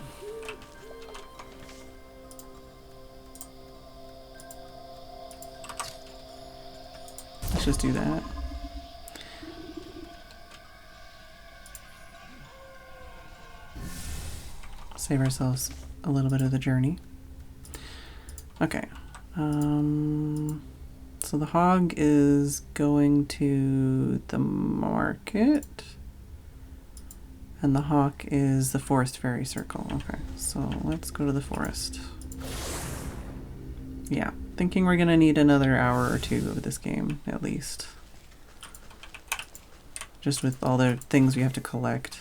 Let's just do that. Save ourselves a little bit of the journey. Okay. So the hog is going to the market. And the hawk is the forest fairy circle. Okay, so let's go to the forest. Yeah, thinking we're gonna need another hour or 2 of this game, at least. Just with all the things we have to collect.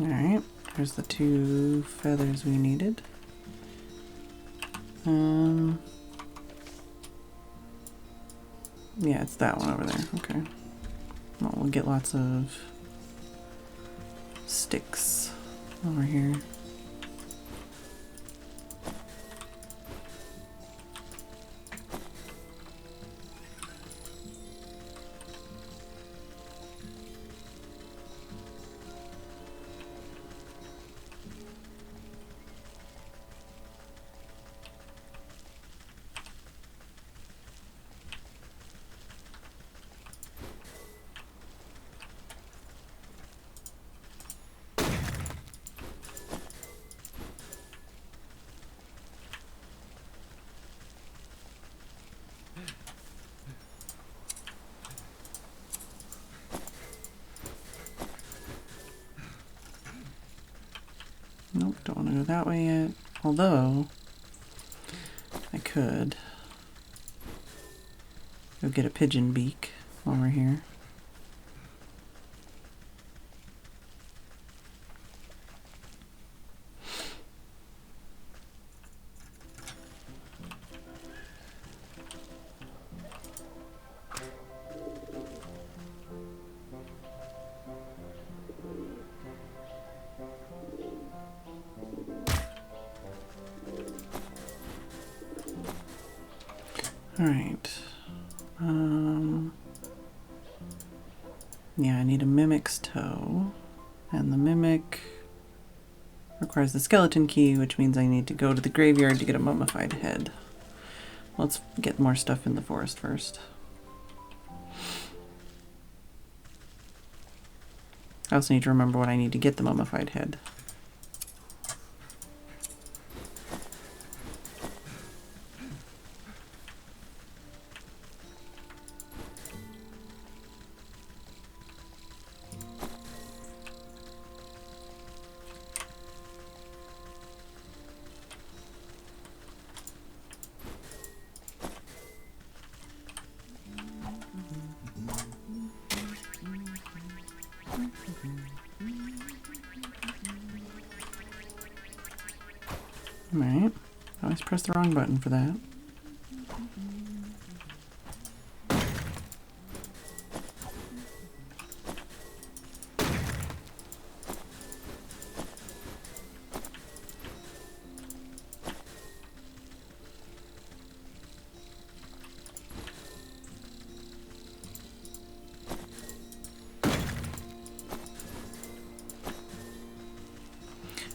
Alright, there's the 2 feathers we needed. Yeah, it's that one over there. Okay. Well, we'll get lots of sticks over here. Nope, don't want to go that way yet. Although, I could go get a pigeon beak while we're here. Alright. Yeah, I need a mimic's toe. And the mimic requires the skeleton key, which means I need to go to the graveyard to get a mummified head. Let's get more stuff in the forest first. I also need to remember what I need to get the mummified head. Alright, I always press the wrong button for that.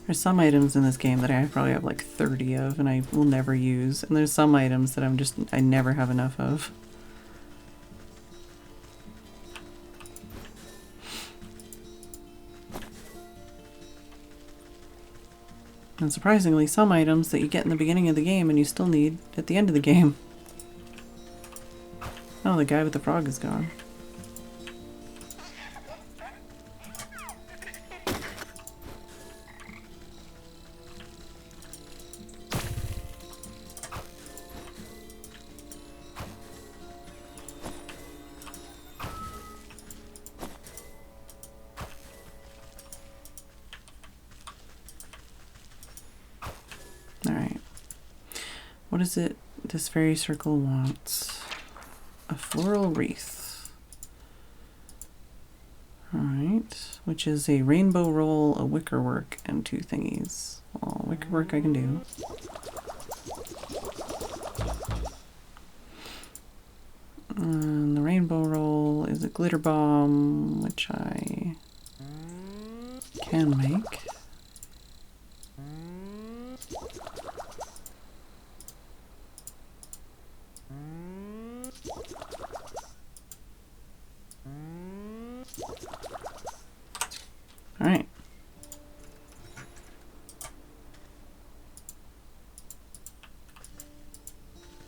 There's some items in this game that I probably have like 30 of and I will never use. And there's some items that I never have enough of. And surprisingly, some items that you get in the beginning of the game and you still need at the end of the game. Oh, the guy with the frog is gone. Alright. What is it this fairy circle wants? A floral wreath. Alright. Which is a rainbow roll, a wicker work, and 2 thingies. Well, wicker work I can do. And the rainbow roll is a glitter bomb, which I can make. Alright.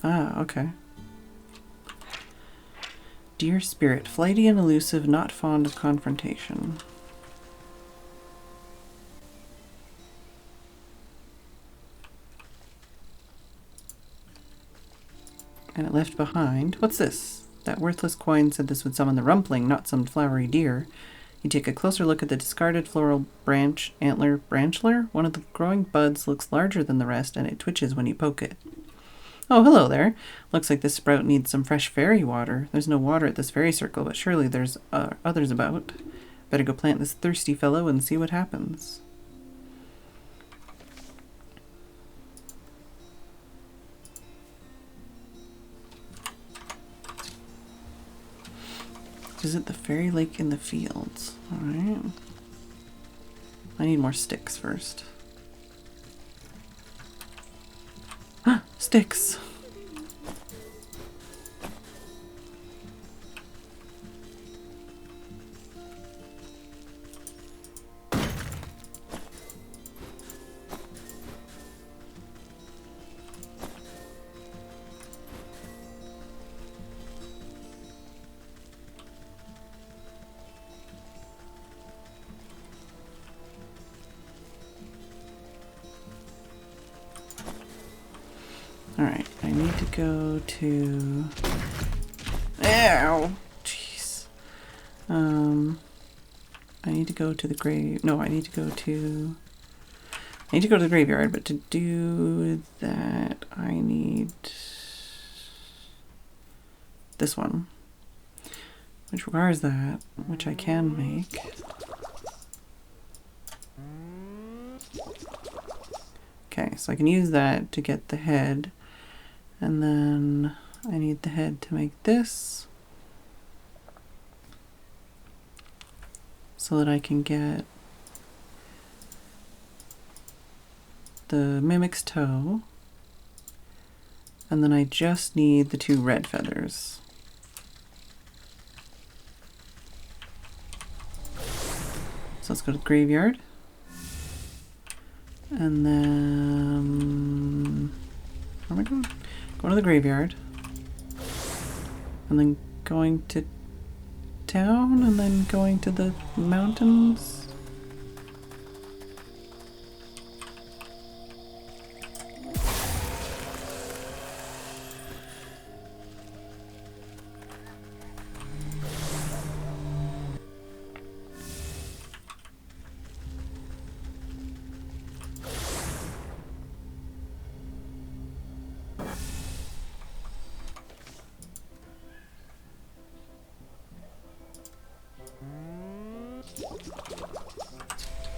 Ah, okay. Dear spirit, flighty and elusive, not fond of confrontation. And it left behind. What's this? That worthless coin said this would summon the rumpling, not some flowery deer. You take a closer look at the discarded floral branchler. One of the growing buds looks larger than the rest, and it twitches when you poke it. Oh, hello there. Looks like this sprout needs some fresh fairy water. There's no water at this fairy circle, but surely there's others about. Better go plant this thirsty fellow and see what happens. Visit the fairy lake in the fields. Alright. I need more sticks first. Ah! Sticks! Alright, I need to go to... Ow! Jeez. I need to go to the grave... No, I need to go to... I need to go to the graveyard, but to do that, I need... this one. Which requires that, which I can make. Okay, so I can use that to get the head. And then I need the head to make this so that I can get the mimic's toe. And then I just need the 2 red feathers. So let's go to the graveyard. And then... where am I going? Going to the graveyard. And then going to town, and then going to the mountains.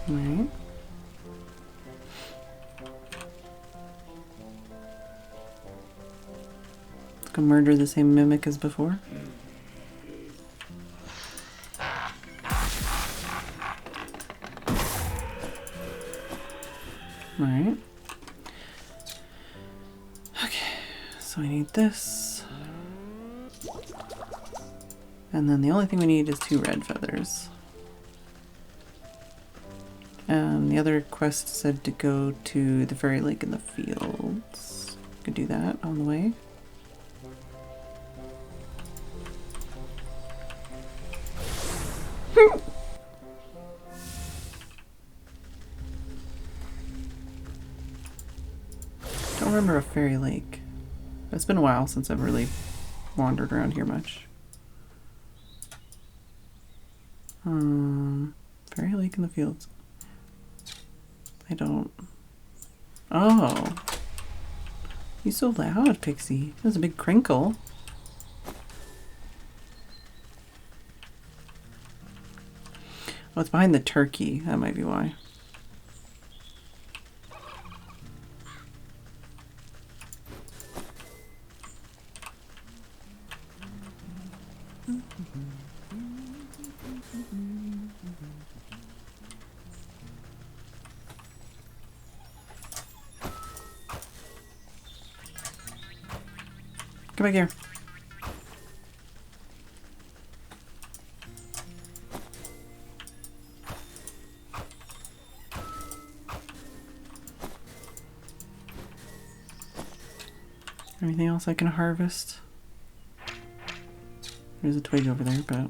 Right. Let's go murder the same mimic as before. Right. Okay, so I need this. And then the only thing we need is 2 red feathers. And the other quest said to go to the fairy lake in the fields. Could do that on the way. Don't remember a fairy lake. It's been a while since I've really wandered around here much. Fairy lake in the fields. I don't... Oh! He's so loud, Pixie. There's a big crinkle. Oh, it's behind the turkey. That might be why. Come back here. Anything else I can harvest? There's a twig over there, but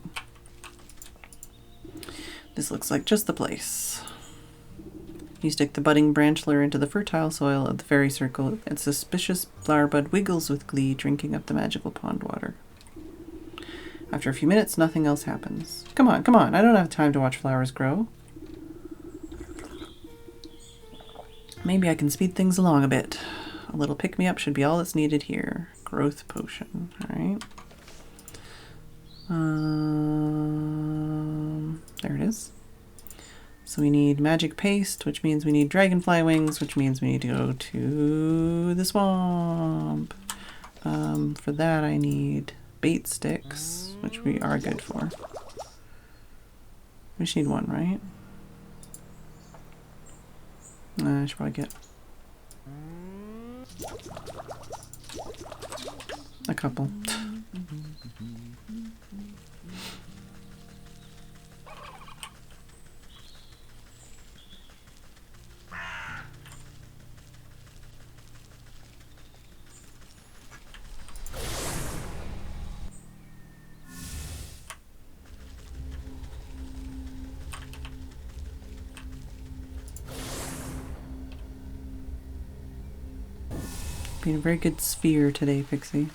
this looks like just the place. You stick the budding branchler into the fertile soil of the fairy circle, and suspicious flower bud wiggles with glee, drinking up the magical pond water. After a few minutes, nothing else happens. Come on, come on. I don't have time to watch flowers grow. Maybe I can speed things along a bit. A little pick-me-up should be all that's needed here. Growth potion. Alright. There it is. So we need magic paste, which means we need dragonfly wings, which means we need to go to the swamp. For that I need bait sticks, which we are good for. We just need one, right? I should probably get a couple. Being a very good sphere today, Pixie.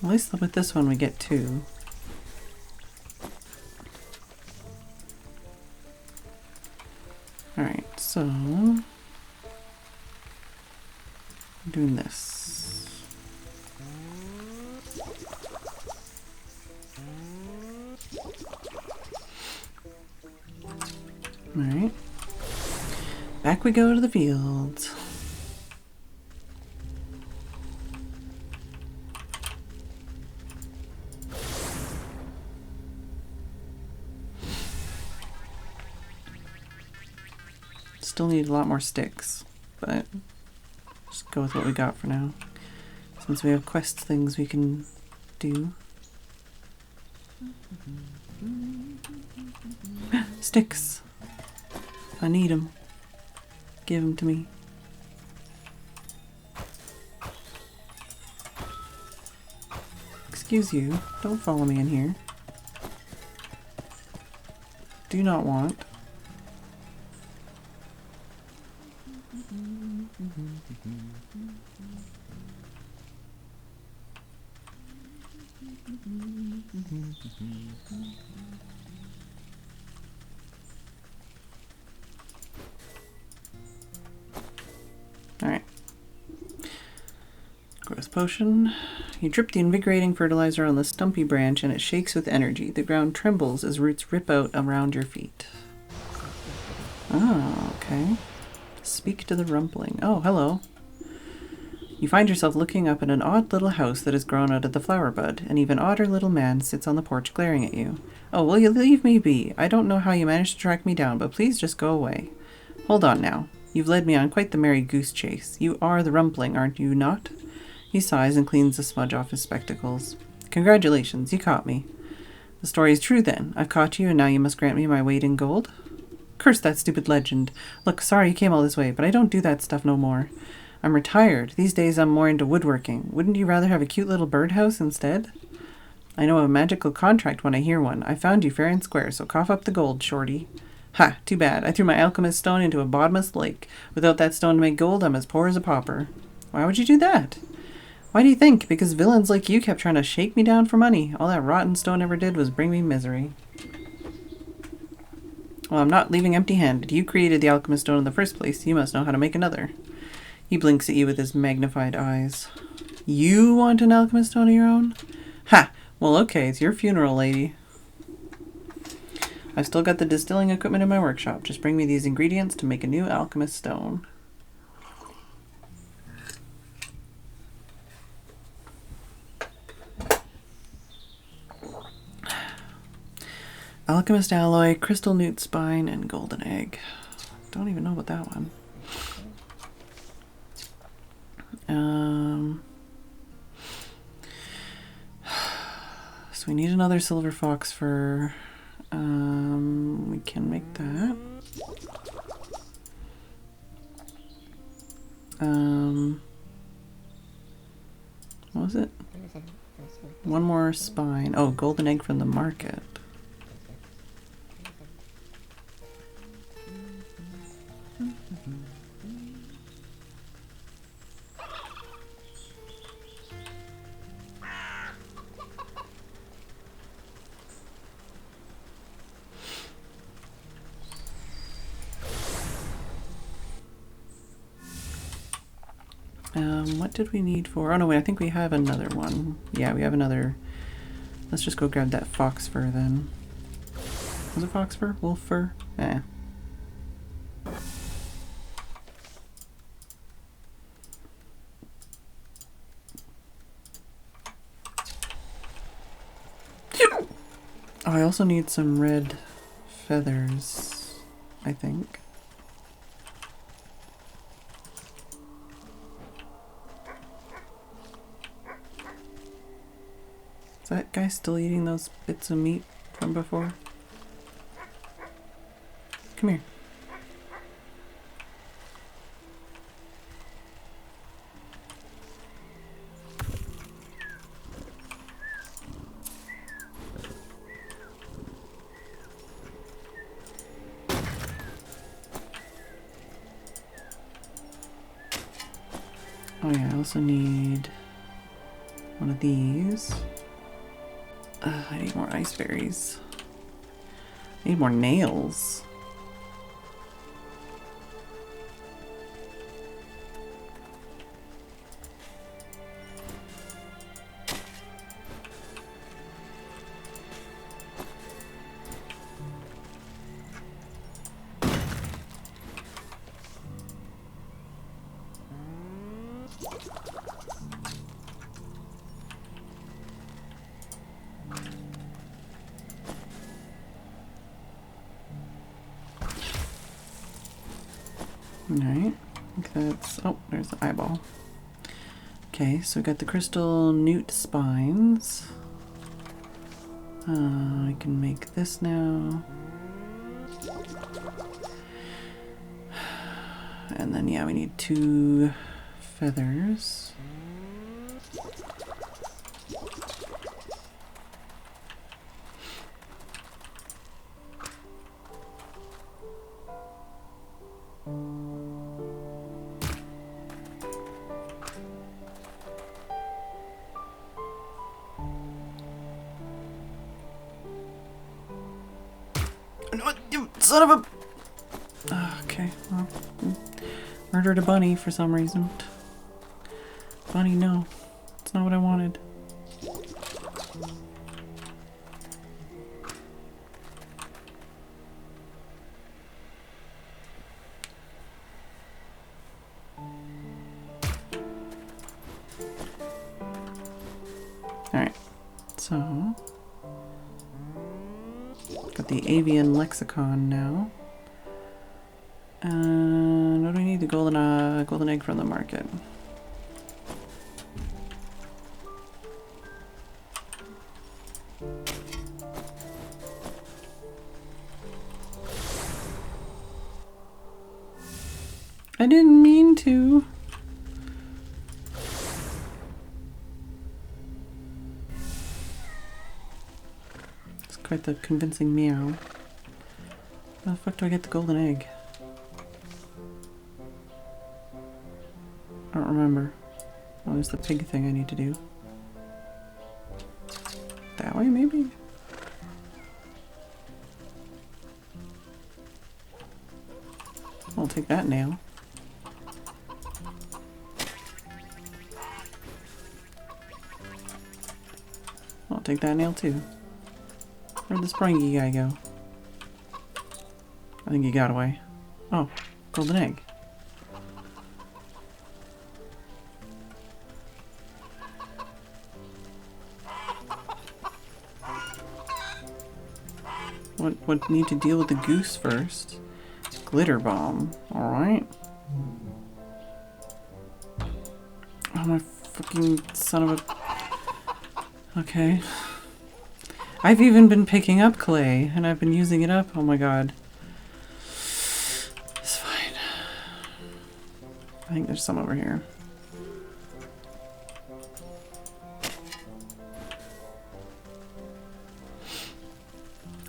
At least with this one we get two. Alright, so I'm doing this. Alright. Back we go to the fields. Still need a lot more sticks, but just go with what we got for now. Since we have quest things we can do. Sticks! I need them. Give them to me. Excuse you, don't follow me in here. Do not want. Alright. Growth potion. You drip the invigorating fertilizer on the stumpy branch and it shakes with energy. The ground trembles as roots rip out around your feet. Oh, okay. Speak to the rumpling. Oh, hello. You find yourself looking up at an odd little house that has grown out of the flower bud. An even odder little man sits on the porch glaring at you. Oh, will you leave me be? I don't know how you managed to track me down, but please just go away. Hold on now. You've led me on quite the merry goose chase. You are the rumpling, aren't you not? He sighs and cleans the smudge off his spectacles. Congratulations, you caught me. The story is true then. I've caught you and now you must grant me my weight in gold? Curse that stupid legend. Look, sorry you came all this way, but I don't do that stuff no more. I'm retired. These days I'm more into woodworking. Wouldn't you rather have a cute little birdhouse instead? I know of a magical contract when I hear one. I found you fair and square, so cough up the gold, shorty. Ha, too bad. I threw my alchemist stone into a bottomless lake. Without that stone to make gold, I'm as poor as a pauper. Why would you do that? Why do you think? Because villains like you kept trying to shake me down for money. All that rotten stone ever did was bring me misery. Well, I'm not leaving empty-handed. You created the alchemist stone in the first place. You must know how to make another. He blinks at you with his magnified eyes. You want an alchemist stone of your own? Ha! Well, okay, it's your funeral, lady. I've still got the distilling equipment in my workshop. Just bring me these ingredients to make a new alchemist stone. Alchemist alloy, crystal newt spine, and golden egg. Don't even know about that one. So we need another silver fox for We can make that. What was it? One more spine. Oh, golden egg from the market. What did we need for? Oh no, wait, I think we have another one. Yeah, we have another. Let's just go grab that fox fur then. Was it fox fur? Wolf fur? Eh. Oh, I also need some red feathers, I think. Is that guy still eating those bits of meat from before? Come here. Oh yeah, I also need one of these. I need more ice berries. I need more nails. Alright, I think that's, oh, there's the eyeball. Okay, so we got the crystal newt spines. I can make this now. And then, yeah, we need 2 feathers. No, you son of a... Okay, well, murdered a bunny for some reason. Bunny, no. It's not what I wanted. Alright, so... got the avian lexicon now. And what do we need? The golden egg from the market. I didn't mean to. It's quite the convincing meow. How the fuck do I get the golden egg? I don't remember. Oh, there's the pig thing I need to do. That way, maybe? I'll take that nail. I'll take that nail too. Where'd the springy guy go? I think he got away. Oh, golden egg. What need to deal with the goose first? Glitter bomb. Alright. Oh my fucking son of a... Okay. I've even been picking up clay, and I've been using it up. Oh my god. It's fine. I think there's some over here.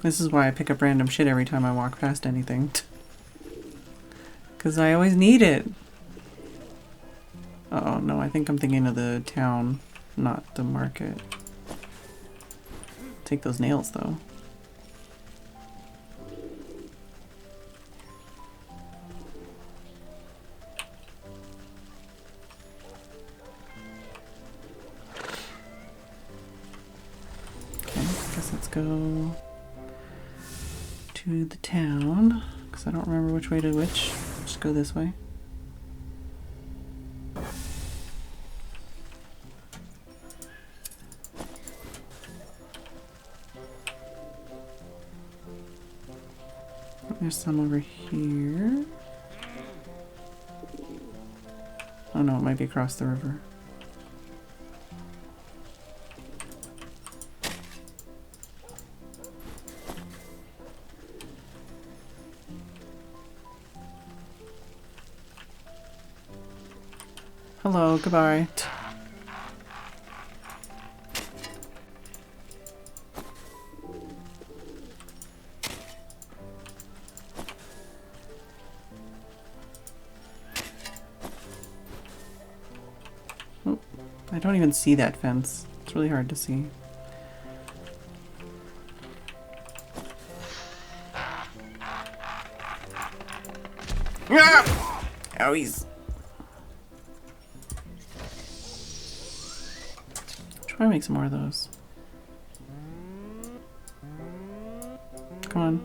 This is why I pick up random shit every time I walk past anything. Because I always need it. Uh-oh, no, I think I'm thinking of the town, not the market. Take those nails, though. Okay, I guess let's go to the town, because I don't remember which way to which. Just go this way. There's some over here. Oh no, it might be across the river. Hello, goodbye. Oh, I don't even see that fence. It's really hard to see. Ah! Owies. Try to make some more of those. Come on.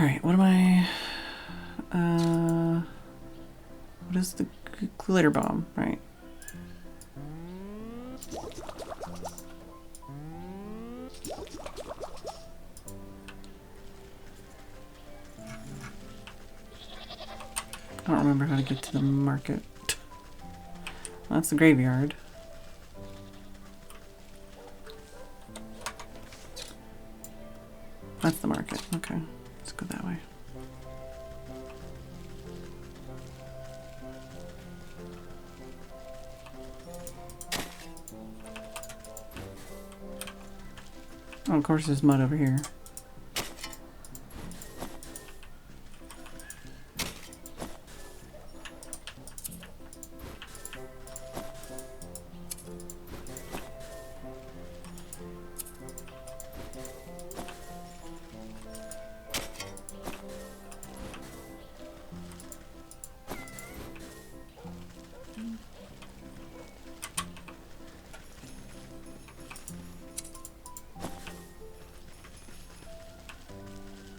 Alright, what am I... what is the glitter bomb? Right. I don't remember how to get to the market. Well, that's the graveyard. That's the market. Okay, let's go that way. Oh, of course there's mud over here.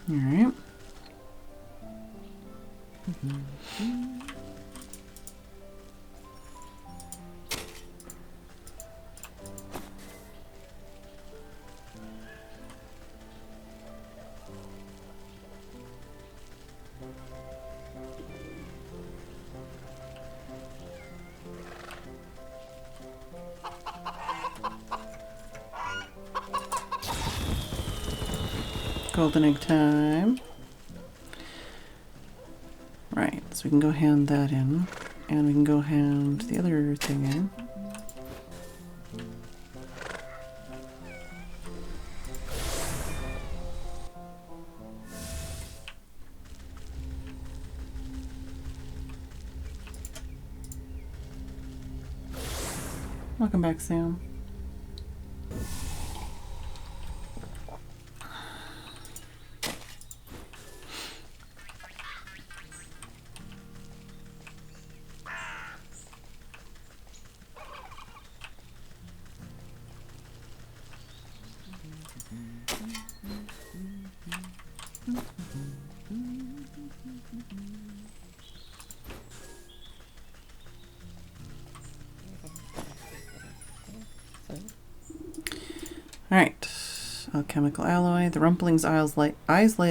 All right. Golden egg time. Right, so we can go hand that in, and we can go hand the other thing in. Welcome back, Sam. Alright, alchemical alloy. The Rumpling's eyes light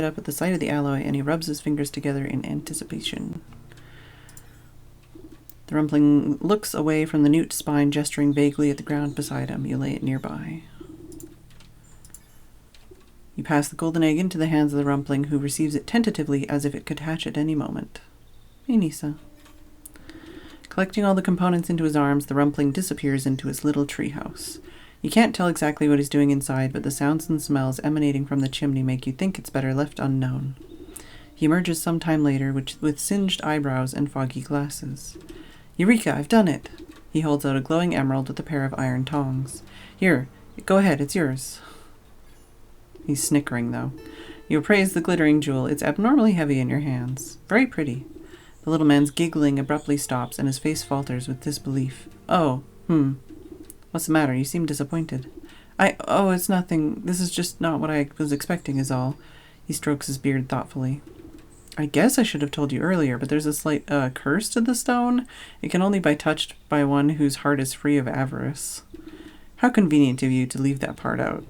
up at the sight of the alloy, and he rubs his fingers together in anticipation. The rumpling looks away from the newt spine, gesturing vaguely at the ground beside him. You lay it nearby. You pass the golden egg into the hands of the rumpling, who receives it tentatively as if it could hatch at any moment. Hey, Nisa. Collecting all the components into his arms, the rumpling disappears into his little treehouse. You can't tell exactly what he's doing inside, but the sounds and smells emanating from the chimney make you think it's better left unknown. He emerges some time later with singed eyebrows and foggy glasses. Eureka, I've done it! He holds out a glowing emerald with a pair of iron tongs. Here, go ahead, it's yours. He's snickering, though. You appraise the glittering jewel. It's abnormally heavy in your hands. Very pretty. The little man's giggling abruptly stops, and his face falters with disbelief. Oh, What's the matter? You seem disappointed. Oh, it's nothing. This is just not what I was expecting is all. He strokes his beard thoughtfully. I guess I should have told you earlier, but there's a slight curse to the stone. It can only be touched by one whose heart is free of avarice. How convenient of you to leave that part out.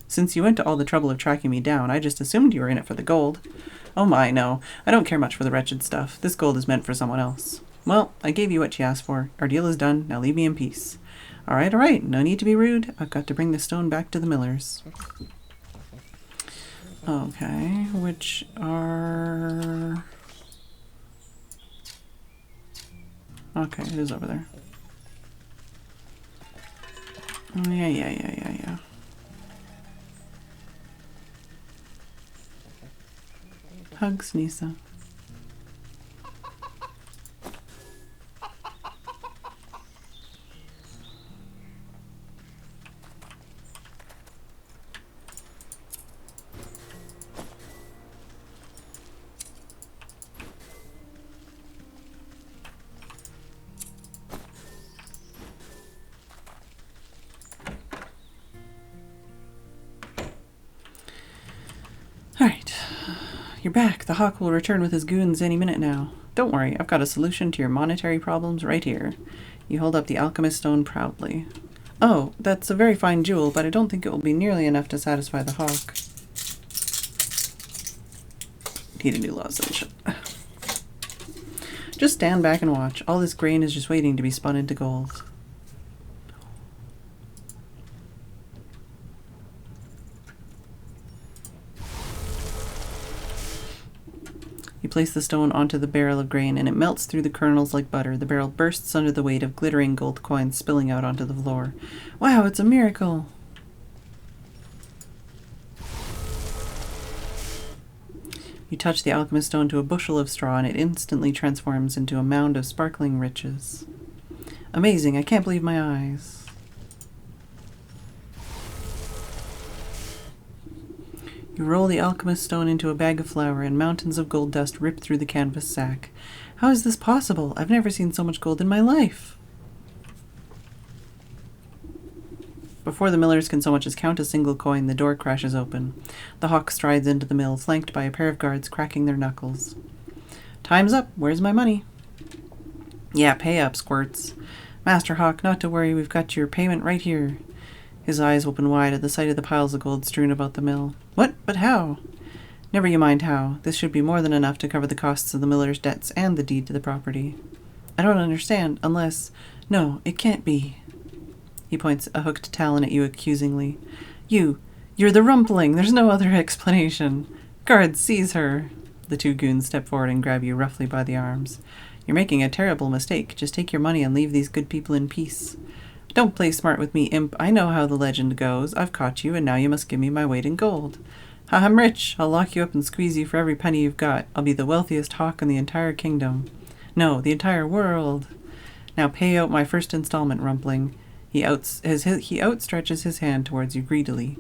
Since you went to all the trouble of tracking me down, I just assumed you were in it for the gold. Oh my, no. I don't care much for the wretched stuff. This gold is meant for someone else. Well, I gave you what you asked for. Our deal is done. Now leave me in peace. All right. No need to be rude. I've got to bring the stone back to the millers. Okay, which are... Okay, it is over there. Yeah. Hugs, Nisa. Alright. You're back. The hawk will return with his goons any minute now. Don't worry, I've got a solution to your monetary problems right here. You hold up the alchemist stone proudly. Oh, that's a very fine jewel, but I don't think it will be nearly enough to satisfy the hawk. Need a new lozenge. Just stand back and watch. All this grain is just waiting to be spun into gold. You place the stone onto the barrel of grain, and it melts through the kernels like butter. The barrel bursts under the weight of glittering gold coins spilling out onto the floor. Wow, it's a miracle! You touch the alchemist stone to a bushel of straw, and it instantly transforms into a mound of sparkling riches. Amazing, I can't believe my eyes. You roll the alchemist stone into a bag of flour, and mountains of gold dust rip through the canvas sack. How is this possible? I've never seen so much gold in my life. Before the millers can so much as count a single coin, the door crashes open. The hawk strides into the mill, flanked by a pair of guards cracking their knuckles. Time's up. Where's my money? Yeah, pay up, Squirts. Master Hawk, not to worry. We've got your payment right here. His eyes open wide at the sight of the piles of gold strewn about the mill. What? But how? Never you mind how. This should be more than enough to cover the costs of the miller's debts and the deed to the property. I don't understand, unless... No, it can't be. He points a hooked talon at you accusingly. You're the rumpling. There's no other explanation. Guards, seize her. The two goons step forward and grab you roughly by the arms. You're making a terrible mistake. Just take your money and leave these good people in peace. Don't play smart with me, imp. I know how the legend goes. I've caught you, and now you must give me my weight in gold. Ha, I'm rich. I'll lock you up and squeeze you for every penny you've got. I'll be the wealthiest hawk in the entire kingdom. No, the entire world. Now pay out my first installment, rumpling. He outstretches his hand towards you greedily.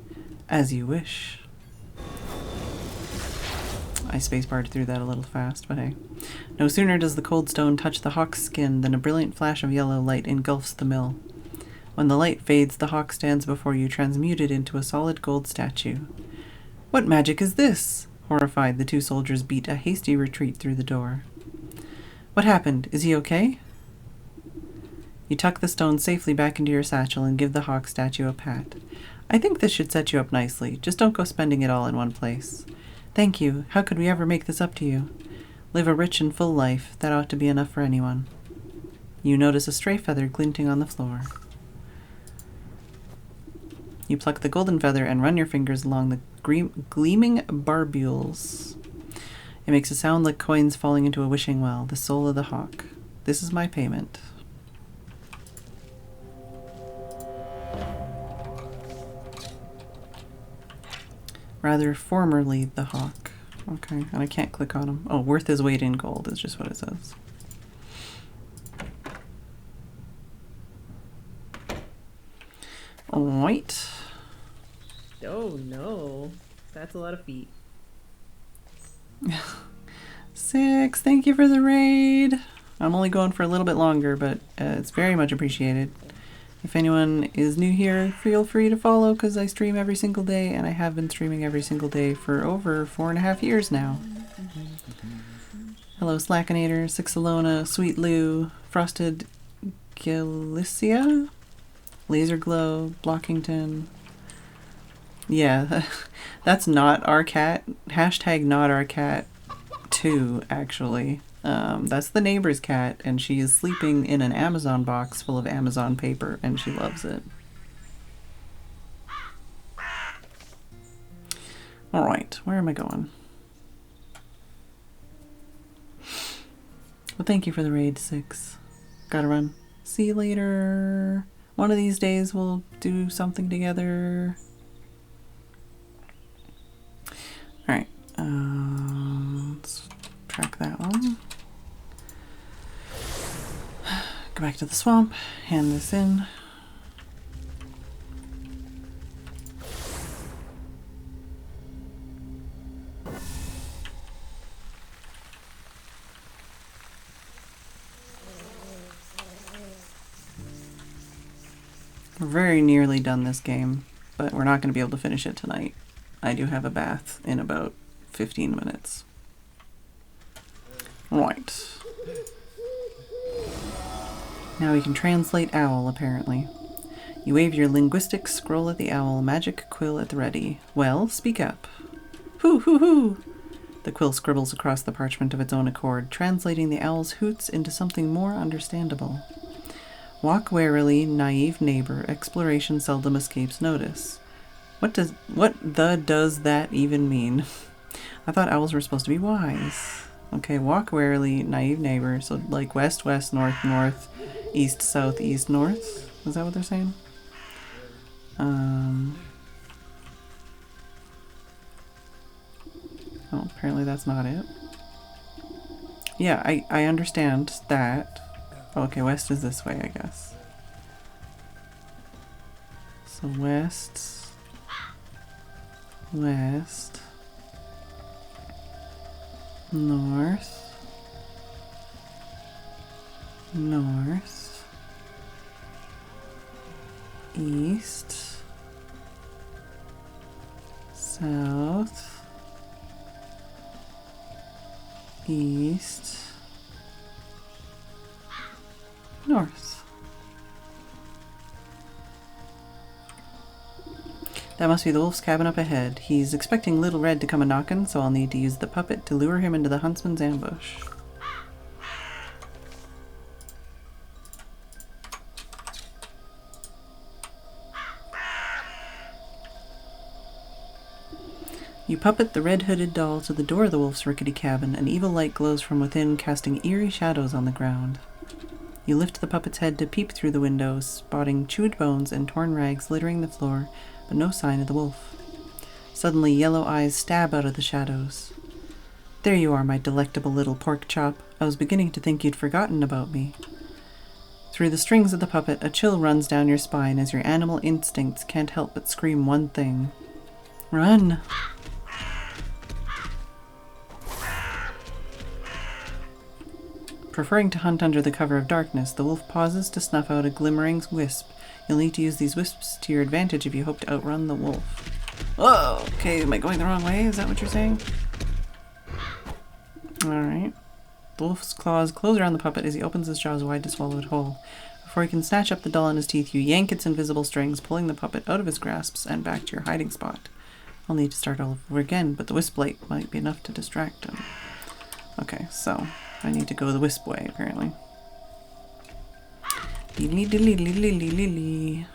As you wish. I spacebarred through that a little fast, but hey. No sooner does the cold stone touch the hawk's skin than a brilliant flash of yellow light engulfs the mill. When the light fades, the hawk stands before you, transmuted into a solid gold statue. What magic is this? Horrified, the two soldiers beat a hasty retreat through the door. What happened? Is he okay? You tuck the stone safely back into your satchel and give the hawk statue a pat. I think this should set you up nicely. Just don't go spending it all in one place. Thank you. How could we ever make this up to you? Live a rich and full life. That ought to be enough for anyone. You notice a stray feather glinting on the floor. You pluck the golden feather and run your fingers along the gleaming barbules. It makes a sound like coins falling into a wishing well, the soul of the hawk. This is my payment. Rather, formerly the hawk. Okay, and I can't click on him. Oh, worth his weight in gold is just what it says. Alright. Oh no, that's a lot of feet. 6, thank you for the raid. I'm only going for a little bit longer, but it's very much appreciated. If anyone is new here, feel free to follow because I stream every single day, and I have been streaming every single day for over 4.5 years now. Hello Slackinator, Sixalona, Sweet Lou, Frosted Galicia, Laser Glow, Blockington. Yeah, that's not our cat. Hashtag not our cat 2, actually. That's the neighbor's cat, and she is sleeping in an Amazon box full of Amazon paper, and she loves it. Alright, where am I going? Well, thank you for the raid, 6. Gotta run. See you later. One of these days we'll do something together. Alright, let's track that one. Go back to the swamp, hand this in. We're very nearly done this game, but we're not going to be able to finish it tonight. I do have a bath in about 15 minutes. Right. Now we can translate owl, apparently. You wave your linguistic scroll at the owl, magic quill at the ready. Well, speak up. Hoo hoo hoo! The quill scribbles across the parchment of its own accord, translating the owl's hoots into something more understandable. Walk warily, naive neighbor, exploration seldom escapes notice. What does that even mean? I thought owls were supposed to be wise. Okay, walk warily, naive neighbor, so like west, west, north, north, east, south, east, north? Is that what they're saying? Oh, apparently that's not it. Yeah, I understand that. Oh, okay, west is this way, I guess. So west, west, north, north, east, south, east, north. That must be the wolf's cabin up ahead. He's expecting Little Red to come a-knockin', so I'll need to use the puppet to lure him into the huntsman's ambush. You puppet the red-hooded doll to the door of the wolf's rickety cabin. An evil light glows from within, casting eerie shadows on the ground. You lift the puppet's head to peep through the window, spotting chewed bones and torn rags littering the floor, but no sign of the wolf. Suddenly, yellow eyes stab out of the shadows. There you are, my delectable little pork chop. I was beginning to think you'd forgotten about me. Through the strings of the puppet, a chill runs down your spine as your animal instincts can't help but scream one thing. Run! Preferring to hunt under the cover of darkness, the wolf pauses to snuff out a glimmering wisp. You'll need to use these wisps to your advantage if you hope to outrun the wolf. Oh, okay, am I going the wrong way? Is that what you're saying? Alright. The wolf's claws close around the puppet as he opens his jaws wide to swallow it whole. Before he can snatch up the doll in his teeth, you yank its invisible strings, pulling the puppet out of his grasps and back to your hiding spot. I'll need to start all over again, but the wisp light might be enough to distract him. Okay, so I need to go the wisp way, apparently. Dilly.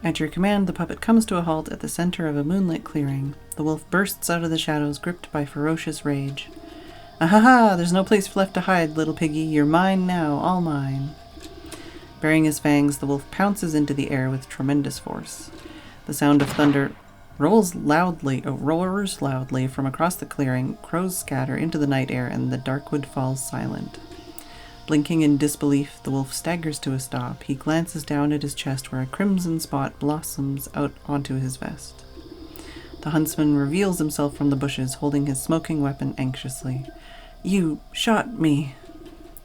At your command, the puppet comes to a halt at the center of a moonlit clearing. The wolf bursts out of the shadows, gripped by ferocious rage. Ahaha! There's no place left to hide, little piggy. You're mine now, all mine. Baring his fangs, the wolf pounces into the air with tremendous force. The sound of thunder roars loudly from across the clearing. Crows scatter into the night air, and the dark wood falls silent. Blinking in disbelief, the wolf staggers to a stop. He glances down at his chest where a crimson spot blossoms out onto his vest. The huntsman reveals himself from the bushes, holding his smoking weapon anxiously. You shot me.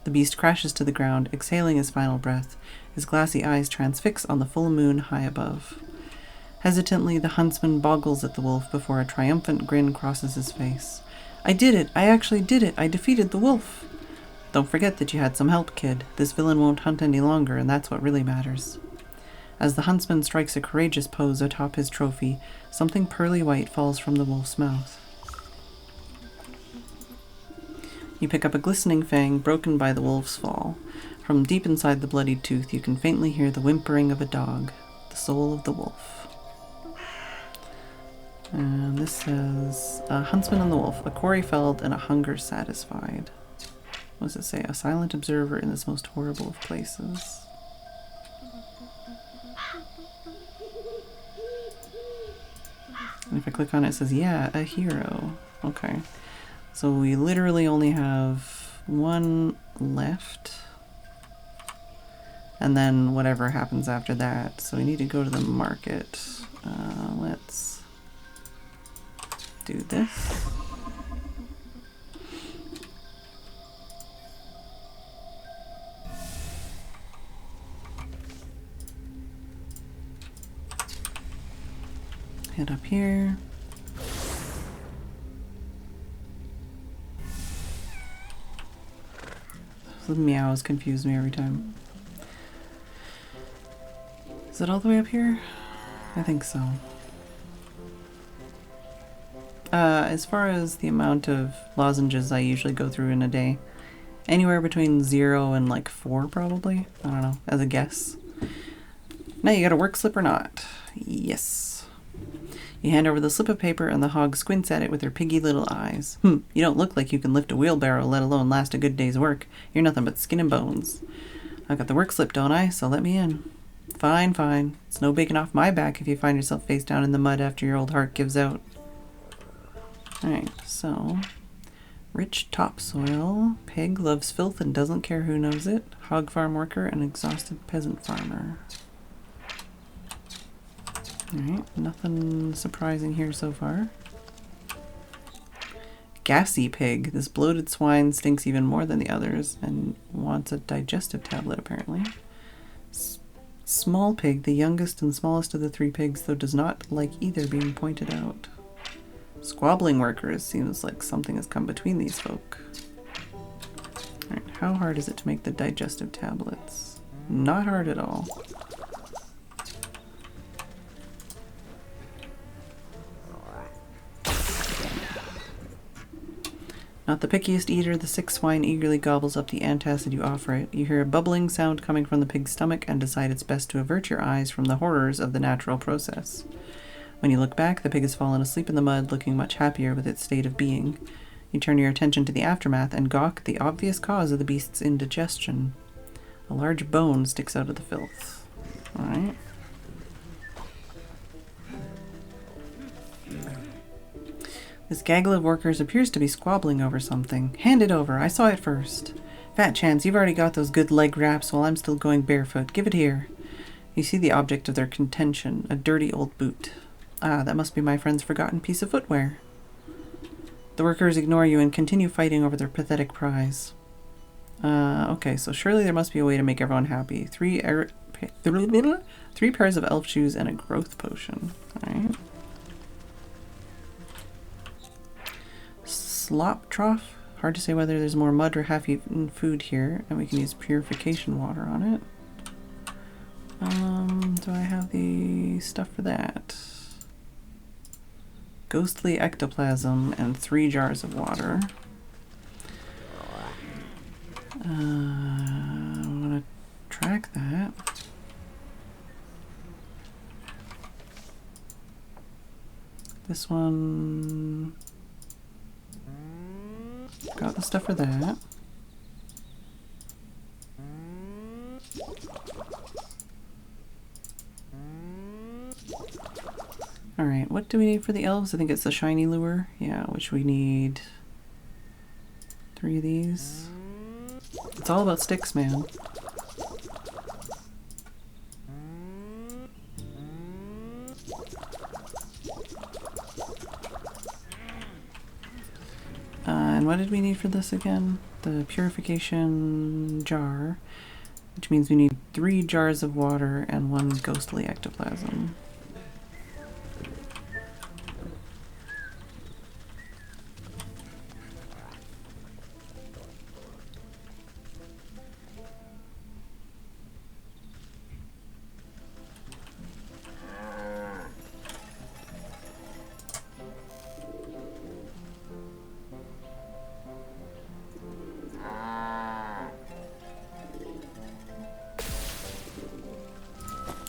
The beast crashes to the ground, exhaling his final breath. His glassy eyes transfix on the full moon high above. Hesitantly, the huntsman boggles at the wolf before a triumphant grin crosses his face. I did it! I actually did it! I defeated the wolf! Don't forget that you had some help, kid. This villain won't hunt any longer, and that's what really matters. As the huntsman strikes a courageous pose atop his trophy, something pearly white falls from the wolf's mouth. You pick up a glistening fang broken by the wolf's fall. From deep inside the bloodied tooth, you can faintly hear the whimpering of a dog, the soul of the wolf. And this says, a huntsman and the wolf, a quarry felled and a hunger satisfied. What does it say? A silent observer in this most horrible of places. And if I click on it, it says, yeah, a hero. Okay. So we literally only have one left. And then whatever happens after that. So we need to go to the market. Let's do this. Head up here. The meows confuse me every time. Is it all the way up here? I think so. As far as the amount of lozenges I usually go through in a day, anywhere between 0 and like 4 probably. I don't know, as a guess. Now you got a work slip or not? Yes. You hand over the slip of paper and the hog squints at it with her piggy little eyes. You don't look like you can lift a wheelbarrow, let alone last a good day's work. You're nothing but skin and bones. I got the work slip, don't I? So let me in. Fine, fine. It's no baking off my back if you find yourself face down in the mud after your old heart gives out. Alright, so... Rich topsoil. Peg loves filth and doesn't care who knows it. Hog farm worker and exhausted peasant farmer. Alright, nothing surprising here so far. Gassy pig. This bloated swine stinks even more than the others and wants a digestive tablet apparently. Small pig, the youngest and smallest of the 3 pigs, though does not like either being pointed out. Squabbling workers. Seems like something has come between these folk. Alright, how hard is it to make the digestive tablets? Not hard at all. Not the pickiest eater, the sick swine eagerly gobbles up the antacid you offer it. You hear a bubbling sound coming from the pig's stomach and decide it's best to avert your eyes from the horrors of the natural process. When you look back, the pig has fallen asleep in the mud, looking much happier with its state of being. You turn your attention to the aftermath and gawk at the obvious cause of the beast's indigestion. A large bone sticks out of the filth. Alright. This gaggle of workers appears to be squabbling over something. Hand it over. I saw it first. Fat chance, you've already got those good leg wraps while I'm still going barefoot. Give it here. You see the object of their contention, a dirty old boot. Ah, that must be my friend's forgotten piece of footwear. The workers ignore you and continue fighting over their pathetic prize. Okay, so surely there must be a way to make everyone happy. Three pairs of elf shoes and a growth potion. Alright. Slop trough. Hard to say whether there's more mud or half-eaten food here, and we can use purification water on it. Do I have the stuff for that? Ghostly ectoplasm and 3 jars of water. I want to track that. This one... Got the stuff for that. Alright, what do we need for the elves? I think it's the shiny lure. Yeah, which we need 3 of these. It's all about sticks, man. And what did we need for this again? The purification jar, which means we need 3 jars of water and 1 ghostly ectoplasm.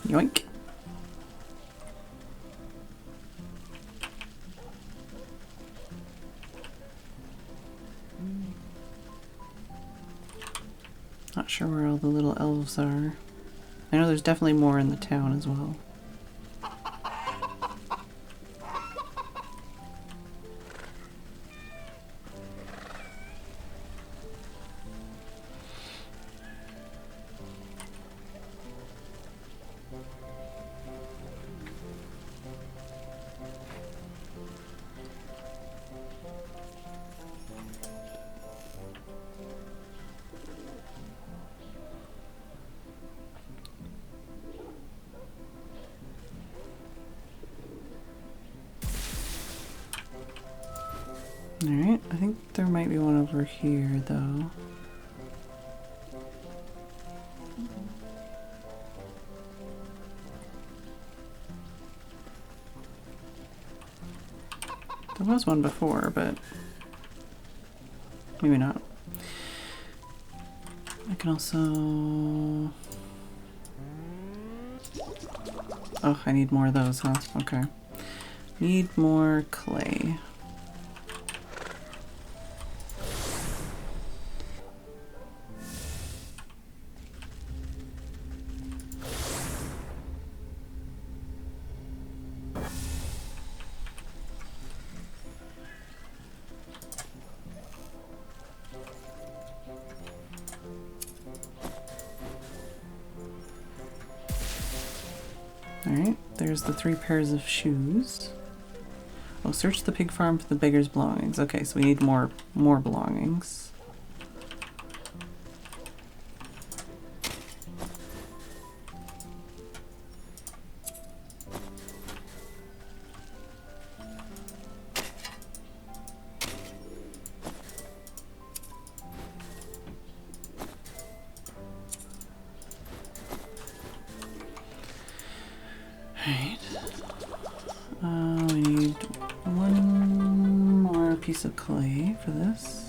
Yoink. Not sure where all the little elves are. I know there's definitely more in the town as well. Alright, I think there might be one over here, though. There was one before, but maybe not. I can also... Oh, I need more of those, huh? Okay. Need more clay. Alright, there's the 3 pairs of shoes. Oh, search the pig farm for the beggar's belongings. Okay, so we need more belongings. Alright. We need 1 more piece of clay for this.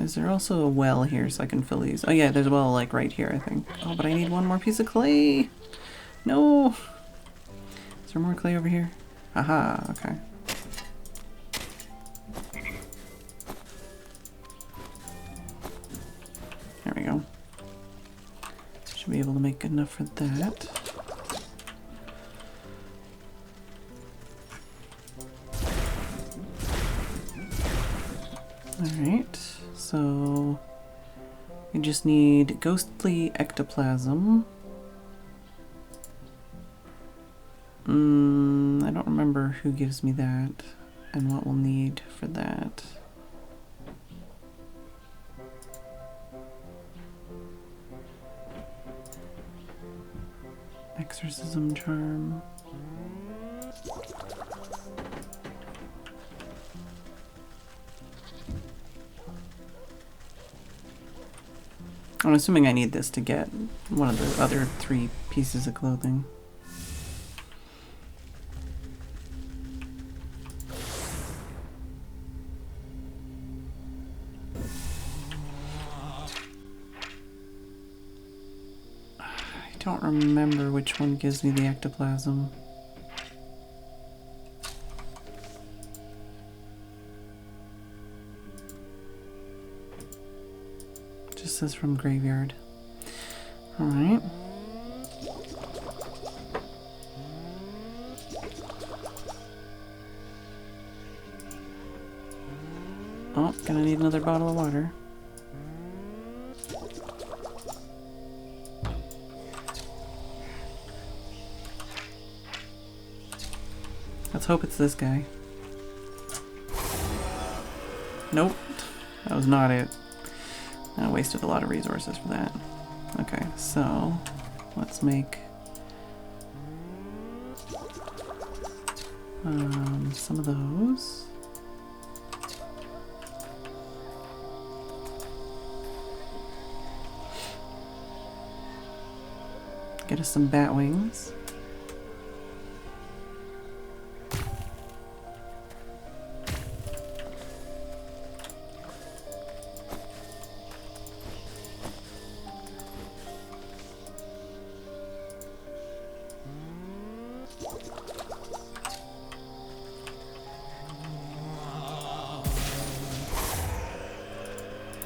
Is there also a well here so I can fill these? Oh yeah, there's a well like right here, I think. Oh, but I need 1 more piece of clay. No. Is there more clay over here? Aha, okay. There we go. Should be able to make enough for that. Alright, so we just need ghostly ectoplasm. I don't remember who gives me that and what we'll need for that. Exorcism charm. I'm assuming I need this to get one of the other 3 pieces of clothing. I don't remember which one gives me the ectoplasm. Just says from graveyard. Alright. Oh, gonna need another bottle of water. Let's hope it's this guy. Nope, that was not it. I wasted a lot of resources for that. Okay, so let's make some of those. Get us some bat wings.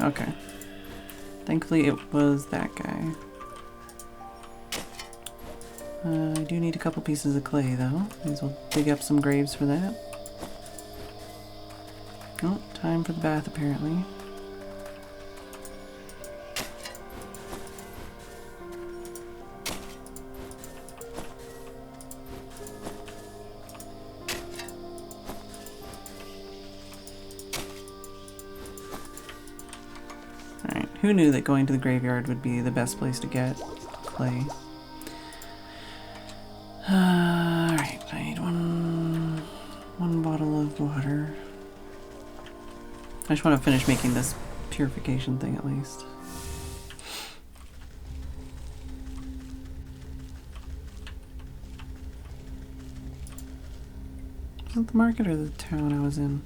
Okay. Thankfully it was that guy. I do need a couple pieces of clay though. May as well dig up some graves for that. Oh, time for the bath apparently. Alright, who knew that going to the graveyard would be the best place to get clay? Alright, I need one bottle of water. I just want to finish making this purification thing at least. Was it the market or the town I was in?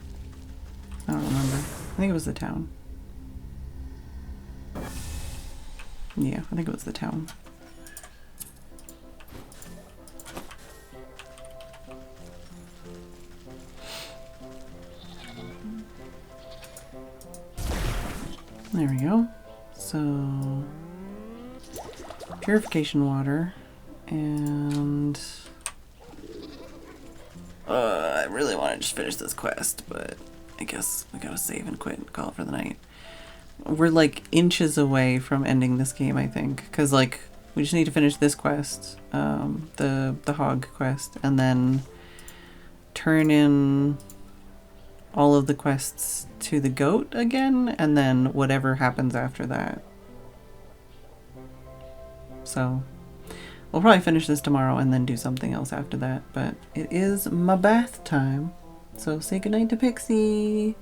I don't remember. I think it was the town. Yeah, I think it was the town. There we go. So, purification water, and I really want to just finish this quest, but I guess we gotta save and quit and call it for the night. We're like inches away from ending this game, I think, because like we just need to finish this quest, the hog quest, and then turn in all of the quests to the goat again, and then whatever happens after that. So we'll probably finish this tomorrow and then do something else after that, but it is my bath time. So say goodnight to Pixie.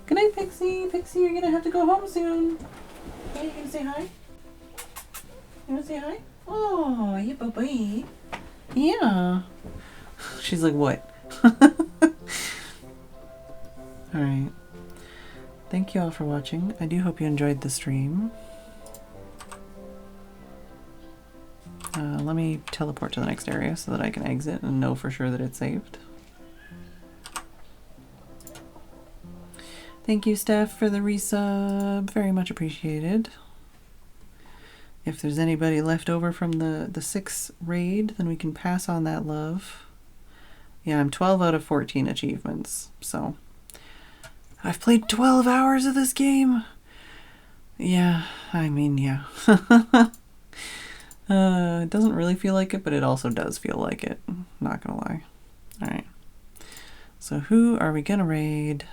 Goodnight, Pixie. Pixie, you're gonna have to go home soon. Hey, you gonna say hi? You wanna say hi? Oh, yeah, bye-bye. Yeah. She's like, what? Alright. Thank you all for watching. I do hope you enjoyed the stream. Let me me teleport to the next area so that I can exit and know for sure that it's saved. Thank you, Steph, for the resub. Very much appreciated. If there's anybody left over from the 6 raid, then we can pass on that love. Yeah, I'm 12 out of 14 achievements, so I've played 12 hours of this game. Yeah, I mean, yeah. It doesn't really feel like it, but it also does feel like it. Not gonna lie. Alright. So who are we gonna raid?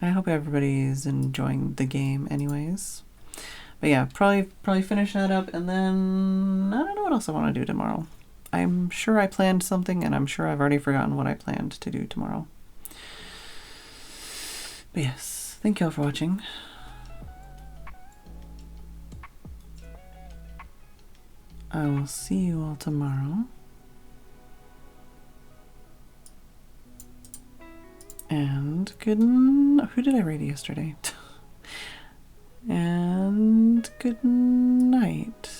I hope everybody's enjoying the game anyways. But yeah, probably finish that up, and then I don't know what else I want to do tomorrow. I'm sure I planned something, and I'm sure I've already forgotten what I planned to do tomorrow. But yes, thank you all for watching. I will see you all tomorrow. And who did I raid yesterday? And good night.